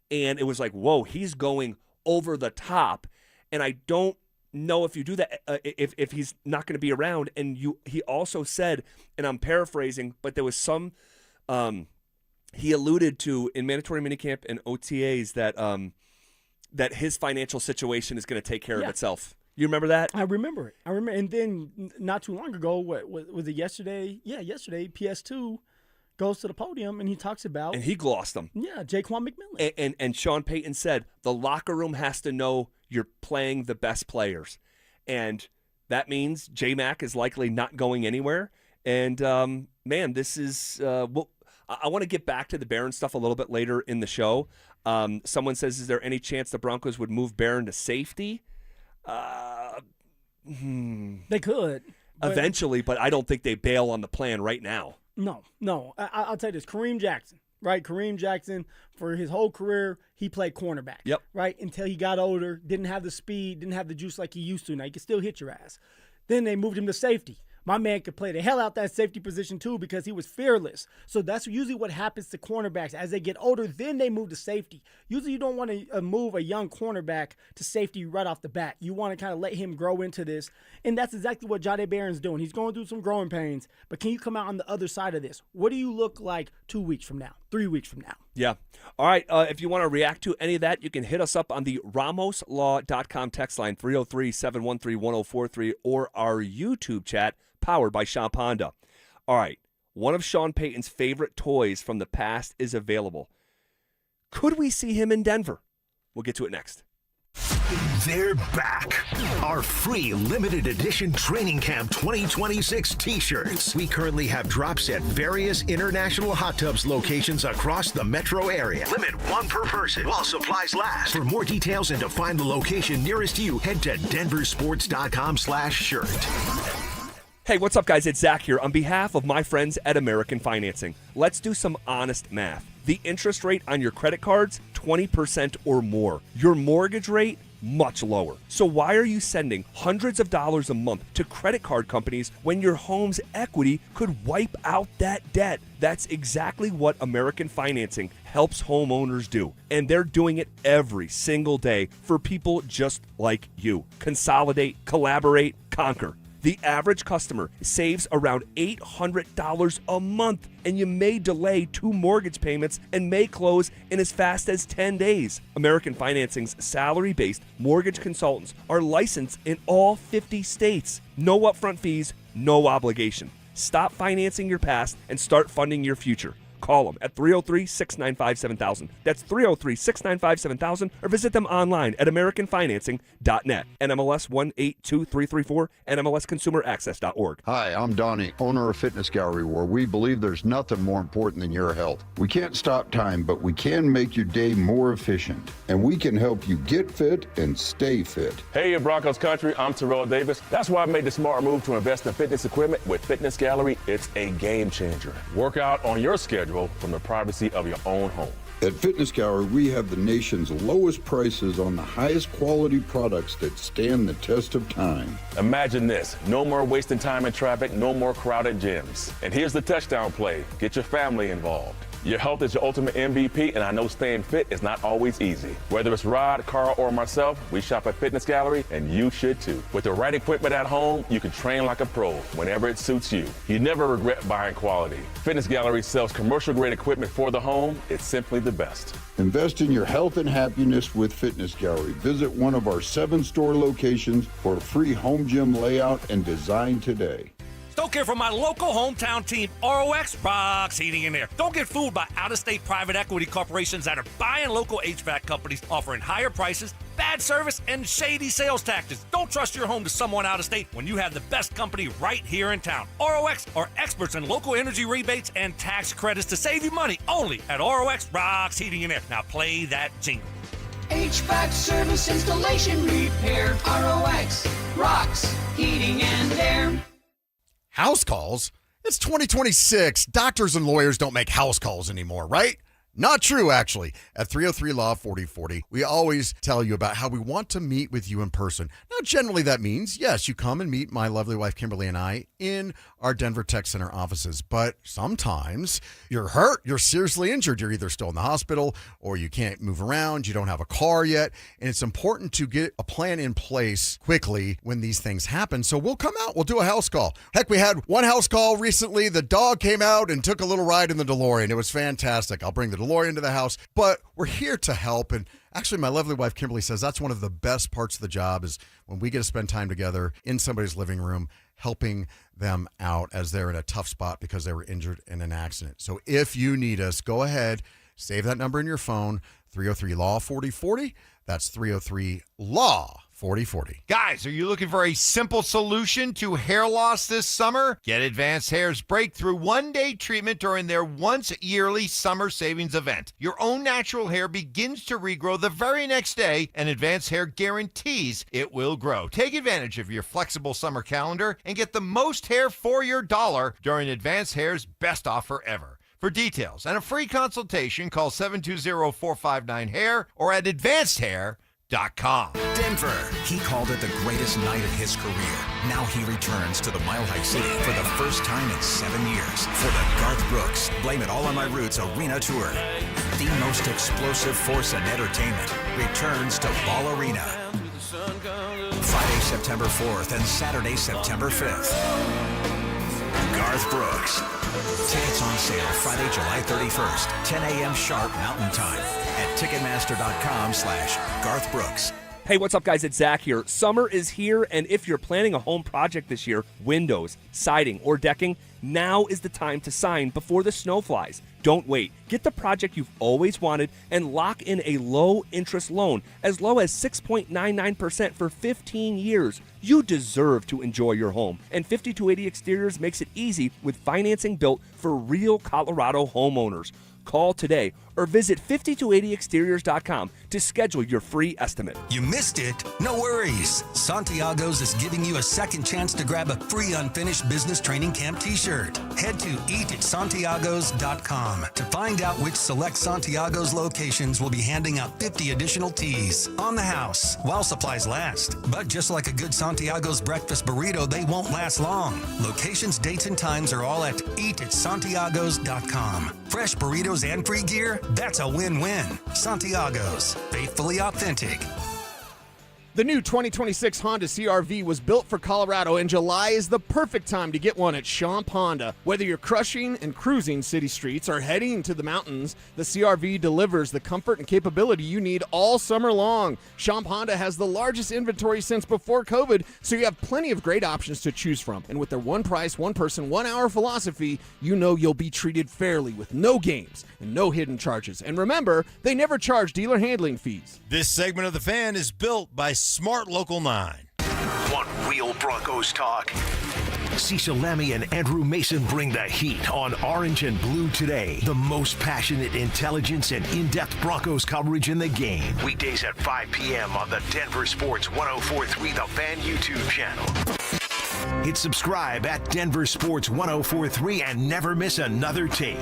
And it was like, whoa, he's going over the top. And I don't know if you do that, if he's not going to be around. And he also said, and I'm paraphrasing, but there was some he alluded to in mandatory minicamp and OTAs that his financial situation is going to take care of itself. You remember that? I remember it. And then not too long ago, what was it yesterday? Yeah, yesterday, PS2 goes to the podium and he talks about, and he glossed them. Yeah, Jaquan McMillan. And Sean Payton said the locker room has to know you're playing the best players, and that means J-Mac is likely not going anywhere. And man, this is I want to get back to the Barron stuff a little bit later in the show. Someone says, is there any chance the Broncos would move Barron to safety? They could eventually, but I don't think they bail on the plan right now. No. I'll tell you this. Kareem Jackson, right? Kareem Jackson, for his whole career, he played cornerback. Yep. Right? Until he got older, didn't have the speed, didn't have the juice like he used to. Now, he can still hit your ass. Then they moved him to safety. My man could play the hell out that safety position too because he was fearless. So that's usually what happens to cornerbacks. As they get older, then they move to safety. Usually you don't want to move a young cornerback to safety right off the bat. You want to kind of let him grow into this. And that's exactly what Jahdae Barron's doing. He's going through some growing pains. But can you come out on the other side of this? What do you look like 2 weeks from now, 3 weeks from now? Yeah. All right. If you want to react to any of that, you can hit us up on the RamosLaw.com text line, 303-713-1043, or our YouTube chat, powered by Shop Honda. All right. One of Sean Payton's favorite toys from the past is available. Could we see him in Denver? We'll get to it next. They're back. Our free limited edition Training Camp 2026 t-shirts. We currently have drops at various international hot tubs locations across the metro area. Limit one per person while supplies last. For more details and to find the location nearest you, head to DenverSports.com/shirt. Hey, what's up, guys? It's Zach here. On behalf of my friends at American Financing, let's do some honest math. The interest rate on your credit cards, 20% or more. Your mortgage rate, much lower. So why are you sending hundreds of dollars a month to credit card companies when your home's equity could wipe out that debt? That's exactly what American Financing helps homeowners do. And they're doing it every single day for people just like you. Consolidate, collaborate, conquer. The average customer saves around $800 a month, and you may delay 2 mortgage payments and may close in as fast as 10 days. American Financing's salary-based mortgage consultants are licensed in all 50 states. No upfront fees, no obligation. Stop financing your past and start funding your future. Call them at 303-695-7000. That's 303-695-7000, or visit them online at AmericanFinancing.net. NMLS 182334, NMLSConsumerAccess.org. Hi, I'm Donnie, owner of Fitness Gallery, where we believe there's nothing more important than your health. We can't stop time, but we can make your day more efficient, and we can help you get fit and stay fit. Hey, Broncos country, I'm Terrell Davis. That's why I made the smart move to invest in fitness equipment with Fitness Gallery. It's a game changer. Work out on your schedule from the privacy of your own home. At Fitness Gallery, we have the nation's lowest prices on the highest quality products that stand the test of time. Imagine this: no more wasting time in traffic, no more crowded gyms. And here's the touchdown play: get your family involved. Your health is your ultimate MVP, and I know staying fit is not always easy. Whether it's Rod, Carl, or myself, we shop at Fitness Gallery, and you should too. With the right equipment at home, you can train like a pro whenever it suits you. You never regret buying quality. Fitness Gallery sells commercial-grade equipment for the home. It's simply the best. Invest in your health and happiness with Fitness Gallery. Visit one of our 7 store locations for a free home gym layout and design today. Stoke here from my local hometown team, ROX Rocks Heating and Air. Don't get fooled by out-of-state private equity corporations that are buying local HVAC companies, offering higher prices, bad service, and shady sales tactics. Don't trust your home to someone out of state when you have the best company right here in town. ROX are experts in local energy rebates and tax credits to save you money only at ROX Rocks Heating and Air. Now play that jingle. HVAC service, installation, repair. ROX Rocks Heating and Air. House calls? It's 2026. Doctors and lawyers don't make house calls anymore, right? Not true, actually. At 303-LAW-4040, we always tell you about how we want to meet with you in person. Now, generally that means, yes, you come and meet my lovely wife, Kimberly, and I in our Denver Tech Center offices. But sometimes you're hurt, you're seriously injured, you're either still in the hospital or you can't move around, you don't have a car yet, and it's important to get a plan in place quickly when these things happen. So we'll come out, we'll do a house call. Heck, we had one house call recently. The dog came out and took a little ride in the DeLorean. It was fantastic. I'll bring the DeLorean to the house, but we're here to help. And actually, my lovely wife, Kimberly, says that's one of the best parts of the job is when we get to spend time together in somebody's living room, helping them out as they're in a tough spot because they were injured in an accident. So if you need us, go ahead, save that number in your phone, 303-LAW-4040. That's 303-LAW-4040. Guys, are you looking for a simple solution to hair loss this summer? Get Advanced Hair's breakthrough one-day treatment during their once-yearly summer savings event. Your own natural hair begins to regrow the very next day, and Advanced Hair guarantees it will grow. Take advantage of your flexible summer calendar and get the most hair for your dollar during Advanced Hair's best offer ever. For details and a free consultation, call 720-459-HAIR or at advancedhair.com. Denver. He called it the greatest night of his career. Now he returns to the Mile High City for the first time in 7 years for the Garth Brooks Blame It All on My Roots Arena Tour. The most explosive force in entertainment returns to Ball Arena. Friday, September 4th and Saturday, September 5th. Garth Brooks. Tickets on sale Friday, July 31st, 10 a.m. sharp Mountain Time at Ticketmaster.com/Garth Brooks. Hey, what's up, guys? It's Zach here. Summer is here, and if you're planning a home project this year, windows, siding, or decking, now is the time to sign before the snow flies. Don't wait. Get the project you've always wanted and lock in a low-interest loan as low as 6.99% for 15 years. You deserve to enjoy your home, and 5280 Exteriors makes it easy with financing built for real Colorado homeowners. Call today or visit 5280exteriors.com to schedule your free estimate. You missed it? No worries. Santiago's is giving you a second chance to grab a free unfinished business training camp t-shirt. Head to eatatsantiagos.com to find out which select Santiago's locations will be handing out 50 additional tees on the house while supplies last. But just like a good Santiago's breakfast burrito, they won't last long. Locations, dates, and times are all at eatatsantiagos.com. Fresh burritos and free gear? That's a win-win. Santiago's. Faithfully authentic. The new 2026 Honda CR-V was built for Colorado, and July is the perfect time to get one at Champ Honda. Whether you're crushing and cruising city streets or heading into the mountains, the CR-V delivers the comfort and capability you need all summer long. Champ Honda has the largest inventory since before COVID, so you have plenty of great options to choose from. And with their one price, one person, 1 hour philosophy, you know you'll be treated fairly with no games and no hidden charges. And remember, they never charge dealer handling fees. This segment of The Fan is built by Smart Local 9. Want real Broncos talk? Cecil Lammy and Andrew Mason bring the heat on Orange and Blue Today. The most passionate intelligence and in-depth Broncos coverage in the game. Weekdays at 5 p.m. on the Denver Sports 104.3 The Fan YouTube channel. Hit subscribe at Denver Sports 104.3 and never miss another take.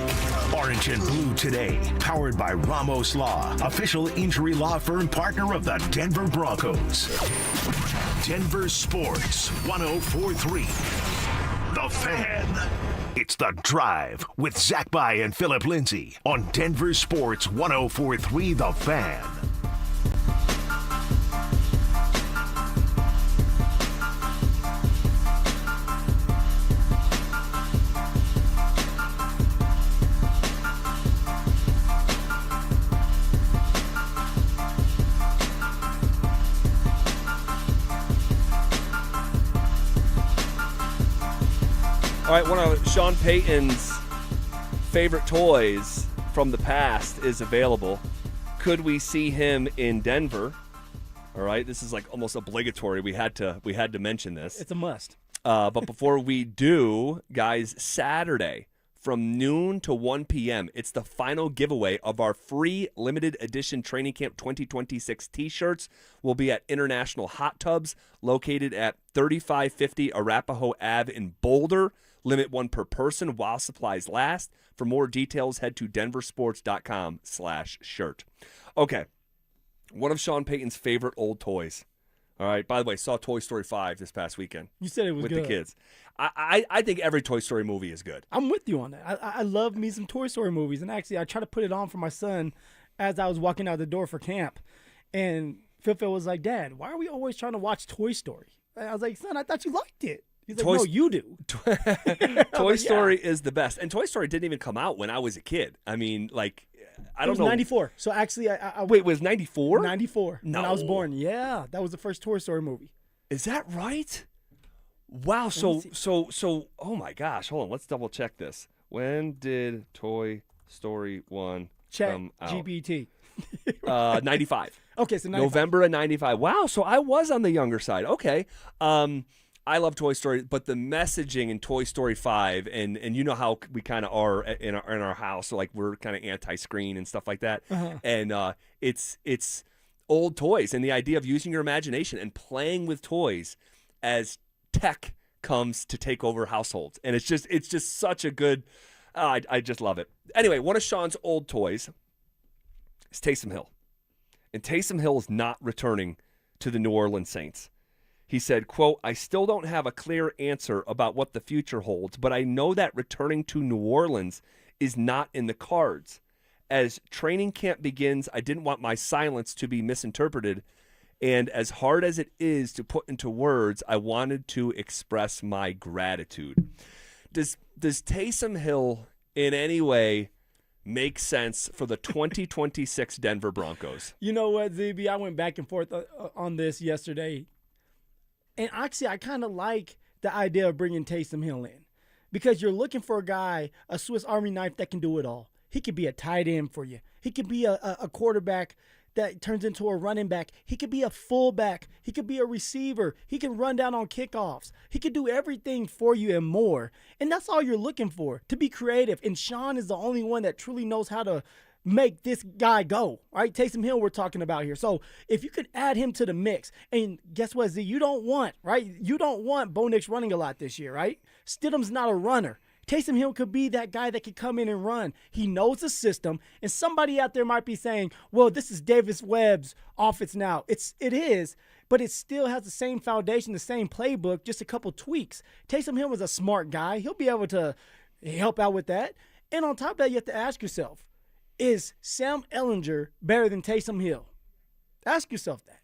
Orange and Blue Today, powered by Ramos Law, official injury law firm partner of the Denver Broncos. Denver Sports 104.3. The Fan. It's The Drive with Zach By and Phillip Lindsay on Denver Sports 104.3 The Fan. All right, one of Sean Payton's favorite toys from the past is available. Could we see him in Denver? All right, this is like almost obligatory. We had to mention this. It's a must. But before we do, guys, Saturday from noon to 1 p.m., it's the final giveaway of our free limited edition Training Camp 2026 t-shirts. We'll be at International Hot Tubs, located at 3550 Arapahoe Ave in Boulder. Limit 1 per person while supplies last. For more details, head to denversports.com/shirt. Okay. One of Sean Payton's favorite old toys. All right. By the way, saw Toy Story 5 this past weekend. You said it was with good. the kids. I think every Toy Story movie is good. I'm with you on that. I love me some Toy Story movies, and actually, I try to put it on for my son as I was walking out the door for camp, and Phil was like, "Dad, why are we always trying to watch Toy Story?" And I was like, "Son, I thought you liked it." He's like, "No, you do." Toy Story is the best, and Toy Story didn't even come out when I was a kid. I mean, like, I don't know. It was 94. So actually, Wait, it was 94? 94 No. when I was born. Yeah, that was the first Toy Story movie. Is that right? Wow. So, oh my gosh. Hold on. Let's double check this. When did Toy Story 1 come out? GPT. 95. Okay, so 95. November of 95. Wow. So I was on the younger side. Okay. I love Toy Story, but the messaging in Toy Story 5, and you know how we kind of are in our house, so like we're kind of anti-screen and stuff like that. And it's old toys, and the idea of using your imagination and playing with toys as tech comes to take over households, and it's just such a good. I just love it. Anyway, one of Sean's old toys is Taysom Hill, and Taysom Hill is not returning to the New Orleans Saints. He said, quote, "I still don't have a clear answer about what the future holds, but I know that returning to New Orleans is not in the cards. As training camp begins, I didn't want my silence to be misinterpreted, and as hard as it is to put into words, I wanted to express my gratitude." Does Taysom Hill in any way make sense for the 2026 Denver Broncos? You know what, ZB? I went back and forth on this yesterday. And actually, I kind of like the idea of bringing Taysom Hill in because you're looking for a guy, a Swiss Army knife that can do it all. He could be a tight end for you. He could be a quarterback that turns into a running back. He could be a fullback. He could be a receiver. He can run down on kickoffs. He could do everything for you and more. And that's all you're looking for, to be creative. And Sean is the only one that truly knows how to make this guy go, right? Taysom Hill we're talking about here. So if you could add him to the mix, and guess what, Z? You don't want Bo Nix running a lot this year, right? Stidham's not a runner. Taysom Hill could be that guy that could come in and run. He knows the system, and somebody out there might be saying, well, this is Davis Webb's offense now. It is, but it still has the same foundation, the same playbook, just a couple tweaks. Taysom Hill is a smart guy. He'll be able to help out with that. And on top of that, you have to ask yourself, is Sam Ehlinger better than Taysom Hill? Ask yourself that.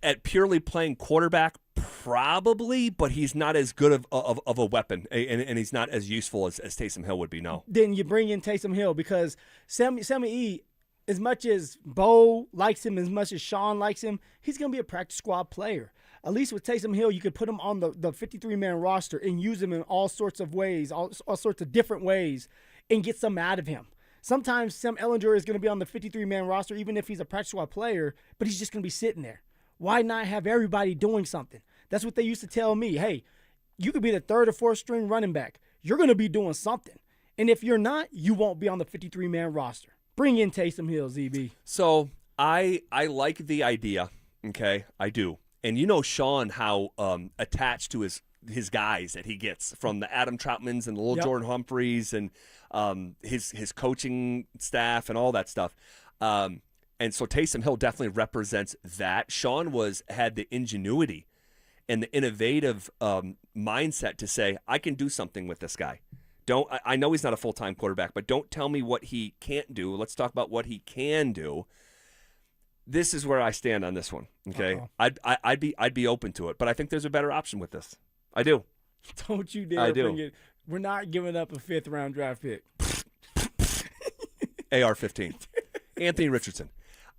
At purely playing quarterback, probably, but he's not as good of a weapon, and he's not as useful as Taysom Hill would be, no. Then you bring in Taysom Hill because Sammy E, as much as Bo likes him, as much as Sean likes him, he's going to be a practice squad player. At least with Taysom Hill, you could put him on the 53-man roster and use him in all sorts of ways, all sorts of different ways, and get something out of him. Sometimes Sam Ehlinger is going to be on the 53-man roster, even if he's a practice squad player, but he's just going to be sitting there. Why not have everybody doing something? That's what they used to tell me. Hey, you could be the third or fourth string running back. You're going to be doing something. And if you're not, you won't be on the 53-man roster. Bring in Taysom Hill, ZB. So I like the idea, okay? I do. And you know Sean, how attached to his guys that he gets from the Adam Troutmans and the little Jordan Humphreys and his coaching staff and all that stuff. And so Taysom Hill definitely represents that. Sean had the ingenuity and the innovative mindset to say, I can do something with this guy. I know he's not a full-time quarterback, but don't tell me what he can't do. Let's talk about what he can do. This is where I stand on this one. Okay, I'd be open to it, but I think there's a better option with this. I do. Don't you dare bring it. We're not giving up a 5th-round draft pick. AR-15. Anthony Richardson.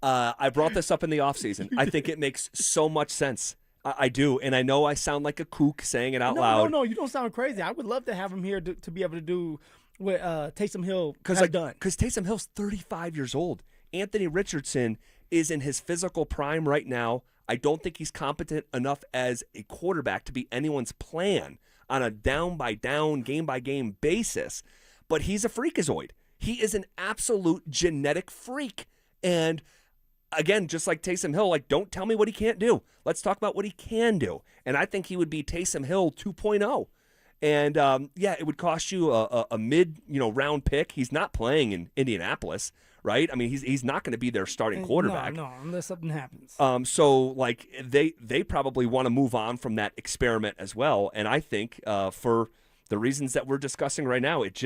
I brought this up in the offseason. I think it makes so much sense. I do, and I know I sound like a kook saying it out loud. No, you don't sound crazy. I would love to have him here to be able to do what Taysom Hill has done. Because Taysom Hill's 35 years old. Anthony Richardson is in his physical prime right now. I don't think he's competent enough as a quarterback to be anyone's plan on a down-by-down, game-by-game basis. But he's a freakazoid. He is an absolute genetic freak. And again, just like Taysom Hill, don't tell me what he can't do. Let's talk about what he can do. And I think he would be Taysom Hill 2.0. And, it would cost you a mid-round pick. He's not playing in Indianapolis, right? I mean, he's not going to be their starting quarterback. No, unless something happens. So they probably want to move on from that experiment as well. And I think for the reasons that we're discussing right now, it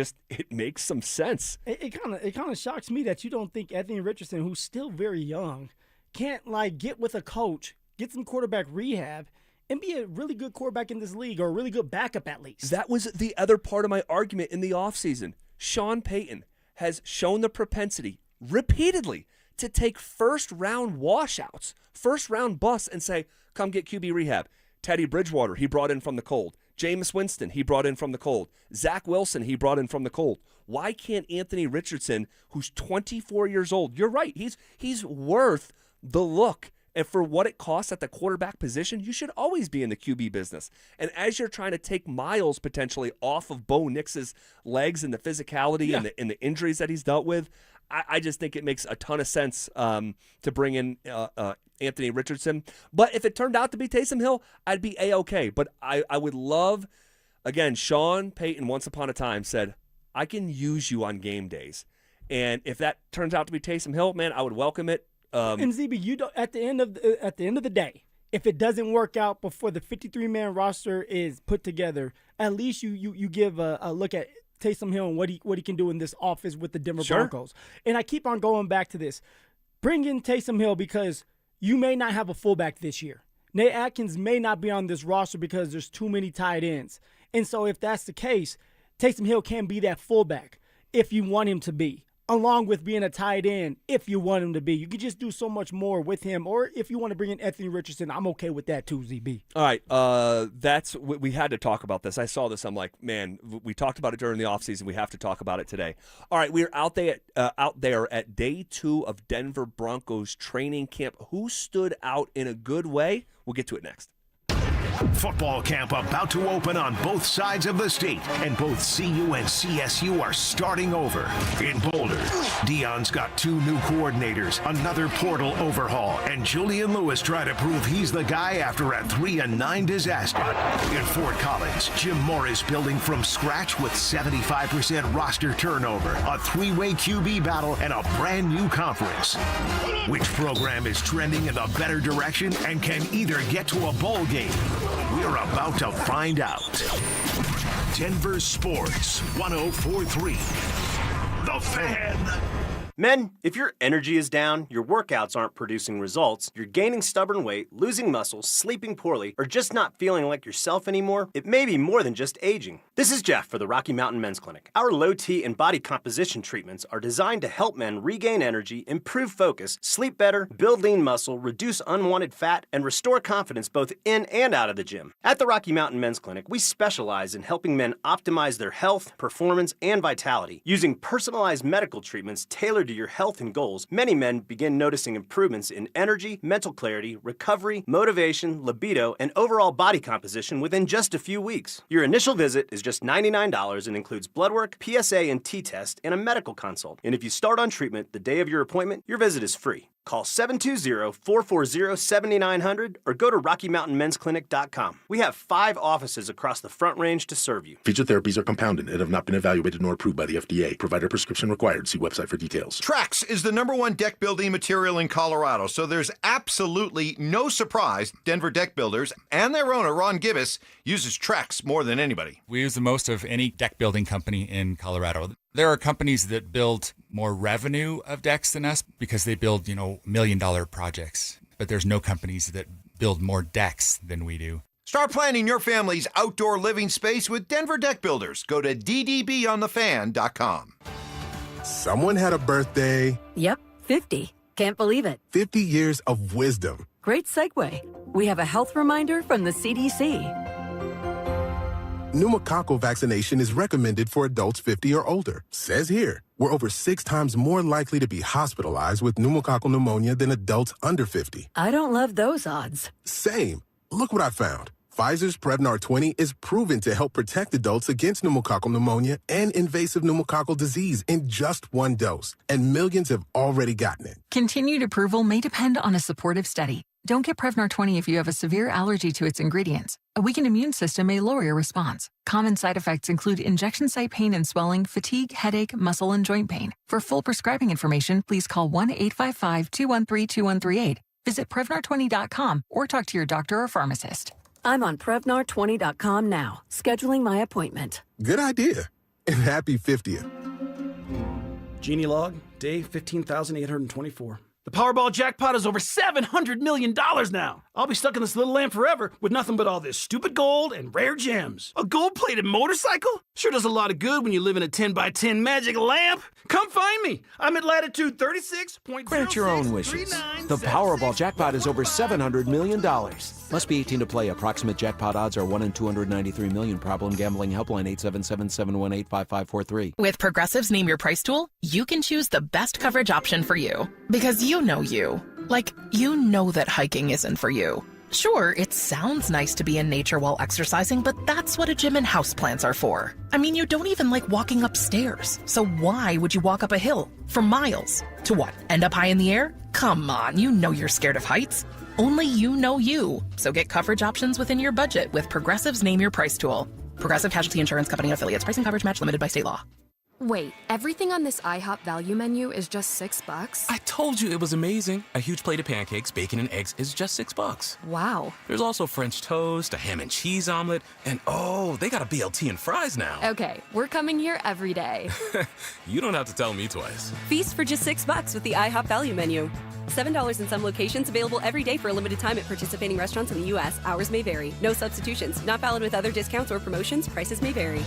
makes some sense. It kind of shocks me that you don't think Anthony Richardson, who's still very young, can't get with a coach, get some quarterback rehab, and be a really good quarterback in this league, or a really good backup at least. That was the other part of my argument in the offseason. Sean Payton has shown the propensity repeatedly to take first-round washouts, first-round busts, and say, come get QB rehab. Teddy Bridgewater, he brought in from the cold. Jameis Winston, he brought in from the cold. Zach Wilson, he brought in from the cold. Why can't Anthony Richardson, who's 24 years old, you're right, he's worth the look. And for what it costs at the quarterback position, you should always be in the QB business. And as you're trying to take miles potentially off of Bo Nix's legs and the physicality and the injuries that he's dealt with, I just think it makes a ton of sense to bring in Anthony Richardson. But if it turned out to be Taysom Hill, I'd be A-okay. But I would love, again, Sean Payton once upon a time said, I can use you on game days. And if that turns out to be Taysom Hill, man, I would welcome it. And ZB, you don't, at the end of the day, if it doesn't work out before the 53-man roster is put together, at least you give a look at Taysom Hill and what he can do in this office with the Denver Broncos. And I keep on going back to this. Bring in Taysom Hill because you may not have a fullback this year. Nate Atkins may not be on this roster because there's too many tight ends. And so if that's the case, Taysom Hill can be that fullback if you want him to be, along with being a tight end if you want him to be. You could just do so much more with him. Or if you want to bring in Anthony Richardson, I'm okay with that too, ZB. All right, we had to talk about this. I saw this. I'm like, man, we talked about it during the offseason. We have to talk about it today. All right, we're out there at day 2 of Denver Broncos training camp. Who stood out in a good way? We'll get to it next. Football camp about to open on both sides of the state, and both CU and CSU are starting over. In Boulder, Dion's got 2 new coordinators, another portal overhaul, and Julian Lewis trying to prove he's the guy after a 3-9 disaster. In Fort Collins, Jim Morris building from scratch with 75% roster turnover, a 3-way QB battle, and a brand new conference. Which program is trending in the better direction and can either get to a bowl game? We're about to find out. Denver Sports 104.3. The Fan. Men, if your energy is down, your workouts aren't producing results, you're gaining stubborn weight, losing muscle, sleeping poorly, or just not feeling like yourself anymore, it may be more than just aging. This is Jeff for the Rocky Mountain Men's Clinic. Our low T and body composition treatments are designed to help men regain energy, improve focus, sleep better, build lean muscle, reduce unwanted fat, and restore confidence both in and out of the gym. At the Rocky Mountain Men's Clinic, we specialize in helping men optimize their health, performance, and vitality. Using personalized medical treatments tailored to your health and goals, many men begin noticing improvements in energy, mental clarity, recovery, motivation, libido, and overall body composition within just a few weeks. Your initial visit is just $99 and includes blood work, PSA and T-test, and a medical consult. And if you start on treatment the day of your appointment, your visit is free. Call 720-440-7900 or go to RockyMountainMen'sClinic.com. We have 5 offices across the Front Range to serve you. Feature therapies are compounded and have not been evaluated nor approved by the FDA. Provider prescription required. See website for details. Trex is the #1 deck building material in Colorado, so there's absolutely no surprise Denver Deck Builders and their owner, Ron Gibbs, uses Trex more than anybody. We use the most of any deck building company in Colorado. There are companies that build more revenue of decks than us because they build, $1 million projects. But there's no companies that build more decks than we do. Start planning your family's outdoor living space with Denver Deck Builders. Go to ddbonthefan.com. Someone had a birthday. Yep, 50. Can't believe it. 50 years of wisdom. Great segue. We have a health reminder from the CDC. Pneumococcal vaccination is recommended for adults 50 or older. Says here, we're over 6 times more likely to be hospitalized with pneumococcal pneumonia than adults under 50. I don't love those odds. Same. Look what I found. Pfizer's Prevnar 20 is proven to help protect adults against pneumococcal pneumonia and invasive pneumococcal disease in just 1 dose. And millions have already gotten it. Continued approval may depend on a supportive study. Don't get Prevnar 20 if you have a severe allergy to its ingredients. A weakened immune system may lower your response. Common side effects include injection site pain and swelling, fatigue, headache, muscle, and joint pain. For full prescribing information, please call 1-855-213-2138. Visit Prevnar20.com or talk to your doctor or pharmacist. I'm on Prevnar20.com now, scheduling my appointment. Good idea. And happy 50th. Genie log, day 15,824. The Powerball jackpot is over $700 million now. I'll be stuck in this little lamp forever with nothing but all this stupid gold and rare gems. A gold-plated motorcycle? Sure does a lot of good when you live in a 10x10 magic lamp. Come find me. I'm at latitude 36.06. Grant your own wishes. The Powerball jackpot is over $700 million. Must be 18 to play. Approximate jackpot odds are 1 in 293 million. Problem gambling helpline 877-718-5543. With Progressive's Name Your Price tool, you can choose the best coverage option for you. Because you know you. Like, you know that hiking isn't for you. Sure, it sounds nice to be in nature while exercising, but that's what a gym and houseplants are for. I mean, you don't even like walking upstairs. So why would you walk up a hill? For miles. To what? End up high in the air? Come on, you know you're scared of heights. Only you know you. So get coverage options within your budget with Progressive's Name Your Price tool. Progressive Casualty Insurance Company affiliates. Price and coverage match limited by state law. Wait, everything on this IHOP value menu is just $6? I told you it was amazing. A huge plate of pancakes, bacon, and eggs is just $6. Wow. There's also French toast, a ham and cheese omelet, and oh, they got a BLT and fries now. Okay, we're coming here every day. You don't have to tell me twice. Feast for just $6 with the IHOP value menu. $7 in some locations, available every day for a limited time at participating restaurants in the U.S. Hours may vary. No substitutions. Not valid with other discounts or promotions. Prices may vary.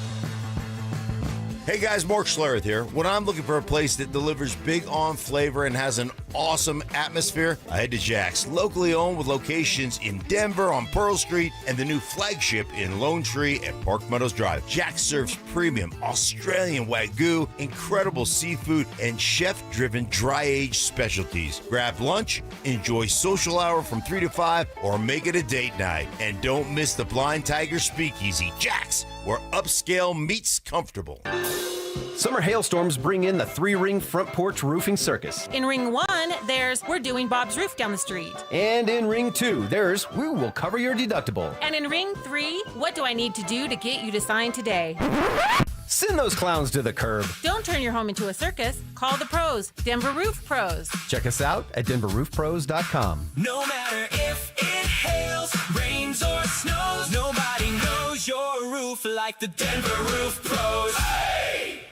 Hey guys, Mark Schlereth here. When I'm looking for a place that delivers big on flavor and has an awesome atmosphere, I head to Jack's. Locally owned with locations in Denver on Pearl Street and the new flagship in Lone Tree at Park Meadows Drive. Jack's serves premium Australian Wagyu, incredible seafood, and chef-driven dry-aged specialties. Grab lunch, enjoy social hour from 3 to 5, or make it a date night. And don't miss the Blind Tiger Speakeasy. Jack's, where upscale meets comfortable. Summer hailstorms bring in the 3-ring front porch roofing circus. In ring 1, there's We're Doing Bob's Roof down the street. And in ring 2, there's We Will Cover Your Deductible. And in ring 3, What Do I Need to Do to Get You to Sign Today? Send those clowns to the curb. Don't turn your home into a circus. Call the pros, Denver Roof Pros. Check us out at DenverRoofPros.com. No matter if it hails, rains, or snows, nobody knows your roof like the Denver Roof Pros. Hey!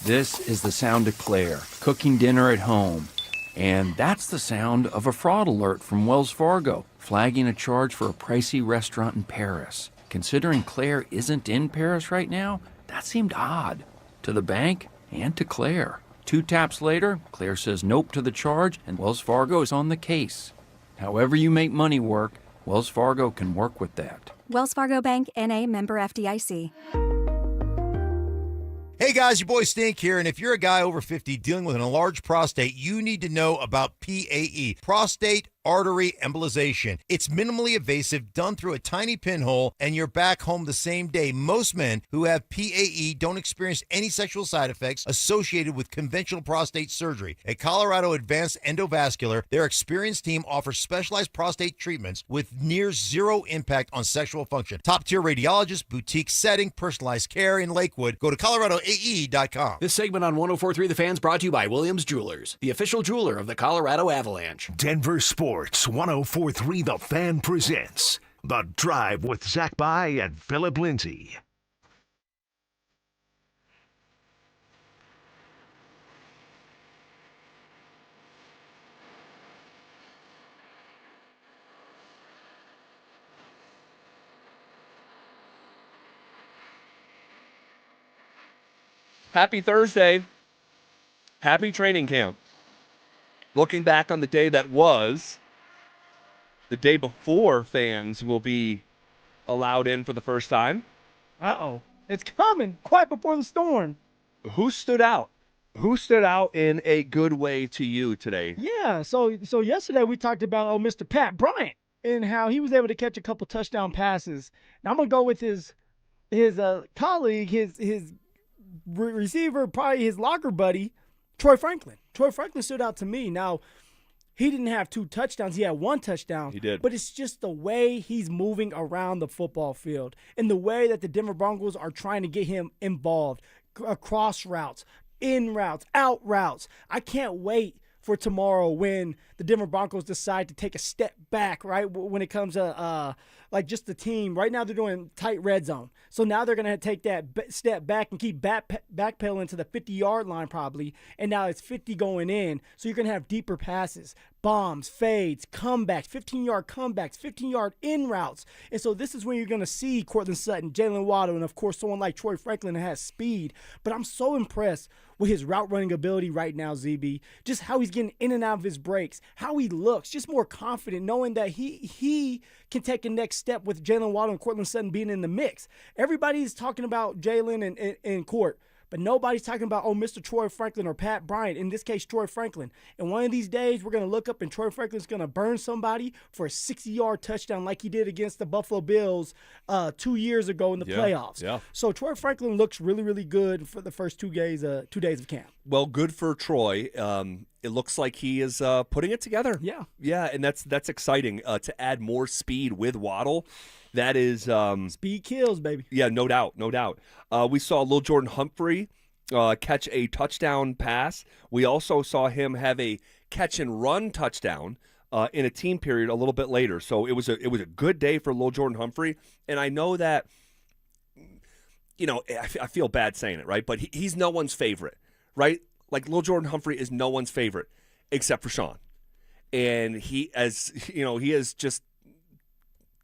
This is the sound of Claire, cooking dinner at home. And that's the sound of a fraud alert from Wells Fargo, flagging a charge for a pricey restaurant in Paris. Considering Claire isn't in Paris right now, that seemed odd to the bank and to Claire. 2 taps later, Claire says nope to the charge, and Wells Fargo is on the case. However you make money work, Wells Fargo can work with that. Wells Fargo Bank, N.A., member FDIC. Hey guys, your boy Stink here, and if you're a guy over 50 dealing with an enlarged prostate, you need to know about PAE, prostate artery embolization. It's minimally invasive, done through a tiny pinhole, and you're back home the same day. Most men who have PAE don't experience any sexual side effects associated with conventional prostate surgery. At Colorado Advanced Endovascular, their experienced team offers specialized prostate treatments with near zero impact on sexual function. Top-tier radiologists, boutique setting, personalized care in Lakewood. Go to coloradoae.com. This segment on 104.3 The Fan's brought to you by Williams Jewelers, the official jeweler of the Colorado Avalanche. Denver Sports 104.3 The Fan presents The Drive with Zach By and Phillip Lindsay. Happy Thursday. Happy training camp. Looking back on the day that was, the day before fans will be allowed in for the first time. Uh-oh. It's coming. Quiet before the storm. Who stood out? Who stood out in a good way to you today? Yeah, so yesterday we talked about Mr. Pat Bryant and how he was able to catch a couple touchdown passes. Now I'm going to go with his colleague, his receiver, probably his locker buddy, Troy Franklin. Troy Franklin stood out to me. Now, He didn't have 2 touchdowns. He had 1 touchdown. He did. But it's just the way he's moving around the football field and the way that the Denver Broncos are trying to get him involved. Cross routes, in routes, out routes. I can't wait for tomorrow when the Denver Broncos decide to take a step back, right, when it comes to like just the team. Right now they're doing tight red zone. So now they're going to take that step back and keep backpedaling to the 50-yard line probably, and now it's 50 going in. So you're going to have deeper passes, bombs, fades, comebacks, 15-yard comebacks, 15-yard in routes. And so this is when you're going to see Courtland Sutton, Jalen Waddle, and, of course, someone like Troy Franklin that has speed. But I'm so impressed with his route running ability right now, ZB. Just how he's getting in and out of his breaks, how he looks, just more confident, knowing that he can take a next step with Jalen Waddle and Courtland Sutton being in the mix. Everybody's talking about Jalen and Court, but nobody's talking about, Mr. Troy Franklin or Pat Bryant, in this case, Troy Franklin. And one of these days, we're going to look up and Troy Franklin's going to burn somebody for a 60-yard touchdown like he did against the Buffalo Bills 2 years ago in the playoffs. Yeah. So Troy Franklin looks really, really good for the first 2 days of camp. Well, good for Troy. It looks like he is putting it together. Yeah. Yeah, and that's exciting to add more speed with Waddle. That is speed kills, baby. Yeah, no doubt. We saw Lil Jordan Humphrey catch a touchdown pass. We also saw him have a catch and run touchdown in a team period a little bit later. So it was a good day for Lil Jordan Humphrey. And I know that, I feel bad saying it, right? But he's no one's favorite, right? Like Lil Jordan Humphrey is no one's favorite except for Sean, and he has just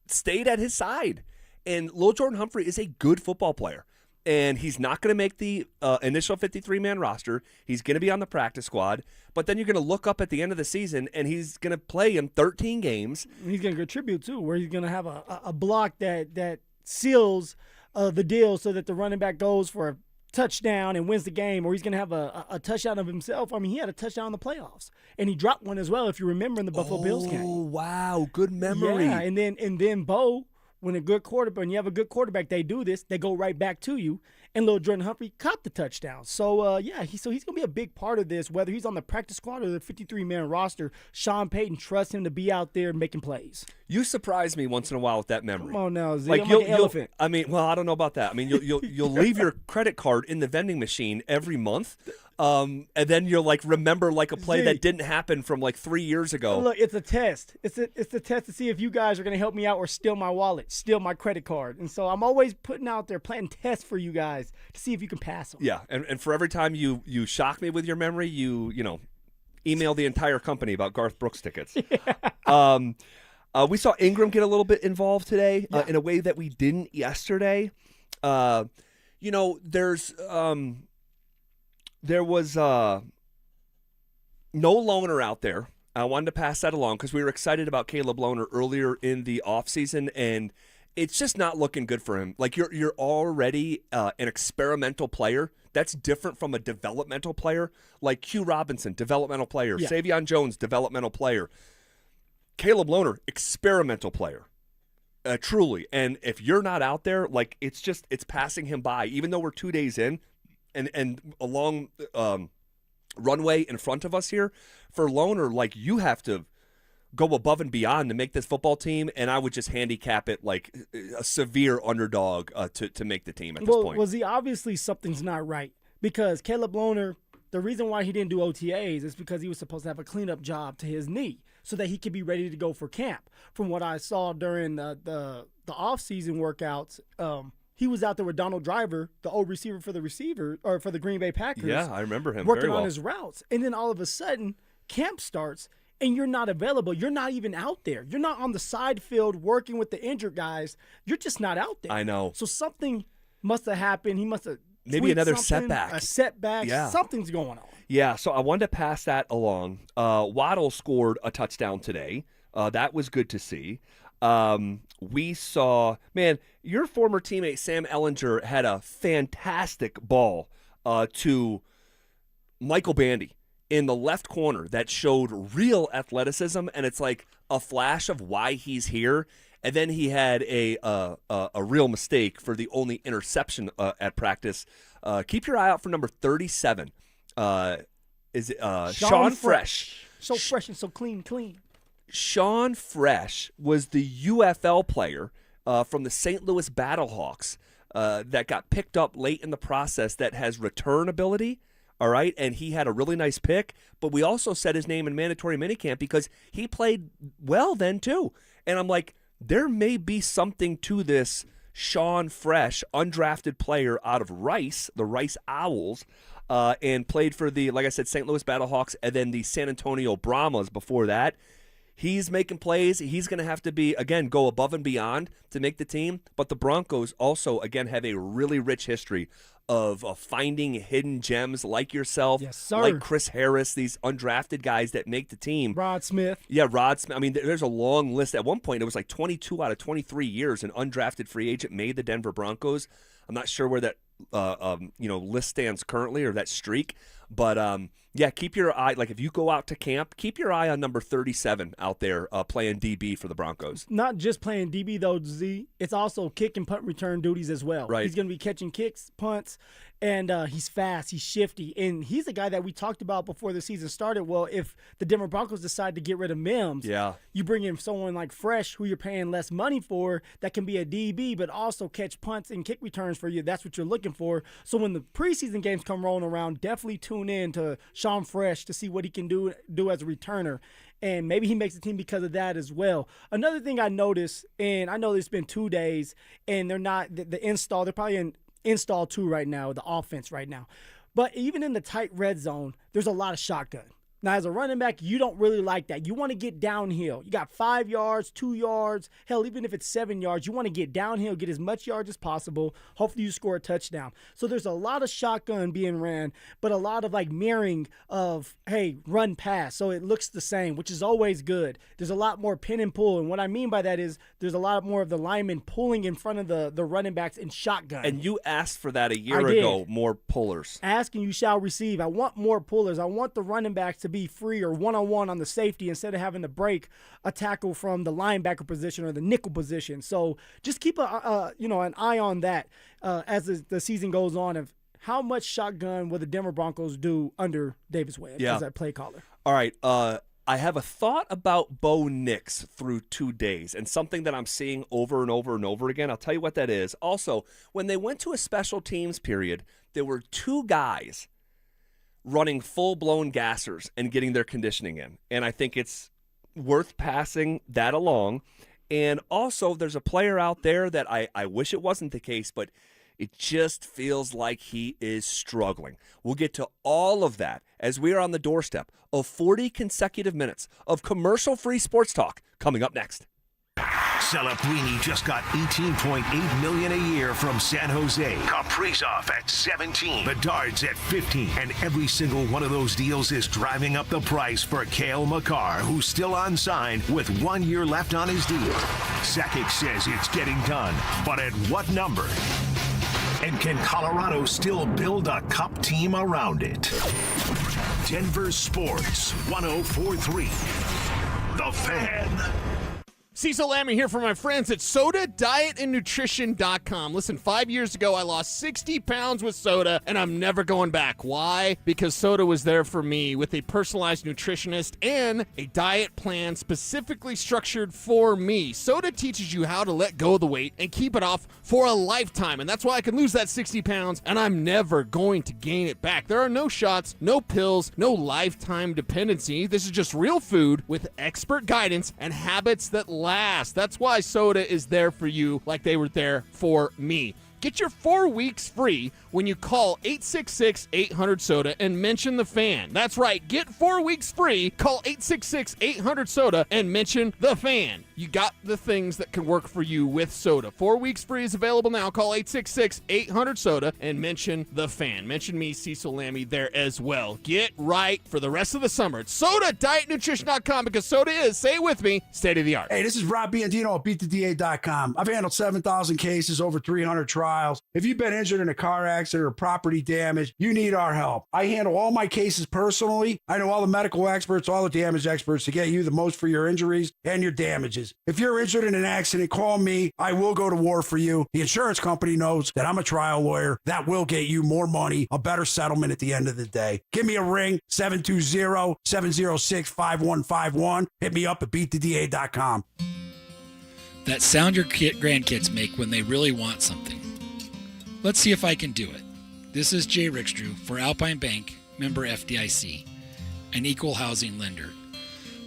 stayed at his side. And Lil Jordan Humphrey is a good football player. And he's not going to make the initial 53-man roster. He's going to be on the practice squad. But then you're going to look up at the end of the season, and he's going to play in 13 games. He's going to contribute, too, where he's going to have a block that seals the deal so that the running back goes for a touchdown and wins the game, or he's going to have a touchdown of himself. I mean, he had a touchdown in the playoffs, and he dropped one as well, if you remember, in the Buffalo Bills game. Oh, wow. Good memory. Yeah, and then Bo, when you have a good quarterback, they do this. They go right back to you. And Lil Jordan Humphrey caught the touchdown. So, he's going to be a big part of this, whether he's on the practice squad or the 53-man roster. Sean Payton trusts him to be out there making plays. You surprise me once in a while with that memory. Come on now, Z. Like I'm like an elephant. I mean, well, I don't know about that. I mean, you'll leave your credit card in the vending machine every month, and then you'll remember a play that didn't happen from 3 years ago. Look, it's a test. It's a test to see if you guys are going to help me out or steal my wallet, steal my credit card. And so I'm always putting out there planting tests for you guys to see if you can pass them. Yeah, and for every time you shock me with your memory, you email the entire company about Garth Brooks tickets. Yeah. We saw Ingram get a little bit involved today in a way that we didn't yesterday. There was no loaner out there. I wanted to pass that along because we were excited about Caleb Loner earlier in the offseason, and it's just not looking good for him. You're already an experimental player. That's different from a developmental player. Like Q Robinson, developmental player. Yeah. Savion Jones, developmental player. Caleb Loner, experimental player. Truly. And if you're not out there, it's passing him by. Even though we're 2 days in and a long runway in front of us here, for Loner, you have to go above and beyond to make this football team, and I would just handicap it like a severe underdog to make the team at this point. Well, Z, obviously something's not right because Caleb Loner, the reason why he didn't do OTAs is because he was supposed to have a cleanup job to his knee so that he could be ready to go for camp. From what I saw during the off-season workouts, he was out there with Donald Driver, the old receiver for the Green Bay Packers. Yeah, I remember him working very well. On his routes. And then all of a sudden, camp starts, and you're not available. You're not even out there. You're not on the side field working with the injured guys. You're just not out there. I know. So something must have happened. He must have maybe another setback. A setback. Yeah. Something's going on. Yeah, so I wanted to pass that along. Waddle scored a touchdown today. That was good to see. We saw, your former teammate Sam Ehlinger had a fantastic ball to Michael Bandy in the left corner that showed real athleticism, and it's like a flash of why he's here. And then he had a real mistake for the only interception at practice. Keep your eye out for number 37. Is it Sean Fresh? So fresh and so clean. Sean Fresh was the UFL player from the St. Louis Battlehawks that got picked up late in the process that has return ability. All right, and he had a really nice pick, but we also said his name in mandatory minicamp because he played well then too. And I'm like, there may be something to this Sean Fresh, undrafted player out of Rice, the Rice Owls, and played for the, like I said, St. Louis Battlehawks and then the San Antonio Brahmas before that. He's making plays. He's going to have to go above and beyond to make the team. But the Broncos also, again, have a really rich history of finding hidden gems like yourself, yes, sir. like Chris Harris, these undrafted guys that make the team. Rod Smith. Yeah, Rod Smith. I mean, there's a long list. At one point, it was like 22 out of 23 years an undrafted free agent made the Denver Broncos. I'm not sure where that list stands currently or that streak, but yeah, keep your eye. Like if you go out to camp, keep your eye on number 37 out there playing DB for the Broncos. Not just playing DB though, Z. It's also kick and punt return duties as well. Right. He's going to be catching kicks, punts, and he's fast. He's shifty, and he's a guy that we talked about before the season started. Well, if the Denver Broncos decide to get rid of Mims, yeah, you bring in someone like Fresh, who you're paying less money for, that can be a DB, but also catch punts and kick returns for you. That's what you're looking for. So when the preseason games come rolling around, definitely tune in to Sean Fresh to see what he can do as a returner. And maybe he makes the team because of that as well. Another thing I noticed, and I know it's been 2 days, and they're not the install. They're probably in install 2 right now, the offense right now. But even in the tight red zone, there's a lot of shotgun. Now, as a running back, you don't really like that. You want to get downhill. You got 5 yards, 2 yards, hell, even if it's 7 yards, you want to get downhill, get as much yards as possible. Hopefully you score a touchdown. So there's a lot of shotgun being ran, but a lot of like mirroring of, hey, run pass. So it looks the same, which is always good. There's a lot more pin and pull. And what I mean by that is there's a lot more of the linemen pulling in front of the running backs in shotgun. And you asked for that a year ago, more pullers. Ask and you shall receive. I want more pullers. I want the running backs to be free or one-on-one on the safety instead of having to break a tackle from the linebacker position or the nickel position. So just keep an eye on that as the season goes on of how much shotgun will the Denver Broncos do under Davis Webb as that play caller. All right. I have a thought about Bo Nix through 2 days and something that I'm seeing over and over and over again. I'll tell you what that is. Also, when they went to a special teams period, there were 2 guys running full-blown gassers and getting their conditioning in. And I think it's worth passing that along. And also, there's a player out there that I wish it wasn't the case, but it just feels like he is struggling. We'll get to all of that as we are on the doorstep of 40 consecutive minutes of commercial-free sports talk coming up next. Celebrini just got $18.8 million a year from San Jose. Kaprizov at 17. Bedard's at 15. And every single one of those deals is driving up the price for Cale Makar, who's still unsigned with 1 year left on his deal. Sakic says it's getting done, but at what number? And can Colorado still build a cup team around it? Denver Sports 104.3. The Fan. Cecil Lammy here for my friends at SodaDietAndNutrition.com. Listen, 5 years ago, I lost 60 pounds with soda, and I'm never going back. Why? Because soda was there for me with a personalized nutritionist and a diet plan specifically structured for me. Soda teaches you how to let go of the weight and keep it off for a lifetime, and that's why I can lose that 60 pounds, and I'm never going to gain it back. There are no shots, no pills, no lifetime dependency. This is just real food with expert guidance and habits that last. That's why soda is there for you like they were there for me. Get your 4 weeks free when you call 866-800-SODA and mention the fan. That's right. Get 4 weeks free. Call 866-800-SODA and mention the fan. You got the things that can work for you with soda. 4 weeks free is available now. Call 866-800-SODA and mention the fan. Mention me, Cecil Lammy, there as well. Get right for the rest of the summer. It's SodaDietNutrition.com because soda is, say it with me, state of the art. Hey, this is Rob Biandino at BeatTheDA.com. I've handled 7,000 cases, over 300 trials. If you've been injured in a car accident or property damage, you need our help. I handle all my cases personally. I know all the medical experts, all the damage experts to get you the most for your injuries and your damages. is. If you're injured in an accident, call me. I will go to war for you. The insurance company knows that I'm a trial lawyer. That will get you more money, a better settlement at the end of the day. Give me a ring, 720-706-5151. Hit me up at beattheda.com. That sound your grandkids make when they really want something. Let's see if I can do it. This is Jay Rickstrew for Alpine Bank, member FDIC, an equal housing lender.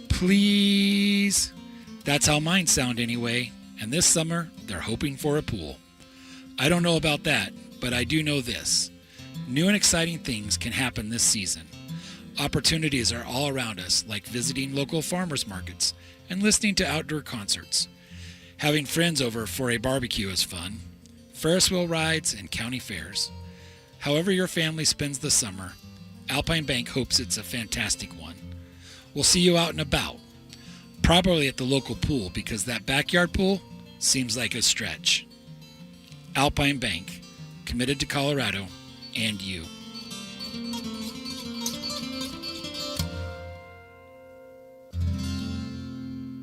Please. That's how mine sound anyway, and this summer they're hoping for a pool. I don't know about that, but I do know this. New and exciting things can happen this season. Opportunities are all around us, like visiting local farmers markets and listening to outdoor concerts. Having friends over for a barbecue is fun. Ferris wheel rides and county fairs. However your family spends the summer, Alpine Bank hopes it's a fantastic one. We'll see you out and about. Probably at the local pool because that backyard pool seems like a stretch. Alpine Bank, committed to Colorado and you.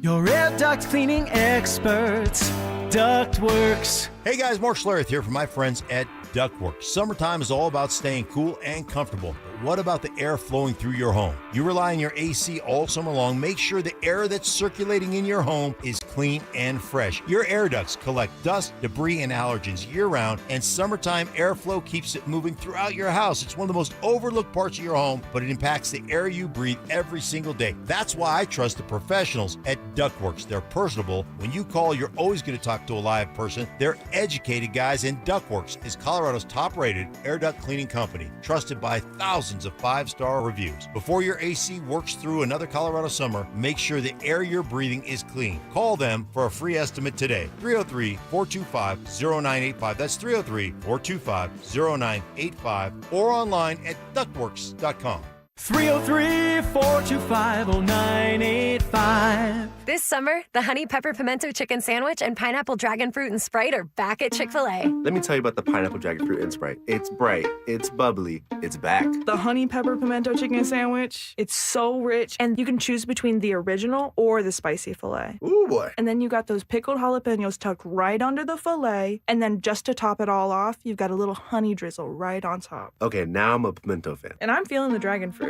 Your air duct cleaning experts, Ductworks. Hey guys, Mark Schlereth here from my friends at Ductworks. Summertime is all about staying cool and comfortable. But what about the air flowing through your home? You rely on your AC all summer long. Make sure the air that's circulating in your home is clean and fresh. Your air ducts collect dust, debris, and allergens year-round, and summertime airflow keeps it moving throughout your house. It's one of the most overlooked parts of your home, but it impacts the air you breathe every single day. That's why I trust the professionals at Ductworks. They're personable. When you call, you're always going to talk to a live person. They're educated guys, and Ductworks is Colorado's top-rated air duct cleaning company, trusted by thousands of 5-star reviews. Before your AC works through another Colorado summer, make sure the air you're breathing is clean. Call them for a free estimate today. 303-425-0985. That's 303-425-0985 or online at ductworks.com. 303-425-0985. This summer, the Honey Pepper Pimento Chicken Sandwich and Pineapple Dragon Fruit and Sprite are back at Chick-fil-A. Let me tell you about the Pineapple Dragon Fruit and Sprite. It's bright, it's bubbly, it's back. The Honey Pepper Pimento Chicken Sandwich, it's so rich, and you can choose between the original or the spicy filet. Ooh, boy. And then you got those pickled jalapenos tucked right under the filet, and then just to top it all off, you've got a little honey drizzle right on top. Okay, now I'm a pimento fan. And I'm feeling the dragon fruit.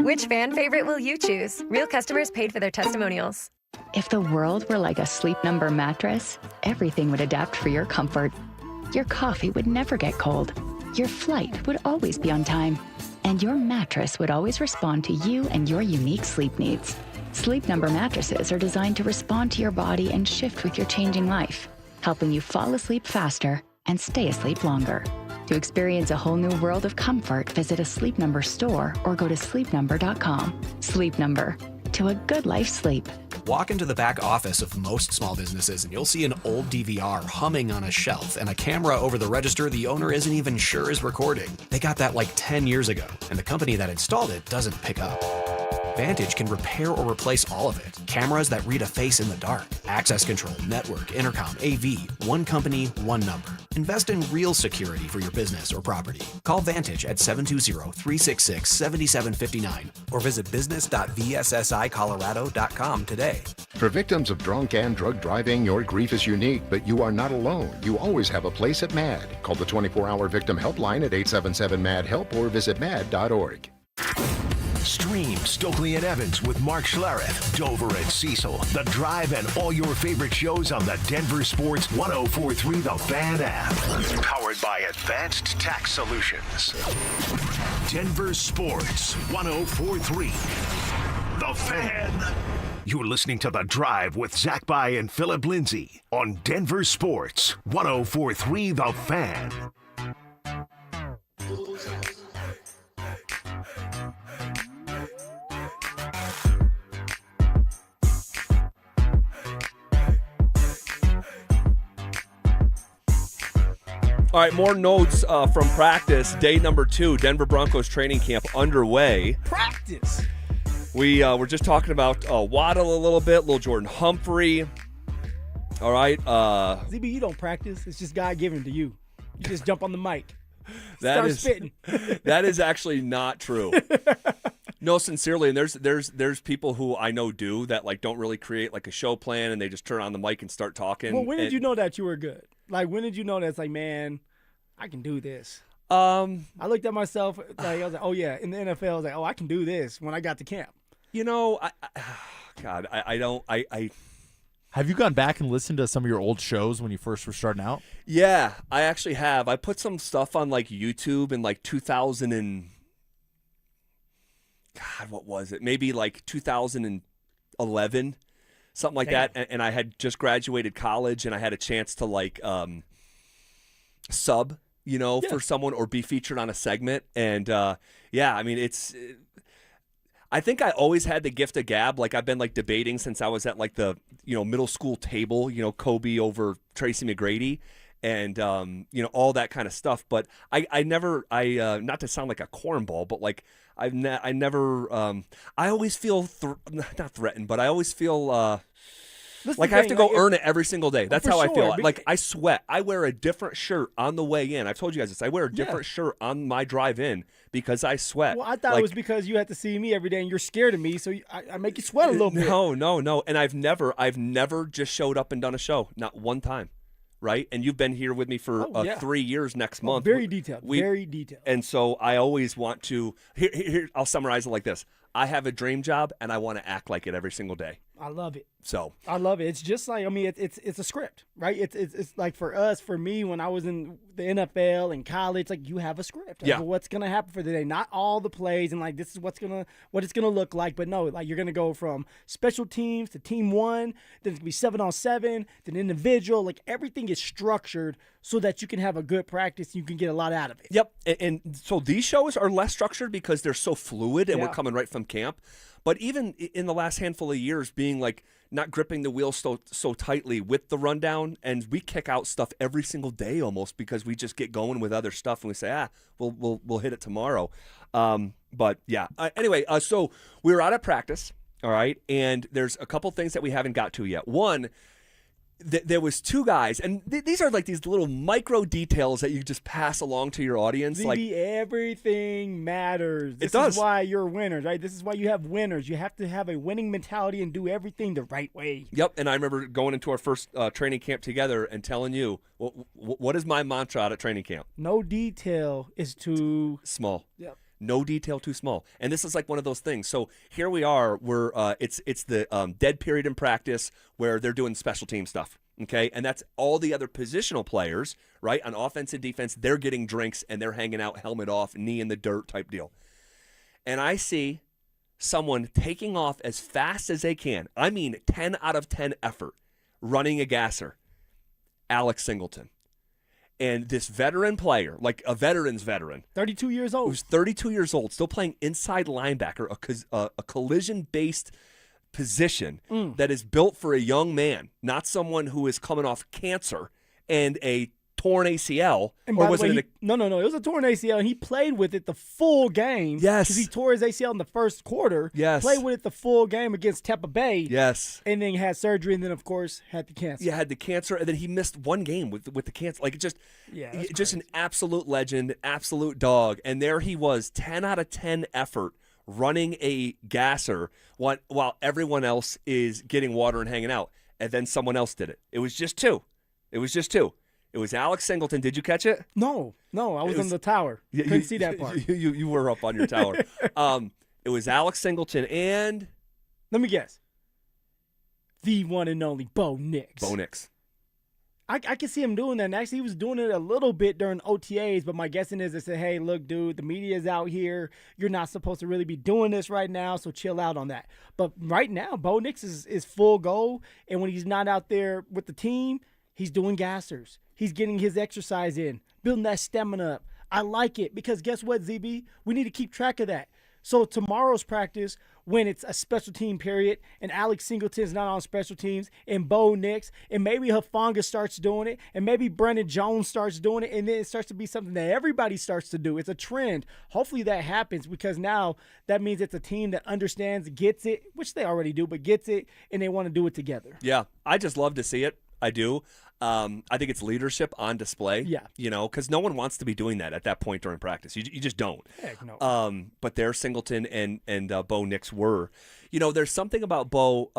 Which fan favorite will you choose? Real customers paid for their testimonials. If the world were like a Sleep Number mattress, everything would adapt for your comfort. Your coffee would never get cold. Your flight would always be on time. And your mattress would always respond to you and your unique sleep needs. Sleep Number mattresses are designed to respond to your body and shift with your changing life, helping you fall asleep faster and stay asleep longer. To experience a whole new world of comfort, visit a Sleep Number store or go to sleepnumber.com. Sleep Number. To a good life sleep. Walk into the back office of most small businesses and you'll see an old DVR humming on a shelf and a camera over the register the owner isn't even sure is recording. They got that like 10 years ago, and the company that installed it doesn't pick up. Vantage can repair or replace all of it. Cameras that read a face in the dark. Access control, network, intercom, AV. One company, one number. Invest in real security for your business or property. Call Vantage at 720-366-7759 or visit business.vssicolorado.com today. For victims of drunk and drug driving, your grief is unique, but you are not alone. You always have a place at MAD. Call the 24-hour victim helpline at 877-MAD-HELP or visit mad.org. Stream Stokely and Evans with Mark Schlereth, Dover and Cecil, The Drive, and all your favorite shows on the Denver Sports 104.3 The Fan app. Powered by Advanced Tax Solutions. Denver Sports 104.3 The Fan. You're listening to The Drive with Zach By and Phillip Lindsay on Denver Sports 104.3 The Fan. All right, more notes from practice. Day number 2, Denver Broncos training camp underway. Practice. We were just talking about Waddle a little bit, little Jordan Humphrey. All right. ZB, you don't practice. It's just God given to you. You just jump on the mic. Start spitting. That is actually not true. No, sincerely, and there's people who I know do that like don't really create like a show plan, and they just turn on the mic and start talking. Well, when did you know that you were good? Like, when did you know that it's like, man, I can do this? I looked at myself, like, I was like, oh yeah, in the NFL, I was like, oh, I can do this when I got to camp. You know, I don't. Have you gone back and listened to some of your old shows when you first were starting out? Yeah, I actually have. I put some stuff on like YouTube in like 2000 and God, what was it? Maybe like 2011, something like that. And I had just graduated college, and I had a chance to like sub, for someone or be featured on a segment. And yeah, I mean, I think I always had the gift of gab. Like I've been like debating since I was at like the middle school table, Kobe over Tracy McGrady, and all that kind of stuff. But I never not to sound like a cornball, but like I never I always feel not threatened, but I always feel like I have to go earn it every single day. That's how I feel. Like I sweat. I wear a different shirt on the way in. I've told you guys this. I wear a different shirt on my drive in because I sweat. Well, I thought it was because you had to see me every day and you're scared of me, so I make you sweat a little bit. No. And I've never just showed up and done a show. Not one time. Right? And you've been here with me for 3 years next month. Very detailed. Very detailed. And so I always want to here I'll summarize it like this. I have a dream job, and I want to act like it every single day. I love it. So I love it. It's just like, I mean, it's a script, right? It's like for me, when I was in the NFL and college, like you have a script of what's gonna happen for the day. Not all the plays and like this is what it's gonna look like, but no, like you're gonna go from special teams to team one, then it's gonna be 7-on-7, then individual. Like everything is structured so that you can have a good practice and you can get a lot out of it. Yep. And so these shows are less structured because they're so fluid and we're coming right from camp. But even in the last handful of years, being like not gripping the wheel so tightly with the rundown, and we kick out stuff every single day almost because we just get going with other stuff and we say, we'll hit it tomorrow. But yeah. Anyway, so we were out of practice, all right, and there's a couple things that we haven't got to yet. One, there was two guys, and these are like these little micro details that you just pass along to your audience. Like everything matters. This is why you're winners, right? This is why you have winners. You have to have a winning mentality and do everything the right way. Yep, and I remember going into our first training camp together and telling you, what is my mantra out at training camp? No detail is too small. Yep. No detail too small. And this is like one of those things. So here we are. We're it's the dead period in practice where they're doing special team stuff. Okay, and that's all the other positional players, right? On offense and defense, they're getting drinks and they're hanging out, helmet off, knee in the dirt type deal. And I see someone taking off as fast as they can. I mean, 10 out of 10 effort, running a gasser. Alex Singleton. And this veteran player, like a veteran's veteran. 32 years old. Who's 32 years old, still playing inside linebacker, a collision-based position that is built for a young man, not someone who is coming off cancer and a torn ACL. And by the way, no, it was a torn ACL, and he played with it the full game. Yes. Because he tore his ACL in the first quarter. Yes. Played with it the full game against Tampa Bay. Yes. And then had surgery, and then, of course, had the cancer. Yeah, had the cancer, and then he missed one game with the cancer. Like, just an absolute legend, absolute dog. And there he was, 10 out of 10 effort, running a gasser while everyone else is getting water and hanging out. And then someone else did it. It was just two. It was Alex Singleton. Did you catch it? No. I was on the tower. Couldn't see that part. You were up on your tower. It was Alex Singleton and... Let me guess. The one and only Bo Nix. Bo Nix. I can see him doing that. And actually, he was doing it a little bit during OTAs, but my guessing is they said, hey, look, dude, the media is out here. You're not supposed to really be doing this right now, so chill out on that. But right now, Bo Nix is full go, and when he's not out there with the team, he's doing gassers. He's getting his exercise in, building that stamina up. I like it because guess what, ZB? We need to keep track of that. So tomorrow's practice, when it's a special team period and Alex Singleton's not on special teams and Bo Nix and maybe Hufanga starts doing it and maybe Brendan Jones starts doing it, and then it starts to be something that everybody starts to do. It's a trend. Hopefully that happens because now that means it's a team that understands, gets it, which they already do, but gets it, and they want to do it together. Yeah, I just love to see it. I do. I think it's leadership on display. Yeah. Because no one wants to be doing that at that point during practice. You just don't. Heck no. But there, Singleton and Bo Nix were. There's something about Bo,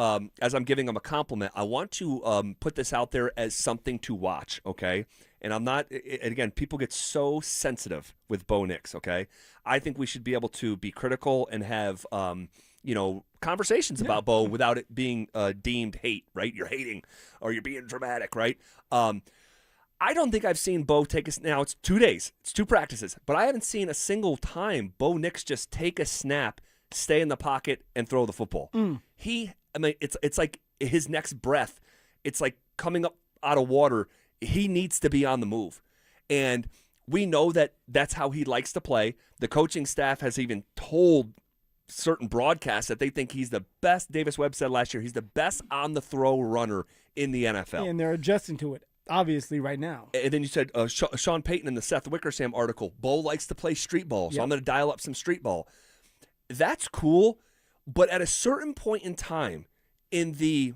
as I'm giving him a compliment, I want to put this out there as something to watch, okay? And I'm not, and again, people get so sensitive with Bo Nix, okay? I think we should be able to be critical and have, conversations about Bo without it being deemed hate, right? You're hating or you're being dramatic, right? I don't think I've seen Bo take now it's 2 days, it's 2 practices, but I haven't seen a single time Bo Nix just take a snap, stay in the pocket, and throw the football. It's like his next breath, it's like coming up out of water. He needs to be on the move. And we know that that's how he likes to play. The coaching staff has even told certain broadcasts that they think he's the best. Davis Webb said last year he's the best on-the-throw runner in the NFL. And they're adjusting to it, obviously, right now. And then you said Sean Payton in the Seth Wickersham article, Bo likes to play street ball, so I'm going to dial up some street ball. That's cool, but at a certain point in time in the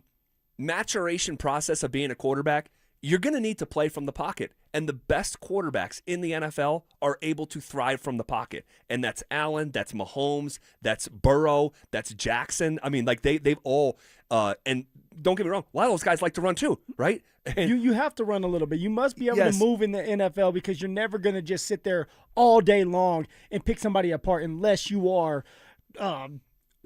maturation process of being a quarterback, you're going to need to play from the pocket. And the best quarterbacks in the NFL are able to thrive from the pocket. And that's Allen, that's Mahomes, that's Burrow, that's Jackson. I mean, like they've all and don't get me wrong, a lot of those guys like to run too, right? You have to run a little bit. You must be able to move in the NFL because you're never going to just sit there all day long and pick somebody apart unless you are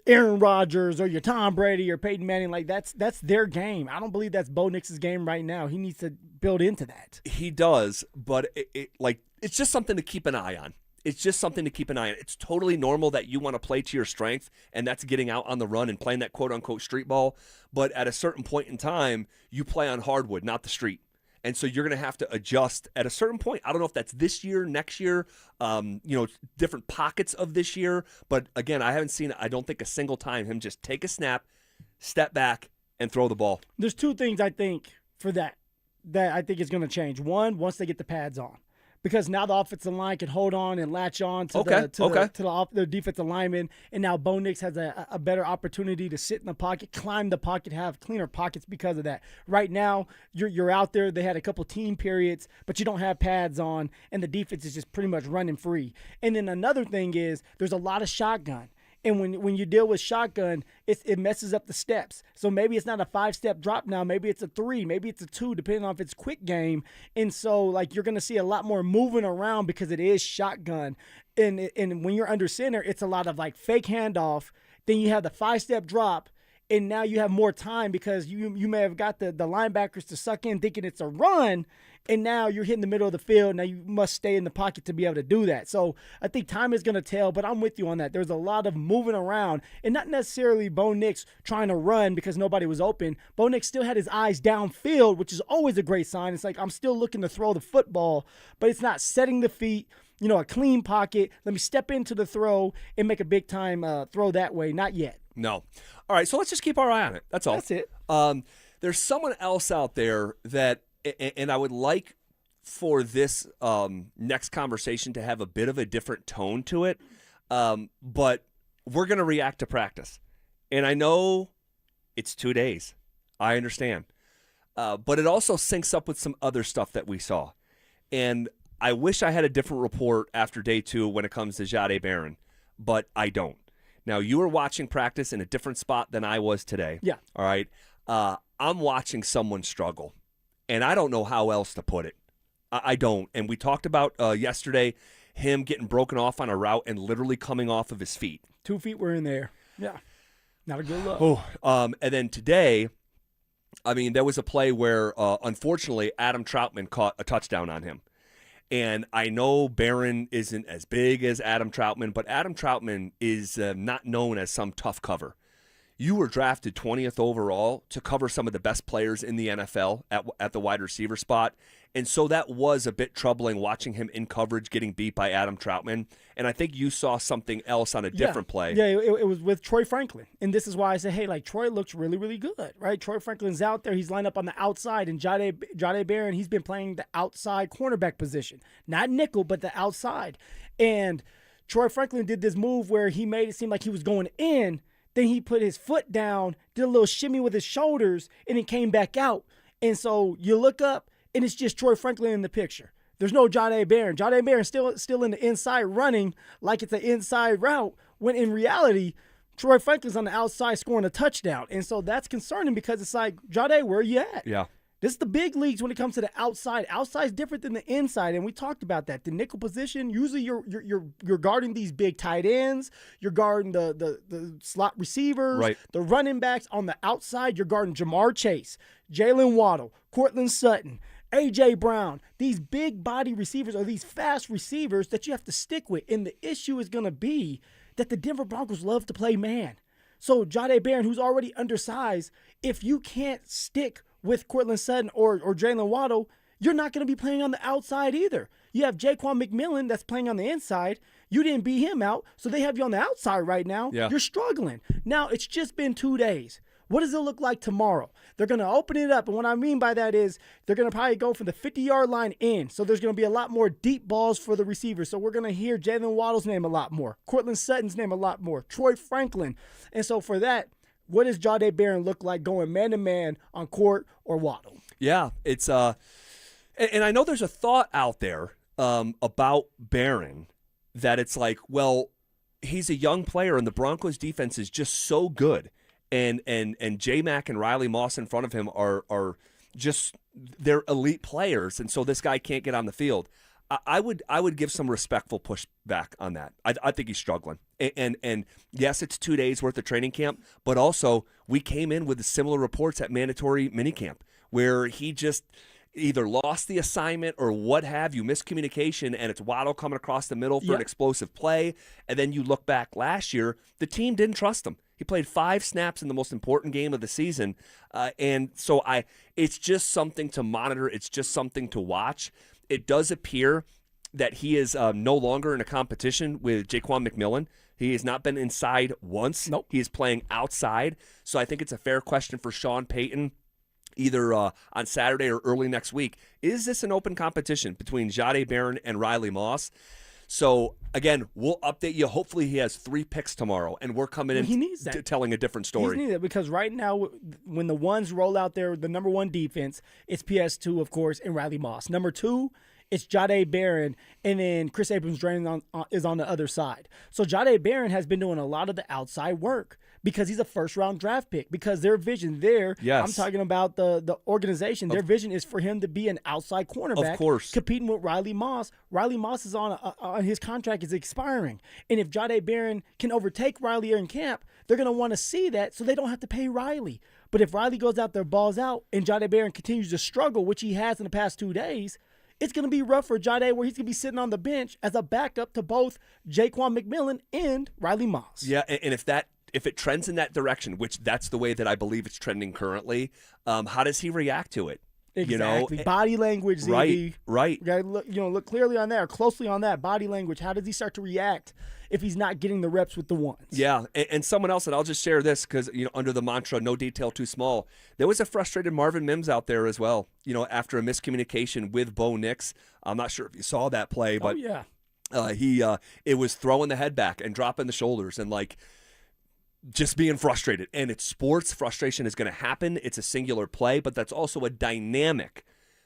Aaron Rodgers or your Tom Brady or Peyton Manning. Like that's their game. I don't believe that's Bo Nix's game right now. He needs to build into that. He does, but it's just something to keep an eye on. It's just something to keep an eye on. It's totally normal that you want to play to your strength, and that's getting out on the run and playing that quote-unquote street ball. But at a certain point in time, you play on hardwood, not the street. And so you're going to have to adjust at a certain point. I don't know if that's this year, next year, different pockets of this year. But again, I haven't seen, I don't think a single time, him just take a snap, step back, and throw the ball. There's 2 things I think for that I think is going to change. One, once they get the pads on. Because now the offensive line can hold on and latch on to the defensive lineman, and now Bo Nix has a better opportunity to sit in the pocket, climb the pocket, have cleaner pockets because of that. Right now, you're out there. They had a couple team periods, but you don't have pads on, and the defense is just pretty much running free. And then another thing is there's a lot of shotgun. And when you deal with shotgun, it messes up the steps. So maybe it's not a 5-step drop now. Maybe it's a 3. Maybe it's a 2, depending on if it's quick game. And so, like, you're going to see a lot more moving around because it is shotgun. And when you're under center, it's a lot of, like, fake handoff. Then you have the 5-step drop. And now you have more time because you may have got the linebackers to suck in thinking it's a run, and now you're hitting the middle of the field. Now you must stay in the pocket to be able to do that. So I think time is going to tell, but I'm with you on that. There's a lot of moving around, and not necessarily Bo Nix trying to run because nobody was open. Bo Nix still had his eyes downfield, which is always a great sign. It's like I'm still looking to throw the football, but it's not setting the feet, a clean pocket. Let me step into the throw and make a big-time throw that way. Not yet. No. All right, so let's just keep our eye on it. That's all. That's it. There's someone else out there that, and I would like for this next conversation to have a bit of a different tone to it, but we're going to react to practice. And I know it's 2 days. I understand. But it also syncs up with some other stuff that we saw. And I wish I had a different report after day 2 when it comes to Jahdae Barron, but I don't. Now, you were watching practice in a different spot than I was today. Yeah. All right. I'm watching someone struggle, and I don't know how else to put it. I don't. And we talked about yesterday him getting broken off on a route and literally coming off of his feet. 2 feet were in there. Yeah. Not a good look. Oh. And then today, I mean, there was a play where, unfortunately, Adam Troutman caught a touchdown on him. And I know Barron isn't as big as Adam Troutman, but Adam Troutman is not known as some tough cover. You were drafted 20th overall to cover some of the best players in the NFL at the wide receiver spot. And so that was a bit troubling watching him in coverage getting beat by Adam Troutman. And I think you saw something else on a different play. Yeah, it was with Troy Franklin. And this is why I said, hey, like Troy looks really, really good, right? Troy Franklin's out there. He's lined up on the outside. And Jahdae Barron, he's been playing the outside cornerback position. Not nickel, but the outside. And Troy Franklin did this move where he made it seem like he was going in. Then he put his foot down, did a little shimmy with his shoulders, and he came back out. And so you look up, and it's just Troy Franklin in the picture. There's no Jahdae Barron. Jahdae Barron still in the inside running like it's an inside route, when in reality, Troy Franklin's on the outside scoring a touchdown. And so that's concerning because it's like, Jahdae, where are you at? Yeah. This is the big leagues when it comes to the outside. Outside's different than the inside, and we talked about that. The nickel position, usually you're guarding these big tight ends, you're guarding the slot receivers, right. The running backs. On the outside, you're guarding Jamar Chase, Jalen Waddle, Cortland Sutton, A.J. Brown, these big body receivers, or these fast receivers that you have to stick with. And the issue is going to be that the Denver Broncos love to play man. So Jahdae Barron, who's already undersized, if you can't stick with Cortland Sutton or Jalen Waddle, you're not going to be playing on the outside either. You have Jaquan McMillan that's playing on the inside. You didn't beat him out, so they have you on the outside right now. Yeah. You're struggling. Now, it's just been 2 days. What does it look like tomorrow? They're going to open it up, and what I mean by that is they're going to probably go from the 50-yard line in, so there's going to be a lot more deep balls for the receivers. So we're going to hear Jalen Waddle's name a lot more, Cortland Sutton's name a lot more, Troy Franklin. And so for that, what does Jahdae Barron look like going man-to-man on Court or Waddle? Yeah, it's and I know there's a thought out there about Barron that it's like, well, he's a young player and the Broncos defense is just so good, and J-Mac and Riley Moss in front of him are just, they're elite players, and so this guy can't get on the field. I would give some respectful pushback on that. I think he's struggling. And yes, it's 2 days worth of training camp, but also we came in with similar reports at mandatory minicamp where he just either lost the assignment or what have you, miscommunication, and it's Waddle coming across the middle for an explosive play. And then you look back last year, the team didn't trust him. He played 5 snaps in the most important game of the season. And so it's just something to monitor. It's just something to watch. It does appear that he is no longer in a competition with Jaquan McMillan. He has not been inside once. Nope. He is playing outside. So I think it's a fair question for Sean Payton, either on Saturday or early next week. Is this an open competition between Jahdae Barron and Riley Moss? So, again, we'll update you. Hopefully he has 3 picks tomorrow, and we're coming in He needs that. telling a different story. He needs it because right now, when the ones roll out there, the number 1 defense, it's PS2, of course, and Riley Moss. Number 2, it's Jahdae Barron, and then Chris Abrams-Drain is on the other side. So Jahdae Barron has been doing a lot of the outside work because he's a first-round draft pick, because their vision there, I'm talking about the organization, their vision is for him to be an outside cornerback, of course, competing with Riley Moss. Riley Moss is on his contract is expiring, and if Jahdae Barron can overtake Riley in camp, they're going to want to see that so they don't have to pay Riley. But if Riley goes out there, balls out, and Jahdae Barron continues to struggle, which he has in the past 2 days, it's going to be rough for Jahdae, where he's going to be sitting on the bench as a backup to both Jaquan McMillan and Riley Moss. Yeah, and if it trends in that direction, which that's the way that I believe it's trending currently, how does he react to it? Exactly. Body language, ZB. Right. You got to look clearly on that, or closely on that body language. How does he start to react if he's not getting the reps with the ones? Yeah, and someone else, and I'll just share this because under the mantra, no detail too small. There was a frustrated Marvin Mims out there as well. After a miscommunication with Bo Nix. I'm not sure if you saw that play, but it was throwing the head back and dropping the shoulders and just being frustrated. And it's sports. Frustration is going to happen. It's a singular play, but that's also a dynamic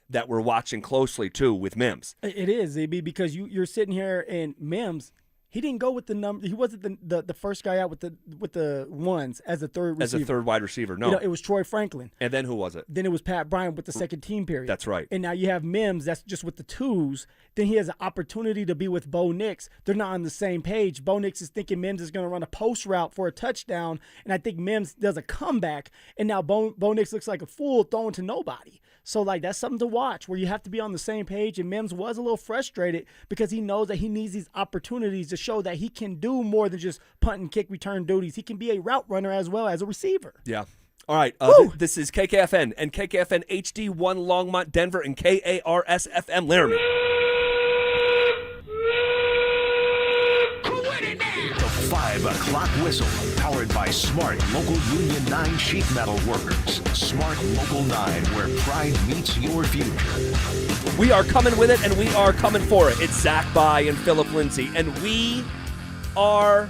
that we're watching closely, too, with Mims. It is, ZB, because you're sitting here and Mims, he didn't go with the number. He wasn't the first guy out with the ones as a third receiver. As a third wide receiver, no. It was Troy Franklin. And then who was it? Then it was Pat Bryant with the second team period. That's right. And now you have Mims, that's just with the 2s. Then he has an opportunity to be with Bo Nix. They're not on the same page. Bo Nix is thinking Mims is going to run a post route for a touchdown, and I think Mims does a comeback, and now Bo Nix looks like a fool throwing to nobody. So, that's something to watch where you have to be on the same page, and Mims was a little frustrated because he knows that he needs these opportunities to show that he can do more than just punt and kick return duties. He can be a route runner as well as a receiver. Yeah. All right, this is KKFN and KKFN HD1 Longmont, Denver, and KARS FM Laramie. The 5 o'clock whistle, powered by Smart Local Union 9 sheet metal workers. Smart Local 9, where pride meets your future. We are coming with it, and we are coming for it. It's Zach By and Phillip Lindsay, and we are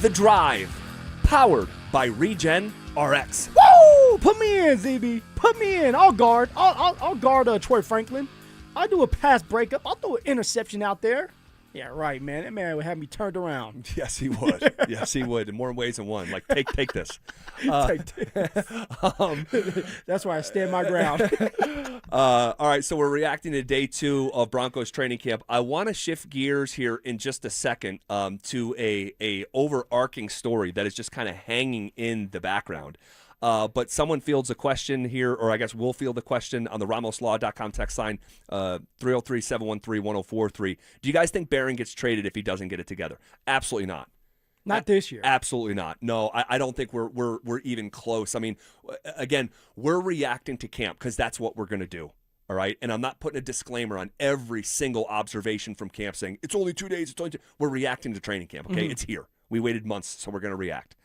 The Drive, powered by Regen RX. Woo! Woo! Put me in, ZB. Put me in. I'll guard. I'll guard Troy Franklin. I'll do a pass breakup. I'll throw an interception out there. Yeah, right, man. That man would have me turned around. Yes, he would. Yes, he would. In more ways than one. Like, take this. That's why I stand my ground. All right, so we're reacting to day 2 of Broncos training camp. I want to shift gears here in just a second to a overarching story that is just kind of hanging in the background. But someone fields a question here, or I guess we'll field a question on the RamosLaw.com text line, 303-713-1043. Do you guys think Barron gets traded if he doesn't get it together? Absolutely not. Not this year. Absolutely not. No, I don't think we're even close. I mean, again, we're reacting to camp because that's what we're going to do. All right, and I'm not putting a disclaimer on every single observation from camp saying it's only 2 days. We're reacting to training camp. Okay, It's here. We waited months, so we're going to react.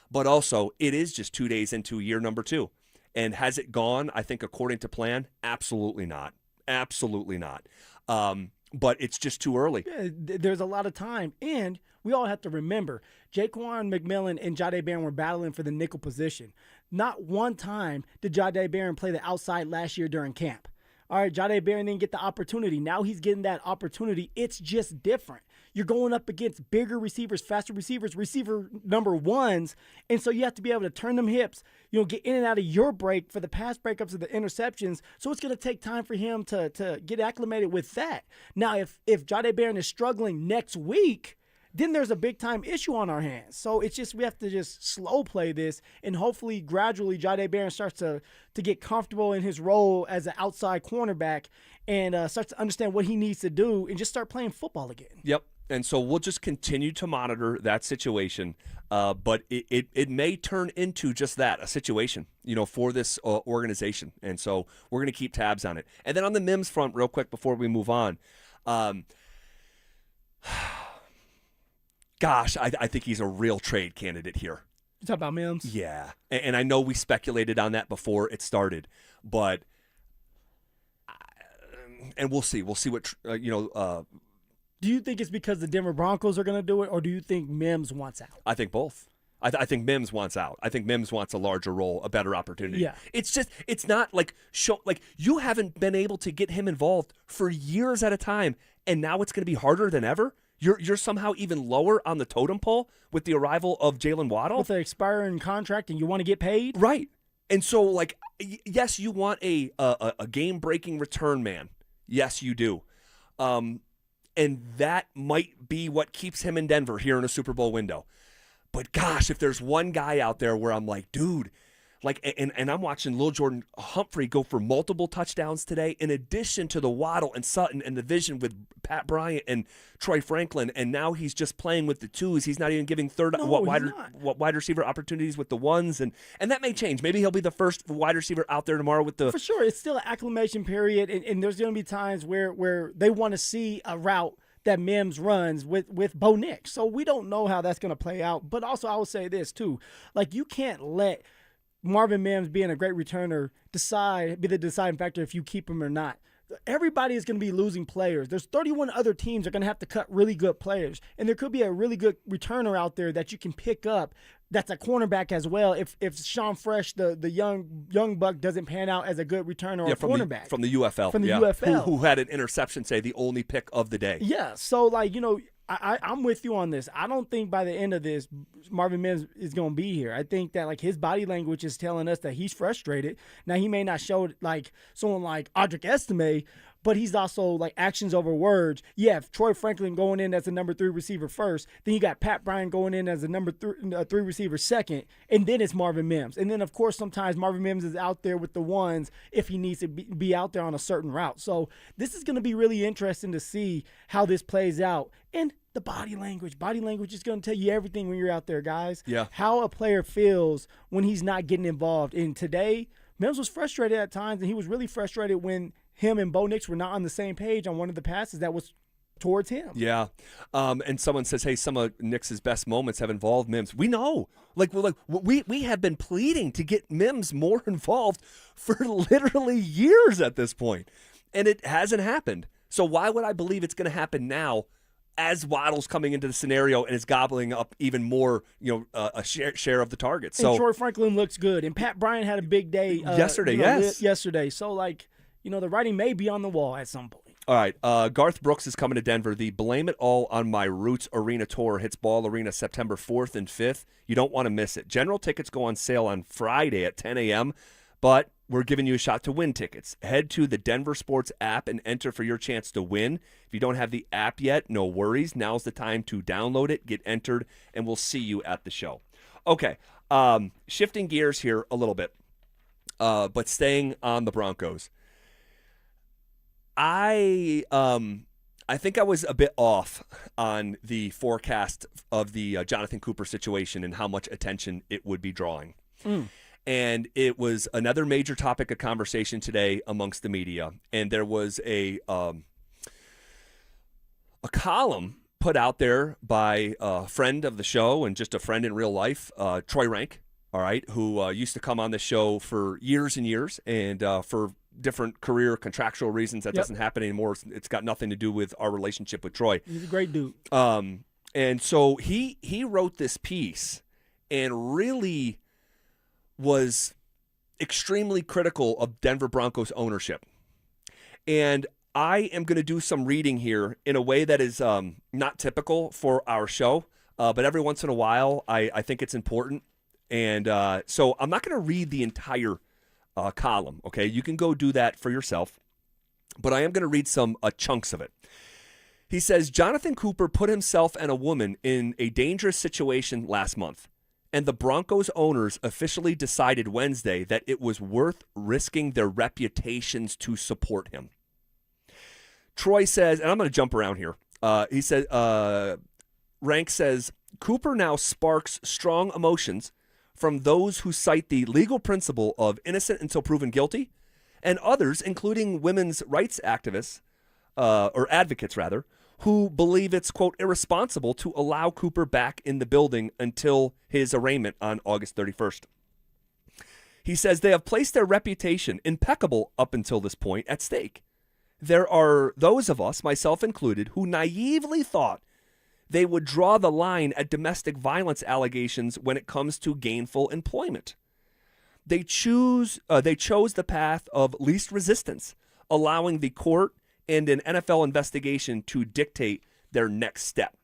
But also, it is just 2 days into year number 2. And has it gone, I think, according to plan? Absolutely not. Absolutely not. But it's just too early. Yeah, there's a lot of time. And we all have to remember, Jaquan McMillan and Jahdae Barron were battling for the nickel position. Not one time did Jahdae Barron play the outside last year during camp. All right, Jahdae Barron didn't get the opportunity. Now he's getting that opportunity. It's just different. You're going up against bigger receivers, faster receivers, receiver number ones, and so you have to be able to turn them hips, get in and out of your break for the pass breakups and the interceptions. So it's going to take time for him to get acclimated with that. Now, if Jahdae Barron is struggling next week, then there's a big-time issue on our hands. So it's just we have to just slow play this, and hopefully gradually Jahdae Barron starts to get comfortable in his role as an outside cornerback and starts to understand what he needs to do and just start playing football again. Yep. And so we'll just continue to monitor that situation, but it may turn into just that, a situation, for this organization. And so we're going to keep tabs on it. And then on the Mims front, real quick before we move on, gosh, I think he's a real trade candidate here. You talk about Mims? Yeah. And I know we speculated on that before it started, but and we'll see. We'll see what, do you think it's because the Denver Broncos are going to do it, or do you think Mims wants out? I think both. I think Mims wants out. I think Mims wants a larger role, a better opportunity. Yeah. It's not like you haven't been able to get him involved for years at a time, and now it's going to be harder than ever. You're somehow even lower on the totem pole with the arrival of Jalen Waddle. With the expiring contract, and you want to get paid? Right. And so, yes, you want a game-breaking return man. Yes, you do. And that might be what keeps him in Denver here in a Super Bowl window. But gosh, if there's one guy out there where I'm like, dude, and I'm watching Lil Jordan Humphrey go for multiple touchdowns today, in addition to the Waddle and Sutton and the vision with Pat Bryant and Troy Franklin, and now he's just playing with the twos. He's not even giving wide receiver opportunities with the ones, and that may change. Maybe he'll be the first wide receiver out there tomorrow with the. For sure, it's still an acclimation period, and there's going to be times where they want to see a route that Mims runs with Bo Nix. So we don't know how that's going to play out. But also, I will say this too: you can't let Marvin Mims being a great returner be the deciding factor if you keep him or not. Everybody is going to be losing players. There's 31 other teams that are going to have to cut really good players. And there could be a really good returner out there that you can pick up that's a cornerback as well if Sean Fresh, the young buck, doesn't pan out as a good returner or cornerback. From the UFL. From the UFL. Who had an interception, say, the only pick of the day. Yeah, so, I'm with you on this. I don't think by the end of this, Marvin Mims is going to be here. I think that his body language is telling us that he's frustrated. Now, he may not show someone like Audric Estime, but he's also actions over words. Yeah, if Troy Franklin going in as the number 3 receiver first, then you got Pat Bryant going in as the number 3 receiver second, and then it's Marvin Mims. And then, of course, sometimes Marvin Mims is out there with the ones if he needs to be out there on a certain route. So this is going to be really interesting to see how this plays out. And the body language. Body language is going to tell you everything when you're out there, guys. Yeah. How a player feels when he's not getting involved. And today, Mims was frustrated at times, and he was really frustrated when him and Bo Nix were not on the same page on one of the passes that was towards him. Yeah. And someone says, hey, some of Nix's best moments have involved Mims. We know. We have been pleading to get Mims more involved for literally years at this point, and it hasn't happened. So why would I believe it's going to happen now as Waddle's coming into the scenario and is gobbling up even more, a share of the targets. And So Troy Franklin looks good, and Pat Bryant had a big day yesterday. Yesterday. So the writing may be on the wall at some point. All right, Garth Brooks is coming to Denver. The Blame It All on My Roots Arena Tour hits Ball Arena September 4th and 5th. You don't want to miss it. General tickets go on sale on Friday at 10 a.m., but we're giving you a shot to win tickets. Head to the DenverSports app and enter for your chance to win. If you don't have the app yet, no worries. Now's the time to download it, get entered, and we'll see you at the show. Okay, shifting gears here a little bit, but staying on the Broncos. I think I was a bit off on the forecast of the Jonathan Cooper situation and how much attention it would be drawing. And it was another major topic of conversation today amongst the media. And there was a column put out there by a friend of the show and just a friend in real life, Troy Rank, all right, who used to come on the show for years and years, and for different career contractual reasons that doesn't happen anymore. It's got nothing to do with our relationship with Troy. He's a great dude. And so he wrote this piece and really was extremely critical of Denver Broncos ownership. And I am going to do some reading here in a way that is not typical for our show, but every once in a while I think it's important. And so I'm not going to read the entire column, okay? You can go do that for yourself, but I am going to read some chunks of it. He says, Jonathan Cooper put himself and a woman in a dangerous situation last month, and the Broncos owners officially decided Wednesday that it was worth risking their reputations to support him. Troy says, and I'm going to jump around here. He said, Rank says, Cooper now sparks strong emotions from those who cite the legal principle of innocent until proven guilty, and others, including women's rights activists, or advocates rather, who believe it's, quote, irresponsible to allow Cooper back in the building until his arraignment on August 31st. He says they have placed their reputation, impeccable up until this point, at stake. There are those of us, myself included, who naively thought they would draw the line at domestic violence allegations when it comes to gainful employment. They chose the path of least resistance, allowing the court and an NFL investigation to dictate their next step.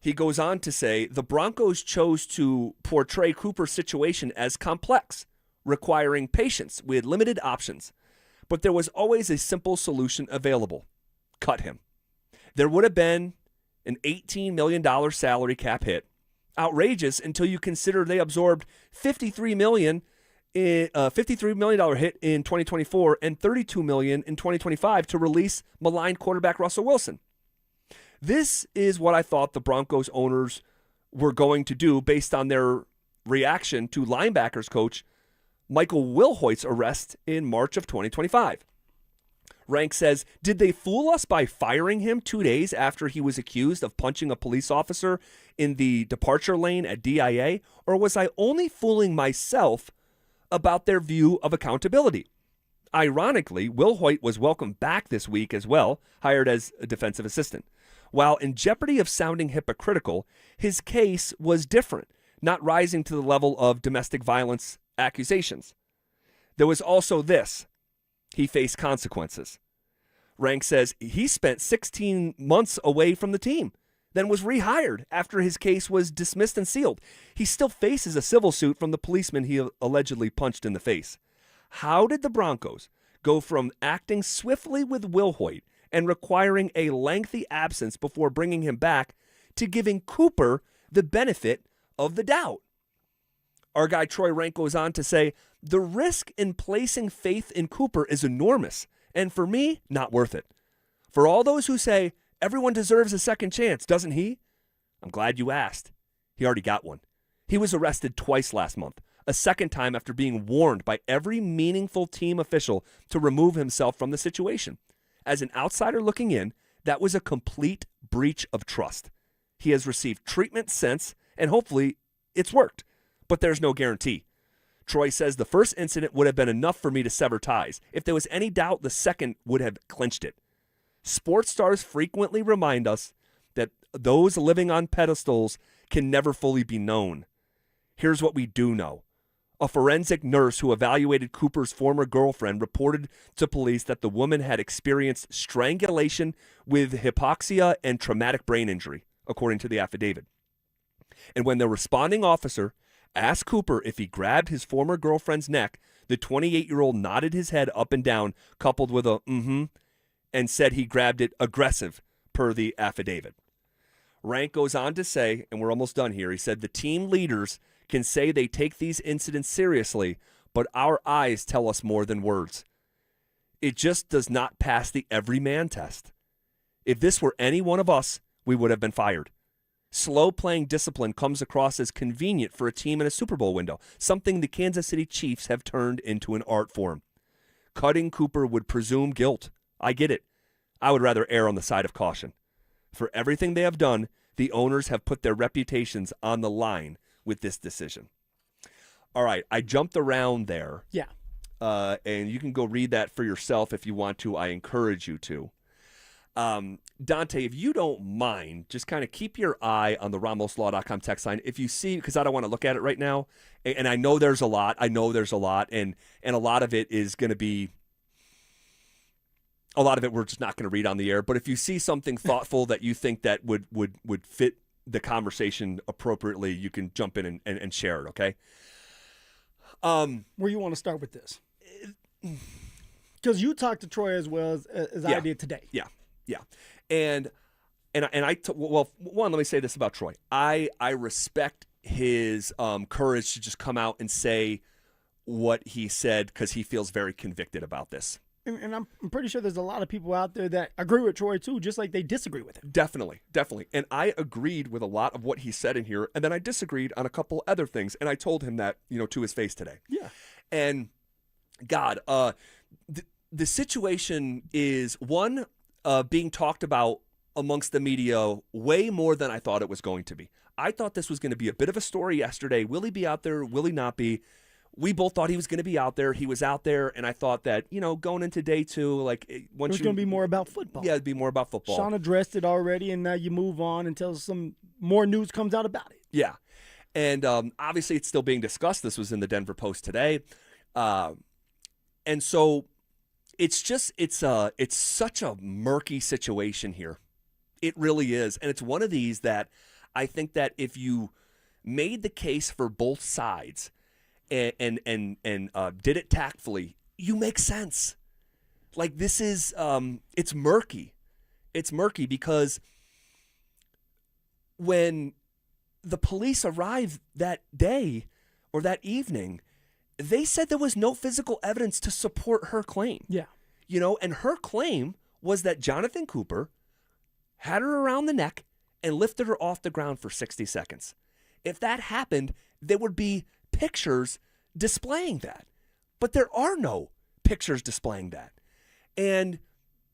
He goes on to say, the Broncos chose to portray Cooper's situation as complex, requiring patience with limited options. But there was always a simple solution available. Cut him. There would have been an $18 million salary cap hit. Outrageous until you consider they absorbed $53 million hit in 2024 and $32 million in 2025 to release maligned quarterback Russell Wilson. This is what I thought the Broncos owners were going to do based on their reaction to linebackers coach Michael Wilhoit's arrest in March of 2025. Rank says, did they fool us by firing him 2 days after he was accused of punching a police officer in the departure lane at DIA? Or was I only fooling myself about their view of accountability? Ironically, Wilhoit was welcomed back this week as well, hired as a defensive assistant. While in jeopardy of sounding hypocritical, his case was different, not rising to the level of domestic violence accusations. There was also this. He faced consequences. Rank says he spent 16 months away from the team, then was rehired after his case was dismissed and sealed. He still faces a civil suit from the policeman he allegedly punched in the face. How did the Broncos go from acting swiftly with Wilhoit and requiring a lengthy absence before bringing him back to giving Cooper the benefit of the doubt? Our guy Troy Rank goes on to say, the risk in placing faith in Cooper is enormous, and for me, not worth it. For all those who say, everyone deserves a second chance, doesn't he? I'm glad you asked. He already got one. He was arrested twice last month, a second time after being warned by every meaningful team official to remove himself from the situation. As an outsider looking in, that was a complete breach of trust. He has received treatment since, and hopefully it's worked, but there's no guarantee. Troy says the first incident would have been enough for me to sever ties. If there was any doubt, the second would have clinched it. Sports stars frequently remind us that those living on pedestals can never fully be known. Here's what we do know. A forensic nurse who evaluated Cooper's former girlfriend reported to police that the woman had experienced strangulation with hypoxia and traumatic brain injury, according to the affidavit. And when the responding officer asked Cooper if he grabbed his former girlfriend's neck, the 28-year-old nodded his head up and down, coupled with a and said he grabbed it aggressive, per the affidavit. Rank goes on to say, and we're almost done here, he said, the team leaders can say they take these incidents seriously, but our eyes tell us more than words. It just does not pass the everyman test. If this were any one of us, we would have been fired. Slow playing discipline comes across as convenient for a team in a Super Bowl window, something the Kansas City Chiefs have turned into an art form. Cutting Cooper would presume guilt. I get it. I would rather err on the side of caution. For everything they have done, the owners have put their reputations on the line with this decision. All right, I jumped around there. Yeah. And you can go read that for yourself if you want to. I encourage you to. Dante, if you don't mind, just kind of keep your eye on the RamosLaw.com text line. If you see, because I don't want to look at it right now, and I know there's a lot. And a lot of it is going to be, a lot of it we're just not going to read on the air. But if you see something thoughtful that you think that would fit the conversation appropriately, you can jump in and share it, okay? Where you want to start with this? Because you talked to Troy as well as I did today. Yeah. And well, one, let me say this about Troy. I respect his courage to just come out and say what he said because he feels very convicted about this. And I'm pretty sure there's a lot of people out there that agree with Troy, too, just like they disagree with him. Definitely. And I agreed with a lot of what he said in here, and then I disagreed on a couple other things, and I told him that, to his face today. Yeah. And, God, the situation is, one, being talked about amongst the media way more than I thought it was going to be. I thought this was going to be a bit of a story yesterday. Will he be out there? Will he not be? We both thought he was going to be out there. He was out there, and I thought that, going into day two, once it was going to be more about football. Yeah, it'd be more about football. Sean addressed it already, and now you move on until some more news comes out about it. Yeah, and obviously it's still being discussed. This was in the Denver Post today, and so it's such a murky situation here. It really is, and it's one of these that I think that if you made the case for both sides and did it tactfully, you make sense. This is it's murky. It's murky because when the police arrived that day or that evening, they said there was no physical evidence to support her claim. Yeah. And her claim was that Jonathan Cooper had her around the neck and lifted her off the ground for 60 seconds. If that happened, there would be pictures displaying that. But there are no pictures displaying that. And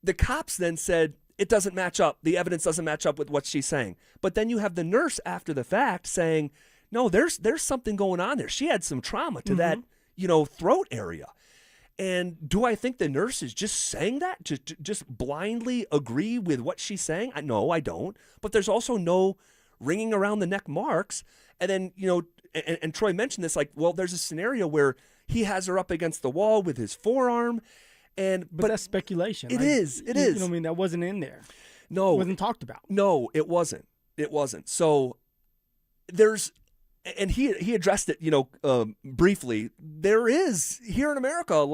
the cops then said, it doesn't match up. The evidence doesn't match up with what she's saying. But then you have the nurse after the fact saying, no, there's something going on there. She had some trauma to that, throat area. And do I think the nurse is just saying that? Just blindly agree with what she's saying? No, I don't. But there's also no ringing around the neck marks. And then, and Troy mentioned this, there's a scenario where he has her up against the wall with his forearm. But that's speculation. It is. That wasn't in there. No. It wasn't talked about. No, it wasn't. So there's, and he addressed it, briefly. There is, here in America,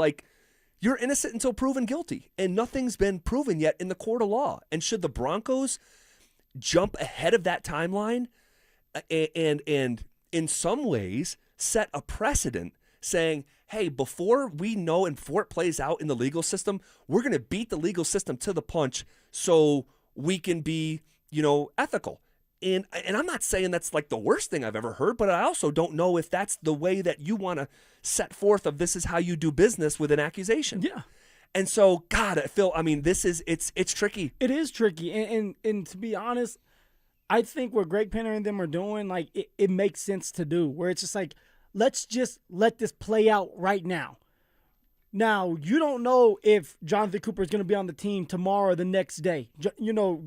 you're innocent until proven guilty, and nothing's been proven yet in the court of law. And should the Broncos jump ahead of that timeline and in some ways set a precedent saying, hey, before we know and before it plays out in the legal system, we're going to beat the legal system to the punch so we can be, ethical. And I'm not saying that's the worst thing I've ever heard, but I also don't know if that's the way that you want to set forth of this is how you do business with an accusation. Yeah. And so, God, Phil, it's tricky. It is tricky. And to be honest, I think what Greg Penner and them are doing, it makes sense to do, where it's just let's just let this play out right now. Now, you don't know if Jonathan Cooper is going to be on the team tomorrow or the next day.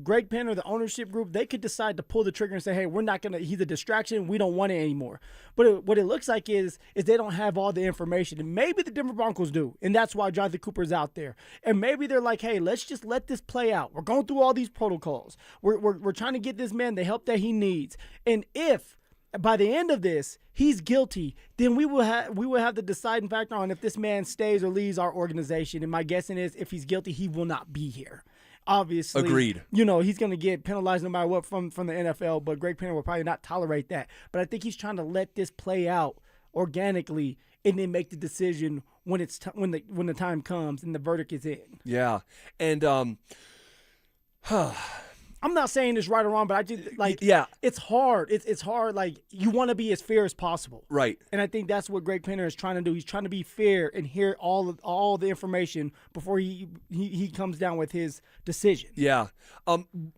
Greg Penn or the ownership group, they could decide to pull the trigger and say, hey, we're not going to – he's a distraction. We don't want it anymore. But what it looks like is they don't have all the information. And maybe the Denver Broncos do, and that's why Jonathan Cooper is out there. And maybe they're like, hey, let's just let this play out. We're going through all these protocols. We're trying to get this man the help that he needs. And if – by the end of this, he's guilty, then we will have the deciding factor on if this man stays or leaves our organization. And my guessing is if he's guilty, he will not be here. Obviously. Agreed. He's going to get penalized no matter what from the NFL, but Greg Penner will probably not tolerate that. But I think he's trying to let this play out organically and then make the decision when when the time comes and the verdict is in. Yeah. And I'm not saying it's right or wrong, but I just it's hard. It's hard. Like, you want to be as fair as possible, right? And I think that's what Greg Penner is trying to do. He's trying to be fair and hear all the information before he comes down with his decision. Yeah,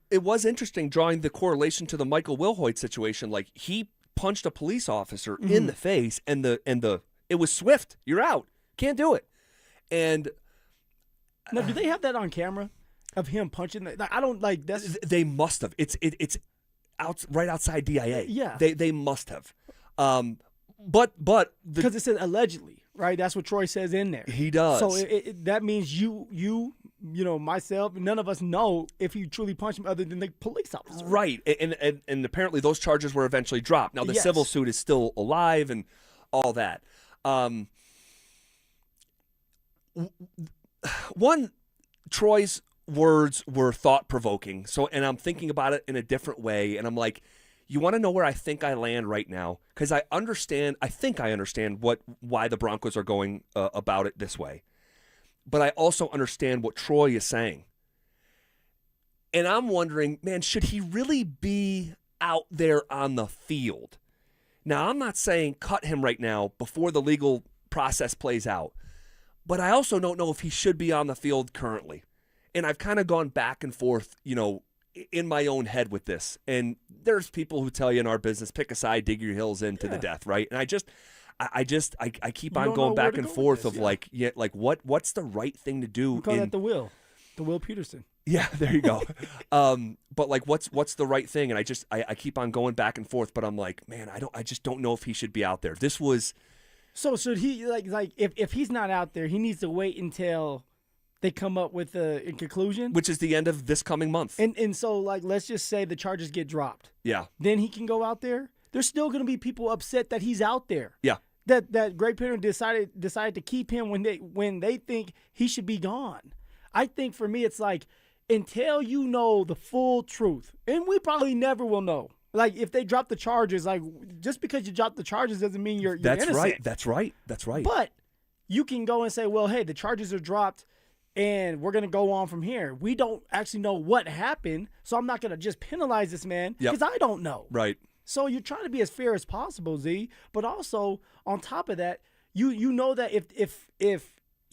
it was interesting drawing the correlation to the Michael Wilhoit situation. Like, he punched a police officer in the face, and it was swift. You're out. Can't do it. And now, do they have that on camera? Of him punching, I don't like that's. They must have. It's out right outside DIA. Yeah, they must have. But because it says allegedly, right? That's what Troy says in there. He does. So that means you myself, none of us know if he truly punched him other than the police officer. Right, and apparently those charges were eventually dropped. Now the civil suit is still alive and all that. Troy's words were thought-provoking. And I'm thinking about it in a different way. And I'm like, you want to know where I think I land right now? Because I think I understand why the Broncos are going about it this way. But I also understand what Troy is saying. And I'm wondering, man, should he really be out there on the field? Now, I'm not saying cut him right now before the legal process plays out. But I also don't know if he should be on the field currently. And I've kind of gone back and forth, in my own head with this. And there's people who tell you in our business, pick a side, dig your heels in to the death, right? And I keep on going back and forth of what's the right thing to do? We call that the Will Peterson. Yeah, there you go. But what's the right thing? And I keep on going back and forth. But I'm like, man, I just don't know if he should be out there. This was. So should he if he's not out there, he needs to wait until they come up with a conclusion, which is the end of this coming month. And so let's just say the charges get dropped. Yeah. Then he can go out there. There's still going to be people upset that he's out there. Yeah. That Greg Penner decided to keep him when they think he should be gone. I think for me it's like, until you know the full truth, and we probably never will know. Like, if they drop the charges, just because you drop the charges doesn't mean you're innocent. That's right. But you can go and say, well, hey, the charges are dropped, and we're going to go on from here. We don't actually know what happened, so I'm not going to just penalize this man because I don't know. Right. So you're trying to be as fair as possible, Z. But also, on top of that, you know that if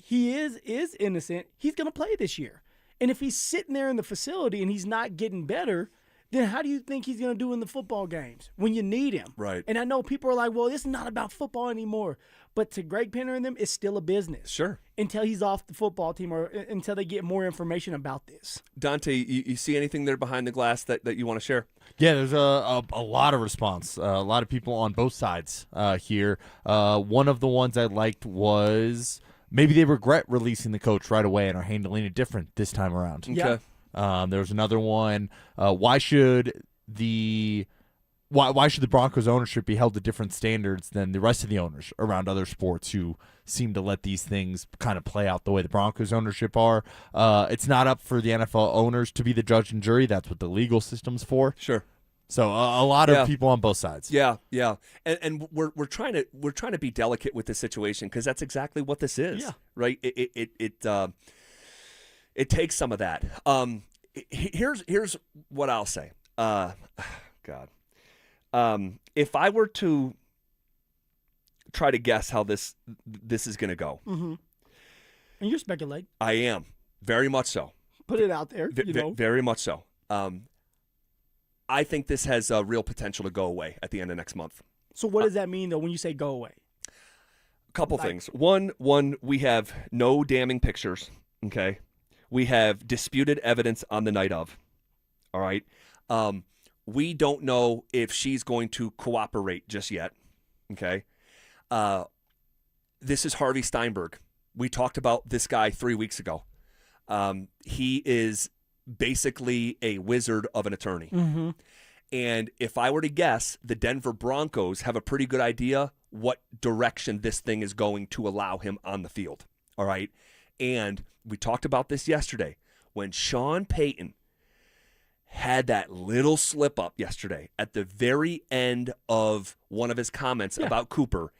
he is innocent, he's going to play this year. And if he's sitting there in the facility and he's not getting better, then how do you think he's going to do in the football games when you need him? Right. And I know people are like, well, it's not about football anymore. But to Greg Penner and them, it's still a business. Sure. Until he's off the football team or until they get more information about this. Dante, you see anything there behind the glass that you want to share? Yeah, there's a lot of response. A lot of people on both sides here. One of the ones I liked was maybe they regret releasing the coach right away and are handling it different this time around. Okay. Yeah. There was another one. Why should the Broncos ownership be held to different standards than the rest of the owners around other sports who seem to let these things kind of play out the way the Broncos ownership are? It's not up for the NFL owners to be the judge and jury. That's what the legal system's for. Sure. So a lot of people on both sides. Yeah, and we're trying to be delicate with this situation because that's exactly what this is. Yeah. Right. It takes some of that. Here's what I'll say. God. If I were to try to guess how this is going to go. Mm-hmm. And you're speculating. I am. Very much so. Put it out there. Very much so. I think this has real potential to go away at the end of next month. So what does that mean, though, when you say go away? Couple things. One, we have no damning pictures. Okay, we have disputed evidence on the night of. All right, we don't know if she's going to cooperate just yet. Okay, this is Harvey Steinberg. We talked about this guy 3 weeks ago. He is basically a wizard of an attorney. Mm-hmm. And if I were to guess, the Denver Broncos have a pretty good idea what direction this thing is going to allow him on the field. All right. And we talked about this yesterday when Sean Payton had that little slip up yesterday at the very end of one of his comments about Cooper.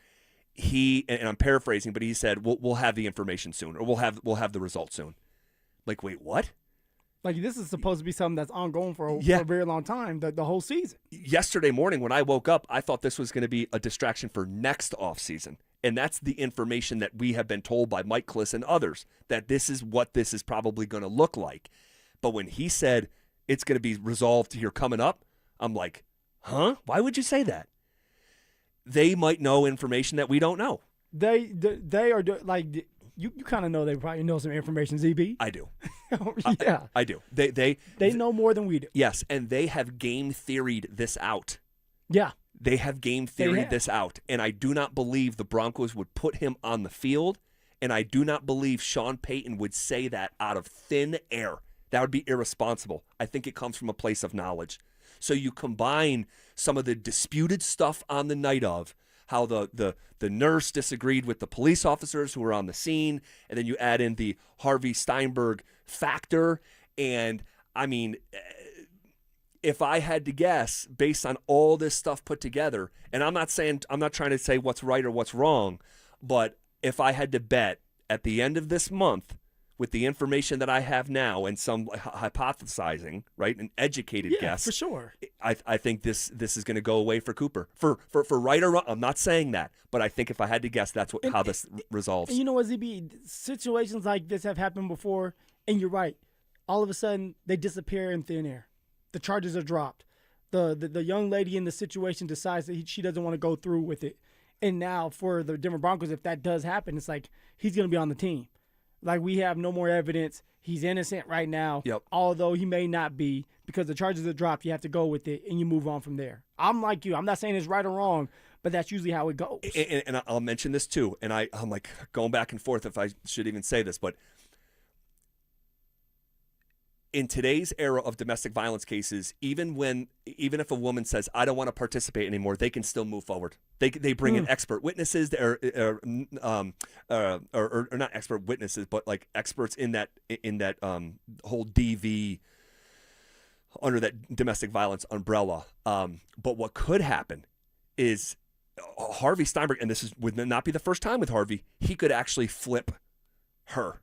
He, and I'm paraphrasing, but he said, we'll have the information soon, or we'll have the results soon. Like, wait, what? Like, this is supposed to be something that's ongoing for a very long time, the whole season. Yesterday morning when I woke up, I thought this was going to be a distraction for next offseason. And that's the information that we have been told by Mike Kliss and others, that this is what this is probably going to look like. But when he said it's going to be resolved here coming up, I'm like, huh? Why would you say that? They might know information that we don't know. They are like... You kind of know they probably know some information, ZB. I do. Yeah. I do. They know more than we do. Yes, and they have game theoried this out. Yeah. They have game theoried this out, and I do not believe the Broncos would put him on the field, and I do not believe Sean Payton would say that out of thin air. That would be irresponsible. I think it comes from a place of knowledge. So you combine some of the disputed stuff on the night of, how the nurse disagreed with the police officers who were on the scene, and then you add in the Harvey Steinberg factor. And, I mean, if I had to guess, based on all this stuff put together, and I'm not trying to say what's right or what's wrong, but if I had to bet at the end of this month, with the information that I have now and some hypothesizing, right, an educated guess, for sure. I think this is going to go away for Cooper. For right or wrong, I'm not saying that, but I think if I had to guess, that's how this resolves. And you know what, ZB? Situations like this have happened before, and you're right. All of a sudden, they disappear in thin air. The charges are dropped. The young lady in the situation decides that she doesn't want to go through with it. And now for the Denver Broncos, if that does happen, it's like he's going to be on the team. Like, we have no more evidence. He's innocent right now. Yep. Although he may not be, because the charges are dropped, you have to go with it, and you move on from there. I'm like you. I'm not saying it's right or wrong, but that's usually how it goes. And I'll mention this too, and I'm like going back and forth if I should even say this, but in today's era of domestic violence cases, even if a woman says, I don't want to participate anymore, they can still move forward. They bring in expert witnesses, or not expert witnesses, but like experts in that whole DV, under that domestic violence umbrella. But what could happen is Harvey Steinberg, and this would not be the first time with Harvey, he could actually flip her.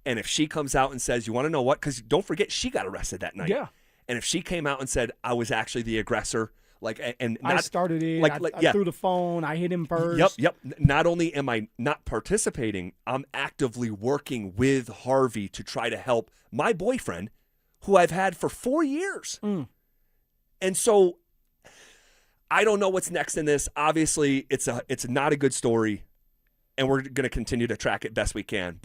And if she comes out and says, you want to know what? Because don't forget, she got arrested that night. Yeah. And if she came out and said, I was actually the aggressor, I started it, I threw the phone, I hit him first. Yep. Not only am I not participating, I'm actively working with Harvey to try to help my boyfriend, who I've had for 4 years. And so I don't know what's next in this. Obviously, it's not a good story, and we're going to continue to track it best we can.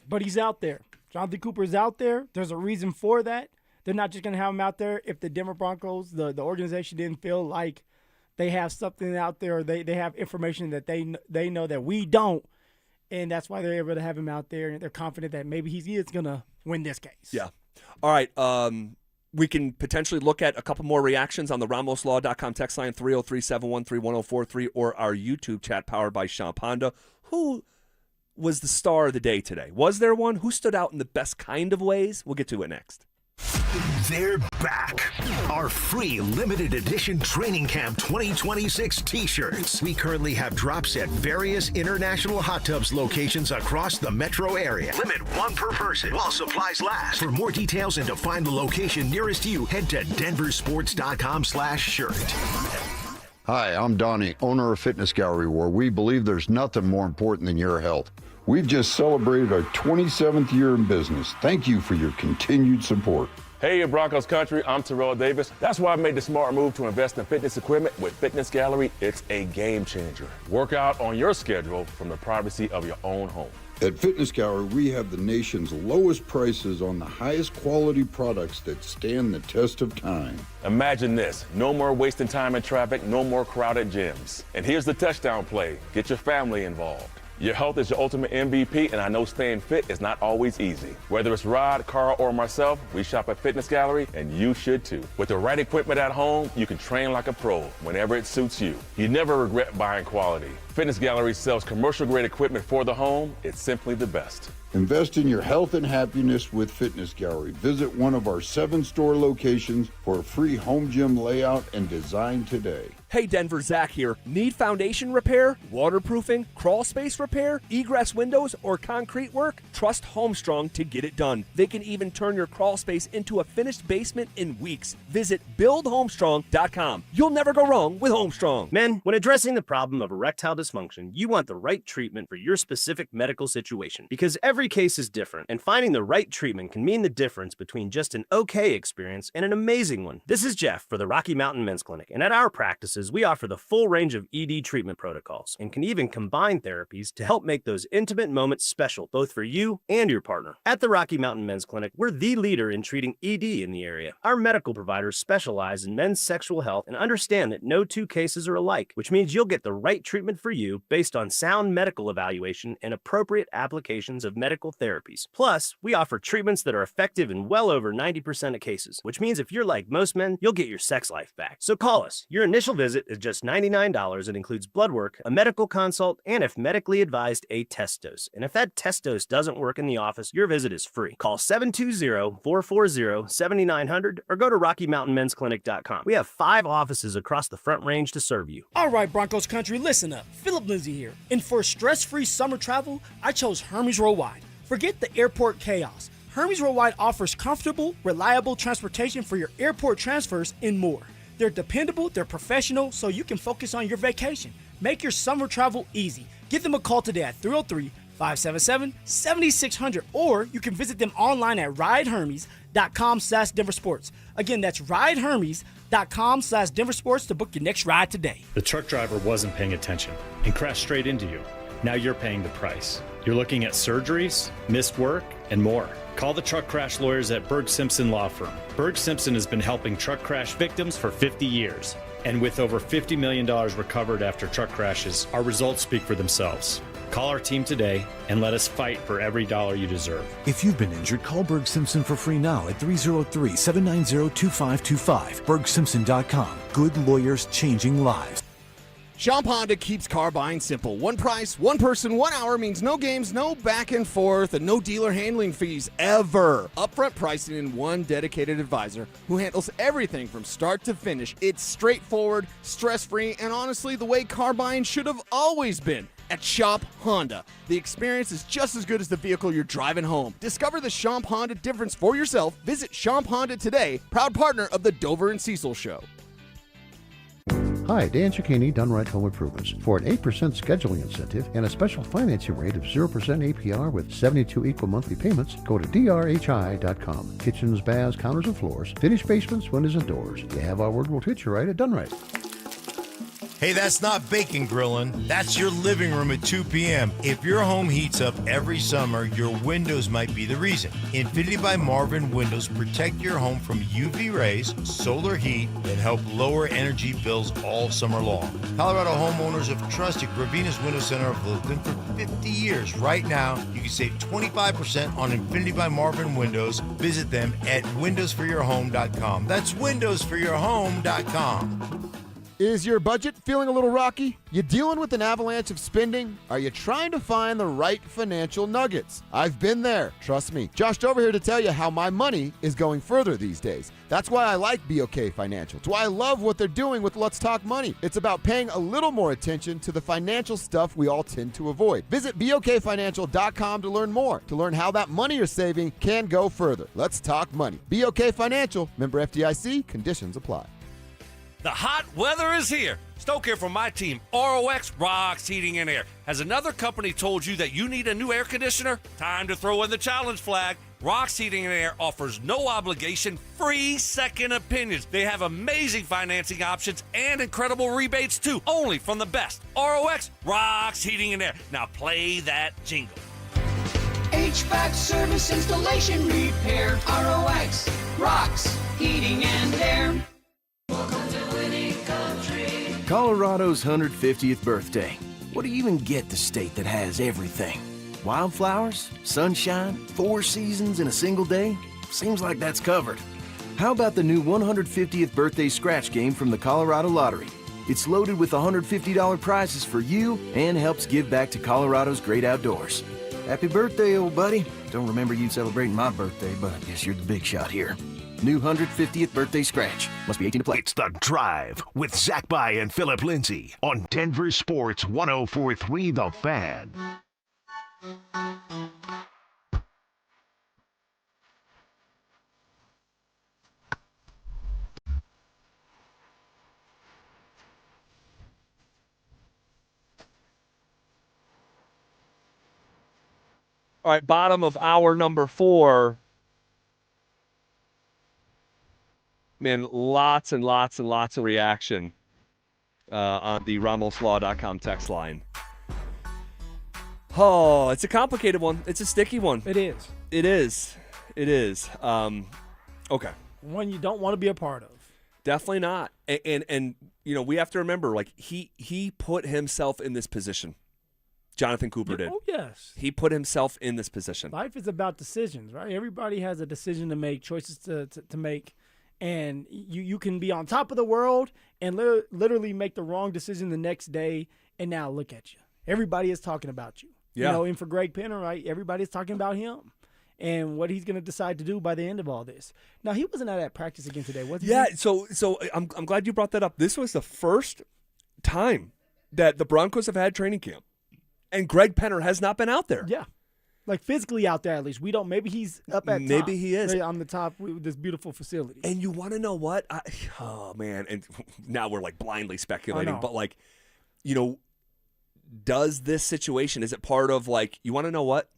But he's out there. Jonathan Cooper is out there. There's a reason for that. They're not just going to have him out there if the Denver Broncos, the organization, didn't feel like they have something out there, or they have information that they know that we don't, and that's why they're able to have him out there, and they're confident that maybe he is going to win this case. Yeah. All right. We can potentially look at a couple more reactions on the RamosLaw.com text line, 303-713-1043, or our YouTube chat powered by Sean Ponda. Who was the star of the day today? Was there one? Who stood out in the best kind of ways? We'll get to it next. They're back. Our free limited edition Training Camp 2026 t-shirts. We currently have drops at various international hot tubs locations across the metro area. Limit one per person while supplies last. For more details and to find the location nearest you, head to DenverSports.com/shirt. Hi, I'm Donnie, owner of Fitness Gallery, where we believe there's nothing more important than your health. We've just celebrated our 27th year in business. Thank you for your continued support. Hey, Broncos country, I'm Terrell Davis. That's why I made the smart move to invest in fitness equipment with Fitness Gallery. It's a game changer. Work out on your schedule from the privacy of your own home. At Fitness Gallery, we have the nation's lowest prices on the highest quality products that stand the test of time. Imagine this, no more wasting time in traffic, no more crowded gyms. And here's the touchdown play, get your family involved. Your health is your ultimate MVP, and I know staying fit is not always easy. Whether it's Rod, Carl, or myself, we shop at Fitness Gallery, and you should too. With the right equipment at home, you can train like a pro whenever it suits you. You never regret buying quality. Fitness Gallery sells commercial-grade equipment for the home. It's simply the best. Invest in your health and happiness with Fitness Gallery. Visit one of our 7 store locations for a free home gym layout and design today. Hey Denver, Zach here. Need foundation repair, waterproofing, crawl space repair, egress windows, or concrete work? Trust Homestrong to get it done. They can even turn your crawl space into a finished basement in weeks. Visit buildhomestrong.com. You'll never go wrong with Homestrong. Men, when addressing the problem of erectile dysfunction, you want the right treatment for your specific medical situation because every case is different, and finding the right treatment can mean the difference between just an okay experience and an amazing one. This is Jeff for the Rocky Mountain Men's Clinic, and at our practices, we offer the full range of ED treatment protocols and can even combine therapies to help make those intimate moments special, both for you and your partner. At the Rocky Mountain Men's Clinic, we're the leader in treating ED in the area. Our medical providers specialize in men's sexual health and understand that no two cases are alike, which means you'll get the right treatment for you based on sound medical evaluation and appropriate applications of medical therapies. Plus, we offer treatments that are effective in well over 90% of cases, which means if you're like most men, you'll get your sex life back. So call us. Your initial visit is just $99. It includes blood work, a medical consult, and if medically advised, a test dose. And if that test dose doesn't work in the office, your visit is free. Call 720-440-7900 or go to RockyMountainMen'sClinic.com. We have 5 offices across the Front Range to serve you. All right, Broncos country, listen up. Phillip Lindsay here. And for stress-free summer travel, I chose Hermes Worldwide. Forget the airport chaos. Hermes Worldwide offers comfortable, reliable transportation for your airport transfers and more. They're dependable, they're professional, so you can focus on your vacation. Make your summer travel easy. Give them a call today at 303-577-7600, or you can visit them online at ridehermes.com/DenverSports. Again, that's ridehermes.com/DenverSports to book your next ride today. The truck driver wasn't paying attention and crashed straight into you. Now you're paying the price. You're looking at surgeries, missed work, and more. Call the truck crash lawyers at Berg Simpson Law Firm. Berg Simpson has been helping truck crash victims for 50 years. And with over $50 million recovered after truck crashes, our results speak for themselves. Call our team today and let us fight for every dollar you deserve. If you've been injured, call Berg Simpson for free now at 303-790-2525. BergSimpson.com. Good lawyers changing lives. Shop Honda keeps car buying simple. One price, one person, 1 hour means no games, no back and forth, and no dealer handling fees ever. Upfront pricing and one dedicated advisor who handles everything from start to finish. It's straightforward, stress-free, and honestly, the way car buying should have always been. At Shop Honda, the experience is just as good as the vehicle you're driving home. Discover the Shop Honda difference for yourself. Visit Shop Honda today, proud partner of the Dover and Cecil Show. Hi, Dan Cicchini, Done Right Home Improvements. For an 8% scheduling incentive and a special financing rate of 0% APR with 72 equal monthly payments, go to drhi.com. Kitchens, baths, counters, and floors. Finished basements, windows, and doors. You have our word, we'll treat you right at Done Right. Hey, that's not bacon grilling. That's your living room at 2 p.m. If your home heats up every summer, your windows might be the reason. Infinity by Marvin windows protect your home from UV rays, solar heat, and help lower energy bills all summer long. Colorado homeowners have trusted Gravina's Window Center of Littleton for 50 years. Right now, you can save 25% on Infinity by Marvin windows. Visit them at windowsforyourhome.com. That's windowsforyourhome.com. Is your budget feeling a little rocky? You dealing with an avalanche of spending? Are you trying to find the right financial nuggets? I've been there. Trust me. Josh Dover here to tell you how my money is going further these days. That's why I like BOK Financial. It's why I love what they're doing with Let's Talk Money. It's about paying a little more attention to the financial stuff we all tend to avoid. Visit BOKFinancial.com to learn more, to learn how that money you're saving can go further. Let's talk money. BOK Financial, member FDIC, conditions apply. The hot weather is here. Stoke here from my team, ROX Rocks Heating and Air. Has another company told you that you need a new air conditioner? Time to throw in the challenge flag Rocks Heating and Air offers no obligation, free second opinions. They have amazing financing options and incredible rebates too, only from the best. ROX Rocks Heating and Air. Now play that jingle. HVAC service, installation, repair. ROX Rocks Heating and Air. Welcome to winning country. Colorado's 150th birthday. What do you even get the state that has everything? Wildflowers, sunshine, 4 seasons in a single day? Seems like that's covered. How about the new 150th birthday scratch game from the Colorado Lottery? It's loaded with $150 prizes for you and helps give back to Colorado's great outdoors. Happy birthday, old buddy. Don't remember you celebrating my birthday, but I guess you're the big shot here. New 150th birthday scratch. Must be 18 to play. It's The Drive with Zach By and Phillip Lindsay on Denver Sports 104.3 The Fan. All right, bottom of hour number 4. Man, lots and lots and lots of reaction on the RamosLaw.com text line. Oh, it's a complicated one. It's a sticky one. It is. It is. It is. Okay. One you don't want to be a part of. Definitely not. And you know, we have to remember, like, he put himself in this position. Jonathan Cooper did. Oh, yes. He put himself in this position. Life is about decisions, right? Everybody has a decision to make, choices to make. And you can be on top of the world and literally make the wrong decision the next day, and now look at you. Everybody is talking about you. Yeah. You know, and for Greg Penner, right, everybody's talking about him and what he's going to decide to do by the end of all this. Now, he wasn't at that practice again today, was he? Yeah, so I'm glad you brought that up. This was the first time that the Broncos have had training camp, and Greg Penner has not been out there. Yeah. Like physically out there, at least. We don't. Maybe he's up at Maybe top, he is. right on the top with this beautiful facility. And you want to know what? Oh, man. And now we're like blindly speculating. But like, you know, does this situation, is it part of like, you want to know what?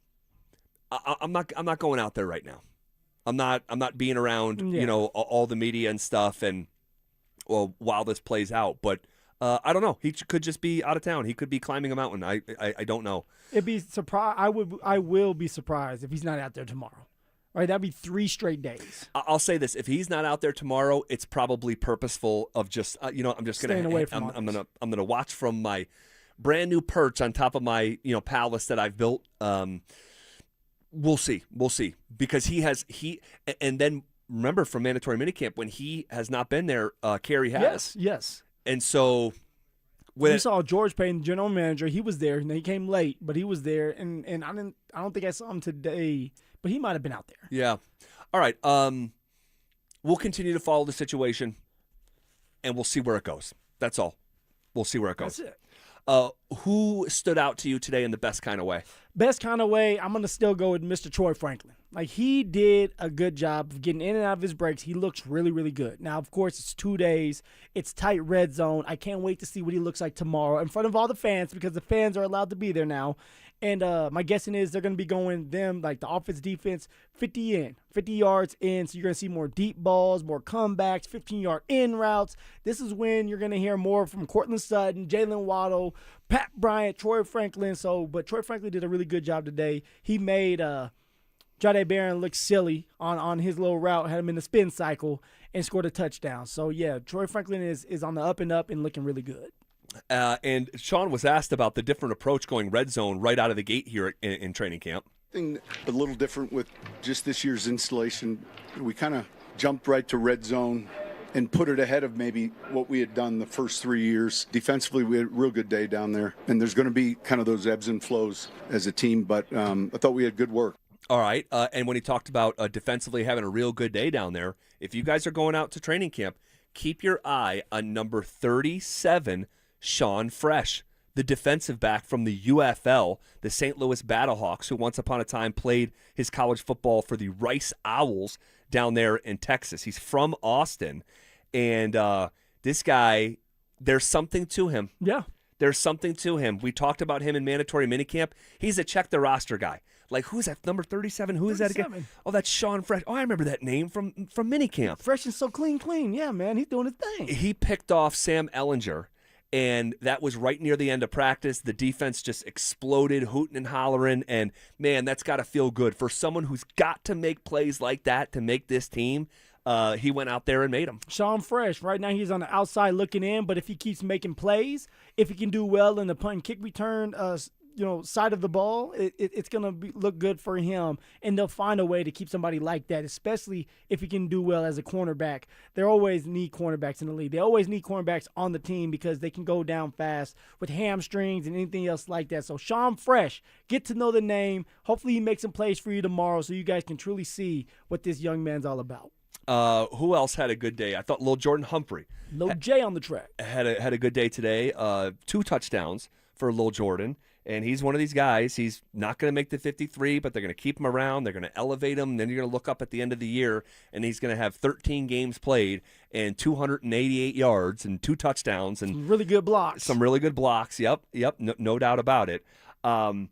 I'm not going out there right now. I'm not being around, you know, all the media and stuff. And well, while this plays out, but I don't know. He could just be out of town. He could be climbing a mountain. I don't know. It'd be I will be surprised if he's not out there tomorrow. Right? That'd be 3 straight days. I'll say this: if he's not out there tomorrow, it's probably purposeful. Of just you know, I'm just Staying gonna away from I'm gonna watch from my brand new perch on top of my palace that I've built. We'll see, because he and then remember from mandatory minicamp when he has not been there, Kerry has. Yes. And so we saw George Payton, general manager. He was there, and he came late, but he was there. And I don't think I saw him today, but he might have been out there. Yeah. All right. We'll continue to follow the situation, and we'll see where it goes. That's all. We'll see where it goes. That's it. Who stood out to you today in the best kind of way? Best kind of way, I'm going to still go with Mr. Troy Franklin. Like, he did a good job of getting in and out of his breaks. He looks really, really good. Now, of course, it's 2 days. It's tight red zone. I can't wait to see what he looks like tomorrow in front of all the fans, because the fans are allowed to be there now. And my guessing is they're going to be going like the offense, defense, 50 yards in. So you're going to see more deep balls, more comebacks, 15-yard in routes. This is when you're going to hear more from Cortland Sutton, Jalen Waddle, Pat Bryant, Troy Franklin. But Troy Franklin did a really good job today. He made Jahdae Barron look silly on his little route, had him in the spin cycle, and scored a touchdown. So, yeah, Troy Franklin is on the up and up and looking really good. And Sean was asked about the different approach going red zone right out of the gate here in training camp. Thing a little different with just this year's installation. We kind of jumped right to red zone and put it ahead of maybe what we had done the first 3 years. Defensively, we had a real good day down there. And there's going to be kind of those ebbs and flows as a team, but I thought we had good work. All right. And when he talked about defensively having a real good day down there, if you guys are going out to training camp, keep your eye on number 37, Sean Fresh, the defensive back from the UFL, the St. Louis Battlehawks, who once upon a time played his college football for the Rice Owls down there in Texas. He's from Austin, and this guy, there's something to him. Yeah. There's something to him. We talked about him in mandatory minicamp. He's a check the roster guy. Like, who's that? Number 37? Who is that again? Oh, that's Sean Fresh. Oh, I remember that name from minicamp. Fresh and so clean. Yeah, man, he's doing his thing. He picked off Sam Ellinger, and that was right near the end of practice. The defense just exploded, hooting and hollering, and, man, that's got to feel good. For someone who's got to make plays like that to make this team, he went out there and made them. Sean Fresh, right now he's on the outside looking in, but if he keeps making plays, if he can do well in the punt and kick return side of the ball, it's going to look good for him, and they'll find a way to keep somebody like that, especially if he can do well as a cornerback. They always need cornerbacks in the league. They always need cornerbacks on the team because they can go down fast with hamstrings and anything else like that. So Sean Fresh, get to know the name. Hopefully he makes some plays for you tomorrow so you guys can truly see what this young man's all about. Who else had a good day? I thought Lil Jordan Humphrey. Lil J on the track. Had a good day today. 2 touchdowns for Lil Jordan. And he's one of these guys. He's not going to make the 53, but they're going to keep him around. They're going to elevate him. Then you're going to look up at the end of the year, and he's going to have 13 games played and 288 yards and 2 touchdowns. And some really good blocks. Some really good blocks. Yep, no doubt about it. And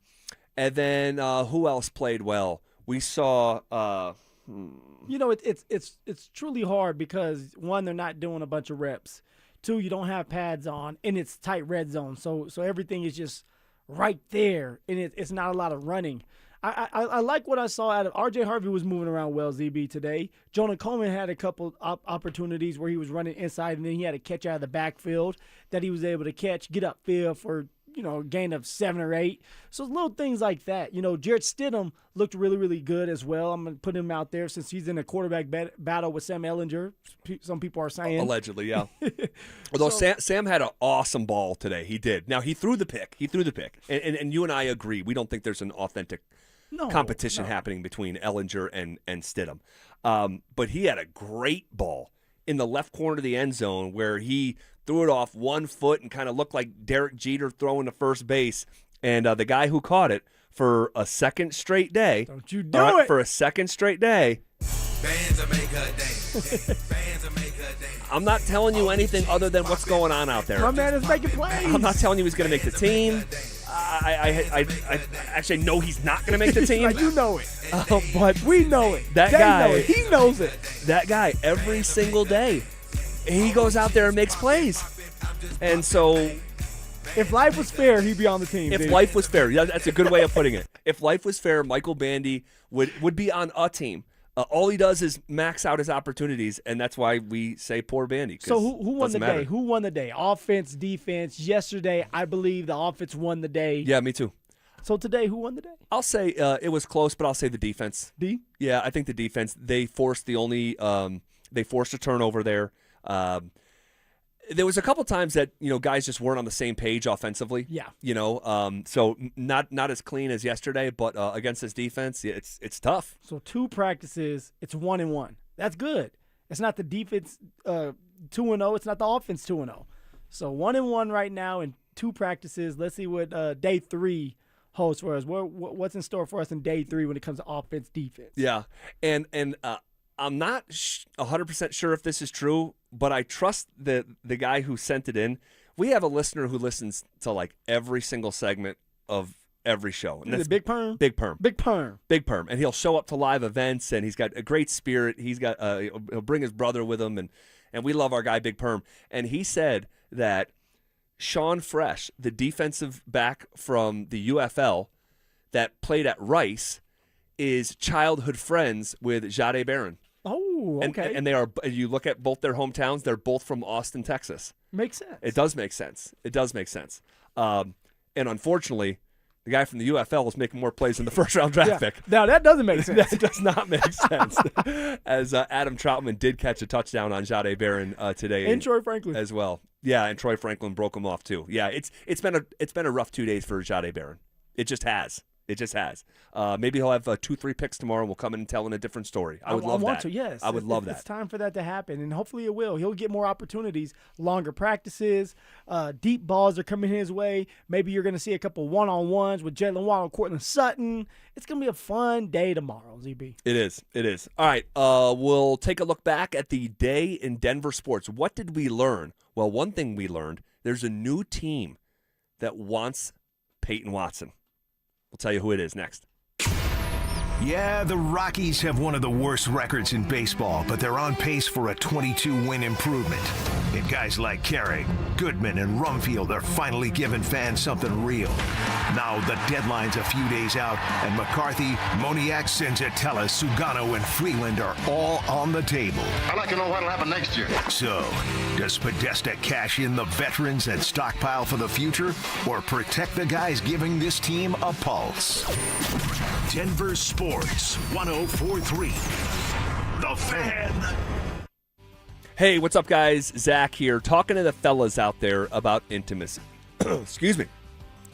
then who else played well? We saw You know, it's truly hard because, one, they're not doing a bunch of reps. 2, you don't have pads on, and it's tight red zone. So everything is just right there, and it's not a lot of running. I like what I saw out of R.J. Harvey was moving around well, ZB, today. Jonah Coleman had a couple opportunities where he was running inside, and then he had a catch out of the backfield that he was able to catch, get upfield for, a gain of 7 or 8. So little things like that. Jarrett Stidham looked really, really good as well. I'm going to put him out there since he's in a quarterback battle with Sam Ellinger, some people are saying. Allegedly, yeah. Although Sam had an awesome ball today. He did. Now, he threw the pick. And you and I agree. We don't think there's an authentic competition happening between Ellinger and Stidham. But he had a great ball in the left corner of the end zone where he threw it off 1 foot and kind of looked like Derek Jeter throwing to first base. And the guy who caught it for a second straight day. Don't you do it. For a second straight day. I'm not telling you anything other than what's going on out there. My man is making plays. I'm not telling you he's going to make the team. I actually know he's not going to make the team. Like, you know it. But we know it. That they guy, know it. He knows it. That guy, every single day, he goes out there and makes plays. And so, if life was fair, he'd be on the team. If life was fair, that's a good way of putting it. If life was fair, Michael Bandy would be on a team. All he does is max out his opportunities, and that's why we say poor Bandy. So who won the day? Who won the day? Offense, defense. Yesterday, I believe the offense won the day. Yeah, me too. So today, who won the day? I'll say it was close, but I'll say the defense. D? Yeah, I think the defense. They forced they forced a turnover there. There was a couple times that guys just weren't on the same page offensively. Yeah. So not as clean as yesterday, but against this defense, it's tough. So 2 practices, it's 1-1. That's good. It's not the defense 2-0. It's not the offense 2-0. So 1-1 right now in 2 practices. Let's see what day 3 holds for us. What's in store for us in day 3 when it comes to offense, defense? Yeah, and I'm not 100% sure if this is true, but I trust the guy who sent it in. We have a listener who listens to like every single segment of every show. And that's Big Perm? Big Perm. Big Perm. Big Perm. And he'll show up to live events, and he's got a great spirit. He's got he'll bring his brother with him, and we love our guy Big Perm. And he said that Sean Fresh, the defensive back from the UFL that played at Rice, is childhood friends with Jahdae Barron. Oh, okay. And they are. You look at both their hometowns; they're both from Austin, Texas. Makes sense. It does make sense. And unfortunately, the guy from the UFL is making more plays in the first round draft pick. Now that doesn't make sense. That does not make sense. As Adam Troutman did catch a touchdown on Jahdae Barron today, and Troy Franklin as well. Yeah, and Troy Franklin broke him off too. Yeah, it's been a rough 2 days for Jahdae Barron. It just has. Maybe he'll have 2-3 picks tomorrow. And we'll come in and tell a different story. I would love that. Yes, I would love that. It's time for that to happen, and hopefully it will. He'll get more opportunities, longer practices, deep balls are coming his way. Maybe you're going to see a couple one-on-ones with Jalen Waddle, Cortland Sutton. It's going to be a fun day tomorrow, ZB. It is. All right, we'll take a look back at the day in Denver sports. What did we learn? Well, one thing we learned, there's a new team that wants Payton Watson. We'll tell you who it is next. Yeah, the Rockies have one of the worst records in baseball, but they're on pace for a 22-win improvement. And guys like Carey, Goodman, and Rumfield are finally giving fans something real. Now the deadline's a few days out, and McCarthy, Moniak, Senzatella, Sugano, and Freeland are all on the table. I'd like to know what'll happen next year. So, does Podesta cash in the veterans and stockpile for the future, or protect the guys giving this team a pulse? Denver Sports 104.3. The Fan. Hey, what's up, guys? Zach here, talking to the fellas out there about intimacy. Excuse me.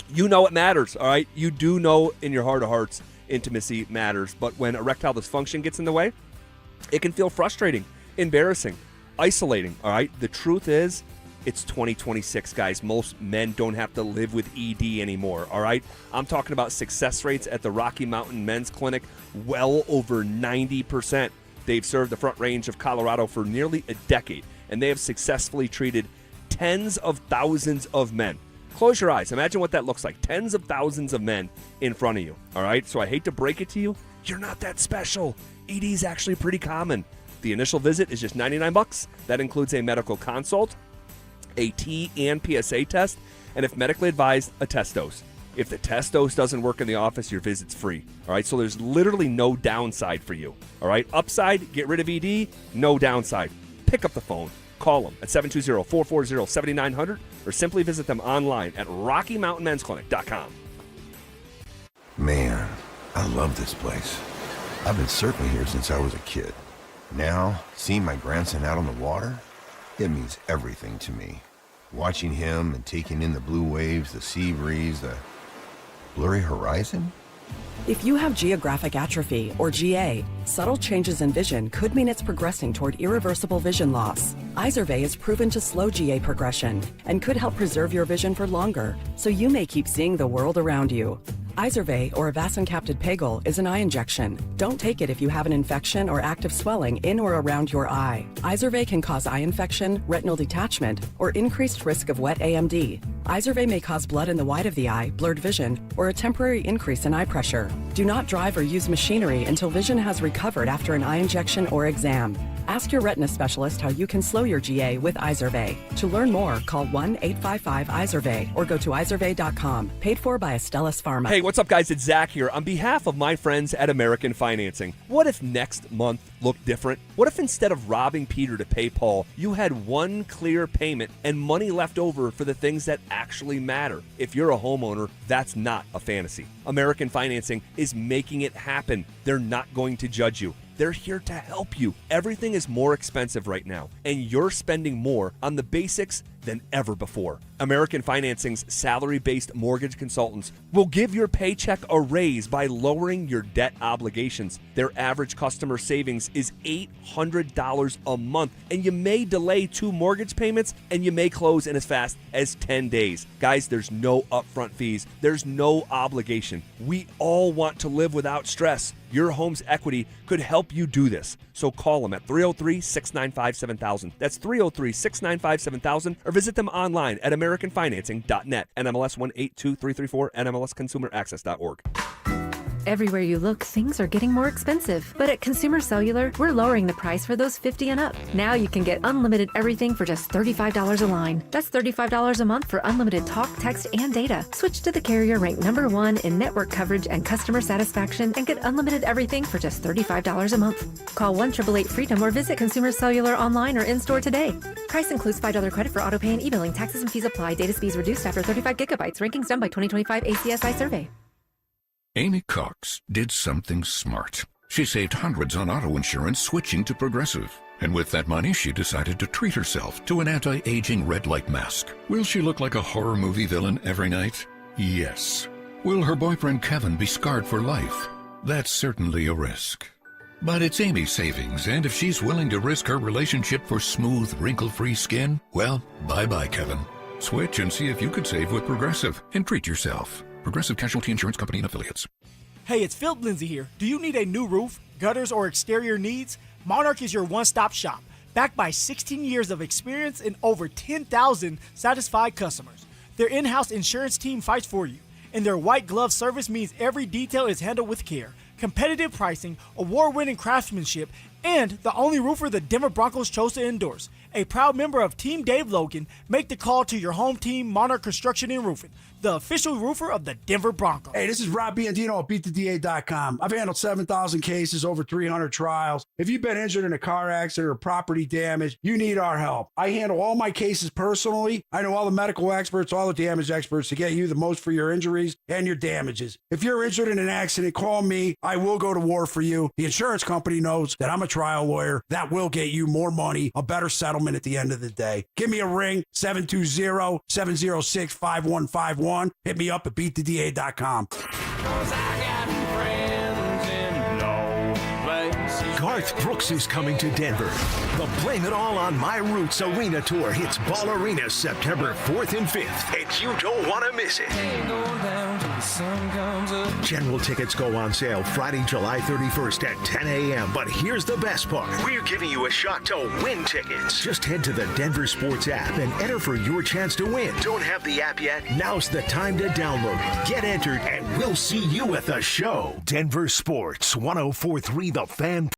You know it matters, all right? You do know in your heart of hearts intimacy matters, but when erectile dysfunction gets in the way, it can feel frustrating, embarrassing, isolating, all right? The truth is, it's 2026, guys. Most men don't have to live with ED anymore, all right? I'm talking about success rates at the Rocky Mountain Men's Clinic, well over 90%. They've served the Front Range of Colorado for nearly a decade, and they have successfully treated tens of thousands of men. Close your eyes. Imagine what that looks like. Tens of thousands of men in front of you, all right? So I hate to break it to you, you're not that special. ED is actually pretty common. The initial visit is just $99. That includes a medical consult, a T and PSA test, and if medically advised, a test dose. If the test dose doesn't work in the office, your visit's free. All right, so there's literally no downside for you. All right, upside, get rid of ED, no downside. Pick up the phone, call them at 720-440-7900, or simply visit them online at RockyMountainMen'sClinic.com. Man, I love this place. I've been surfing here since I was a kid. Now, seeing my grandson out on the water, it means everything to me. Watching him and taking in the blue waves, the sea breeze, the blurry horizon. If you have geographic atrophy, or GA, subtle changes in vision could mean it's progressing toward irreversible vision loss. Izervay is proven to slow GA progression and could help preserve your vision for longer, so you may keep seeing the world around you. Izervay, or avacincaptad pegol, is an eye injection. Don't take it if you have an infection or active swelling in or around your eye. Izervay can cause eye infection, retinal detachment, or increased risk of wet AMD. Izervay may cause blood in the white of the eye, blurred vision, or a temporary increase in eye pressure. Do not drive or use machinery until vision has recovered after an eye injection or exam. Ask your retina specialist how you can slow your GA with Izervay. To learn more, call 1-855-IZERVAY or go to izervay.com. Paid for by Astellas Pharma. Hey, what's up, guys? It's Zach here. On behalf of my friends at American Financing, what if next month looked different? What if instead of robbing Peter to pay Paul, you had one clear payment and money left over for the things that actually matter? If you're a homeowner, that's not a fantasy. American Financing is making it happen. They're not going to judge you. They're here to help you. Everything is more expensive right now, and you're spending more on the basics than ever before. American Financing's salary-based mortgage consultants will give your paycheck a raise by lowering your debt obligations. Their average customer savings is $800 a month, and you may delay 2 mortgage payments, and you may close in as fast as 10 days. Guys, there's no upfront fees. There's no obligation. We all want to live without stress. Your home's equity could help you do this. So call them at 303-695-7000. That's 303-695-7000, or visit them online at AmericanFinancing.net. NMLS 182334, NMLSConsumerAccess.org. Everywhere you look, things are getting more expensive. But at Consumer Cellular, we're lowering the price for those 50 and up. Now you can get unlimited everything for just $35 a line. That's $35 a month for unlimited talk, text, and data. Switch to the carrier ranked #1 in network coverage and customer satisfaction and get unlimited everything for just $35 a month. Call 1-888-FREEDOM or visit Consumer Cellular online or in-store today. Price includes $5 credit for auto pay and e-billing. Taxes and fees apply. Data speeds reduced after 35 gigabytes. Rankings done by 2025 ACSI survey. Amy Cox did something smart. She saved hundreds on auto insurance switching to Progressive. And with that money, she decided to treat herself to an anti-aging red light mask. Will she look like a horror movie villain every night? Yes. Will her boyfriend Kevin be scarred for life? That's certainly a risk. But it's Amy's savings, and if she's willing to risk her relationship for smooth, wrinkle-free skin, well, bye-bye, Kevin. Switch and see if you could save with Progressive and treat yourself. Progressive Casualty Insurance Company and Affiliates. Hey, it's Phillip Lindsay here. Do you need a new roof, gutters, or exterior needs? Monarch is your one-stop shop, backed by 16 years of experience and over 10,000 satisfied customers. Their in-house insurance team fights for you, and their white glove service means every detail is handled with care. Competitive pricing, award-winning craftsmanship, and the only roofer the Denver Broncos chose to endorse. A proud member of Team Dave Logan, make the call to your home team, Monarch Construction and Roofing, the official roofer of the Denver Broncos. Hey, this is Rob Biandino at BeatTheDA.com. I've handled 7,000 cases, over 300 trials. If you've been injured in a car accident or property damage, you need our help. I handle all my cases personally. I know all the medical experts, all the damage experts to get you the most for your injuries and your damages. If you're injured in an accident, call me. I will go to war for you. The insurance company knows that I'm a trial lawyer. That will get you more money, a better settlement at the end of the day. Give me a ring, 720-706-5151. Hit me up at beattheda.com. Garth Brooks is coming to Denver. The Blame It All on My Roots Arena Tour hits Ball Arena September 4th and 5th, and you don't want to miss it. General tickets go on sale Friday, July 31st at 10 a.m. But here's the best part. We're giving you a shot to win tickets. Just head to the DenverSports app and enter for your chance to win. Don't have the app yet? Now's the time to download it. Get entered, and we'll see you at the show. Denver Sports, 104.3 The Fan.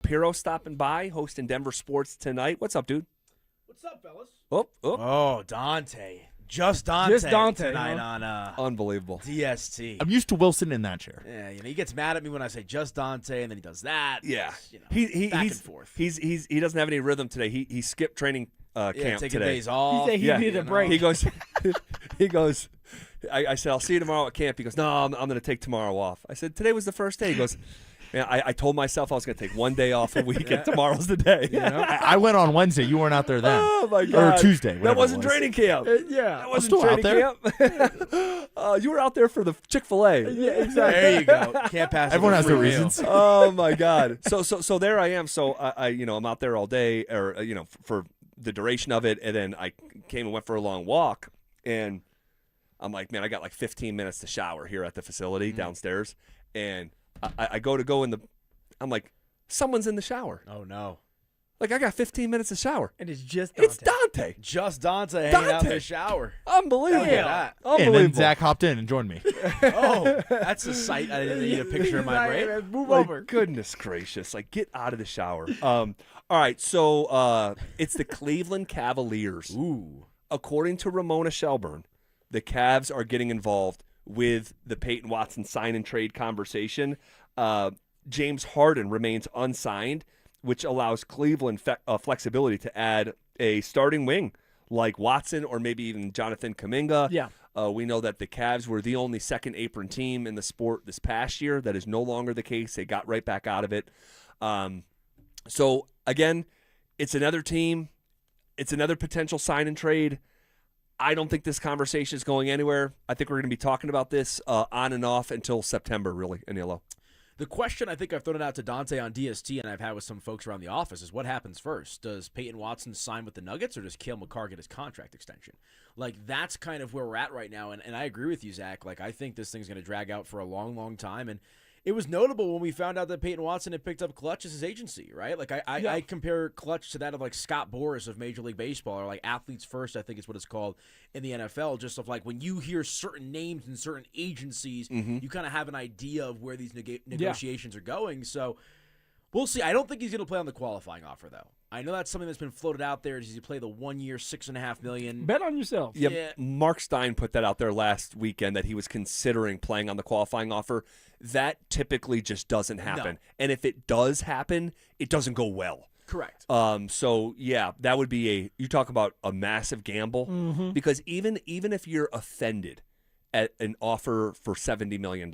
Piro stopping by, hosting Denver Sports tonight. What's up, dude? What's up, fellas? Oh, Dante. Just Dante tonight on unbelievable DST. I'm used to Wilson in that chair. Yeah, he gets mad at me when I say just Dante, and then he does that. Yeah, back and forth. He doesn't have any rhythm today. He skipped training camp taking today. days off. He said he needed a break. He goes. I said, I'll see you tomorrow at camp. He goes, no, I'm going to take tomorrow off. I said, today was the first day. He goes, man, I told myself I was going to take one day off a week, and tomorrow's the day. You know? I went on Wednesday. You weren't out there then. Oh, my God. Or Tuesday. That wasn't training camp. Yeah. That wasn't still training out camp. You were out there for the Chick-fil-A. Yeah, exactly. There you go. Can't pass. Everyone has their free meal. reasons. Oh, my God. So there I am. So I'm out there all day, or for the duration of it, and then I came and went for a long walk, and I'm like, man, I got like 15 minutes to shower here at the facility downstairs, and I go in the. I'm like, someone's in the shower. Oh, no. Like, I got 15 minutes to shower. And it's just Dante. It's Dante. Just Dante hanging out in the shower. Unbelievable. Look at that. Unbelievable. And then Zach hopped in and joined me. Oh, that's a sight I didn't need a picture in my brain. Move Like, over. goodness gracious. Like, get out of the shower. All right, so it's the Cleveland Cavaliers. Ooh. According to Ramona Shelburne, the Cavs are getting involved with the Peyton Watson sign-and-trade conversation. James Harden remains unsigned, which allows Cleveland flexibility to add a starting wing like Watson or maybe even Jonathan Kuminga. Yeah. We know that the Cavs were the only second apron team in the sport this past year. That is no longer the case. They got right back out of it. So, again, it's another team. It's another potential sign and trade. I don't think this conversation is going anywhere. I think we're going to be talking about this on and off until September, really, Anilo. The question I think I've thrown it out to Dante on DST, and I've had with some folks around the office, is what happens first? Does Peyton Watson sign with the Nuggets, or does Cale Makar get his contract extension? Like, that's kind of where we're at right now, and I agree with you, Zach. Like, I think this thing's going to drag out for a long, long time, and it was notable when we found out that Peyton Watson had picked up Clutch as his agency, right? Like, I compare Clutch to that of, like, Scott Boras of Major League Baseball, or, like, Athletes First, I think is what it's called in the NFL, just of, like, when you hear certain names and certain agencies, you kind of have an idea of where these negotiations are going. So we'll see. I don't think he's going to play on the qualifying offer, though. I know that's something that's been floated out there. Does he play the 1 year, $6.5 million? Bet on yourself. Yeah, Mark Stein put that out there last weekend that he was considering playing on the qualifying offer. That typically just doesn't happen. No. And if it does happen, it doesn't go well. Correct. So yeah, that would be you talk about a massive gamble, because even if you're offended at an offer for $70 million,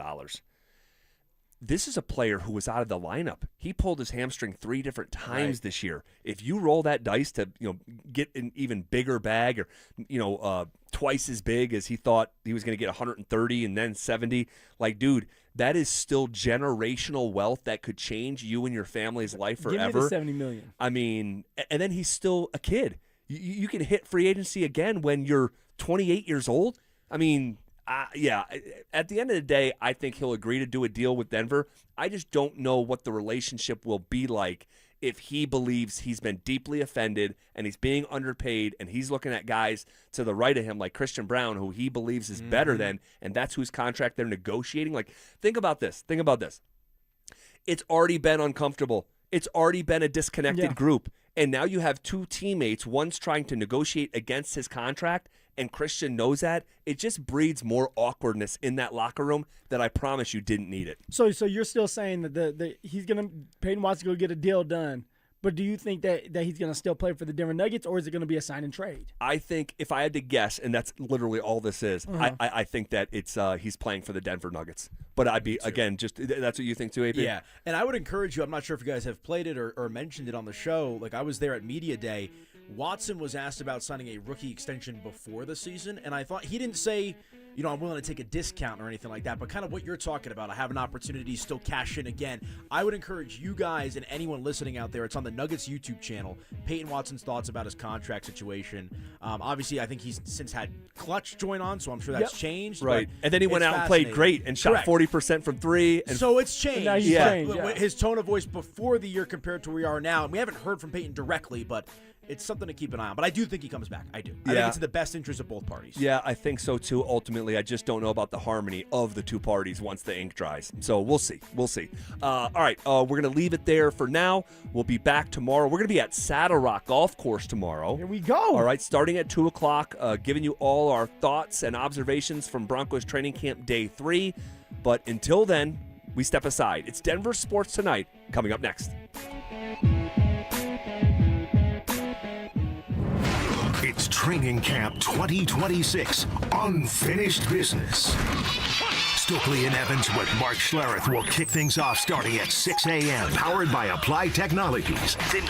this is a player who was out of the lineup. He pulled his hamstring 3 different times this year. If you roll that dice to get an even bigger bag, or twice as big as he thought he was going to get, 130 and then 70, like, dude, that is still generational wealth that could change you and your family's life forever. Give me the $70 million. I mean, and then he's still a kid. You can hit free agency again when you're 28 years old. I mean, yeah, at the end of the day, I think he'll agree to do a deal with Denver. I just don't know what the relationship will be like if he believes he's been deeply offended and he's being underpaid and he's looking at guys to the right of him like Christian Brown, who he believes is better than, and that's whose contract they're negotiating. Like, think about this. It's already been uncomfortable. It's already been a disconnected group. And now you have 2 teammates. One's trying to negotiate against his contract, and Christian knows that. It just breeds more awkwardness in that locker room that I promise you didn't need it. So you're still saying that Payton wants to go get a deal done, but do you think that he's going to still play for the Denver Nuggets, or is it going to be a sign and trade? I think if I had to guess, and that's literally all this is, I think that it's he's playing for the Denver Nuggets. But I'd be, again, just that's what you think too, AP? Yeah, and I would encourage you, I'm not sure if you guys have played it or mentioned it on the show. Like, I was there at Media Day. Watson was asked about signing a rookie extension before the season, and I thought he didn't say, I'm willing to take a discount or anything like that, but kind of what you're talking about, I have an opportunity to still cash in again. I would encourage you guys and anyone listening out there, it's on the Nuggets YouTube channel, Payton Watson's thoughts about his contract situation. Obviously, I think he's since had Clutch join on, so I'm sure that's changed. Right, and then he went out and played great and shot 40% from 3. And so it's changed. Now he's changed. His tone of voice before the year compared to where we are now, and we haven't heard from Payton directly, but it's something to keep an eye on. But I do think he comes back. I do. I think it's in the best interest of both parties. Yeah, I think so too. Ultimately, I just don't know about the harmony of the 2 parties once the ink dries. So we'll see. All right, we're going to leave it there for now. We'll be back tomorrow. We're going to be at Saddle Rock Golf Course tomorrow. Here we go. All right, starting at 2 o'clock, giving you all our thoughts and observations from Broncos training camp day 3. But until then, we step aside. It's Denver Sports Tonight coming up next. It's Training Camp 2026, Unfinished Business. Stokely and Evans with Mark Schlereth will kick things off starting at 6 a.m. Powered by Applied Technologies. Then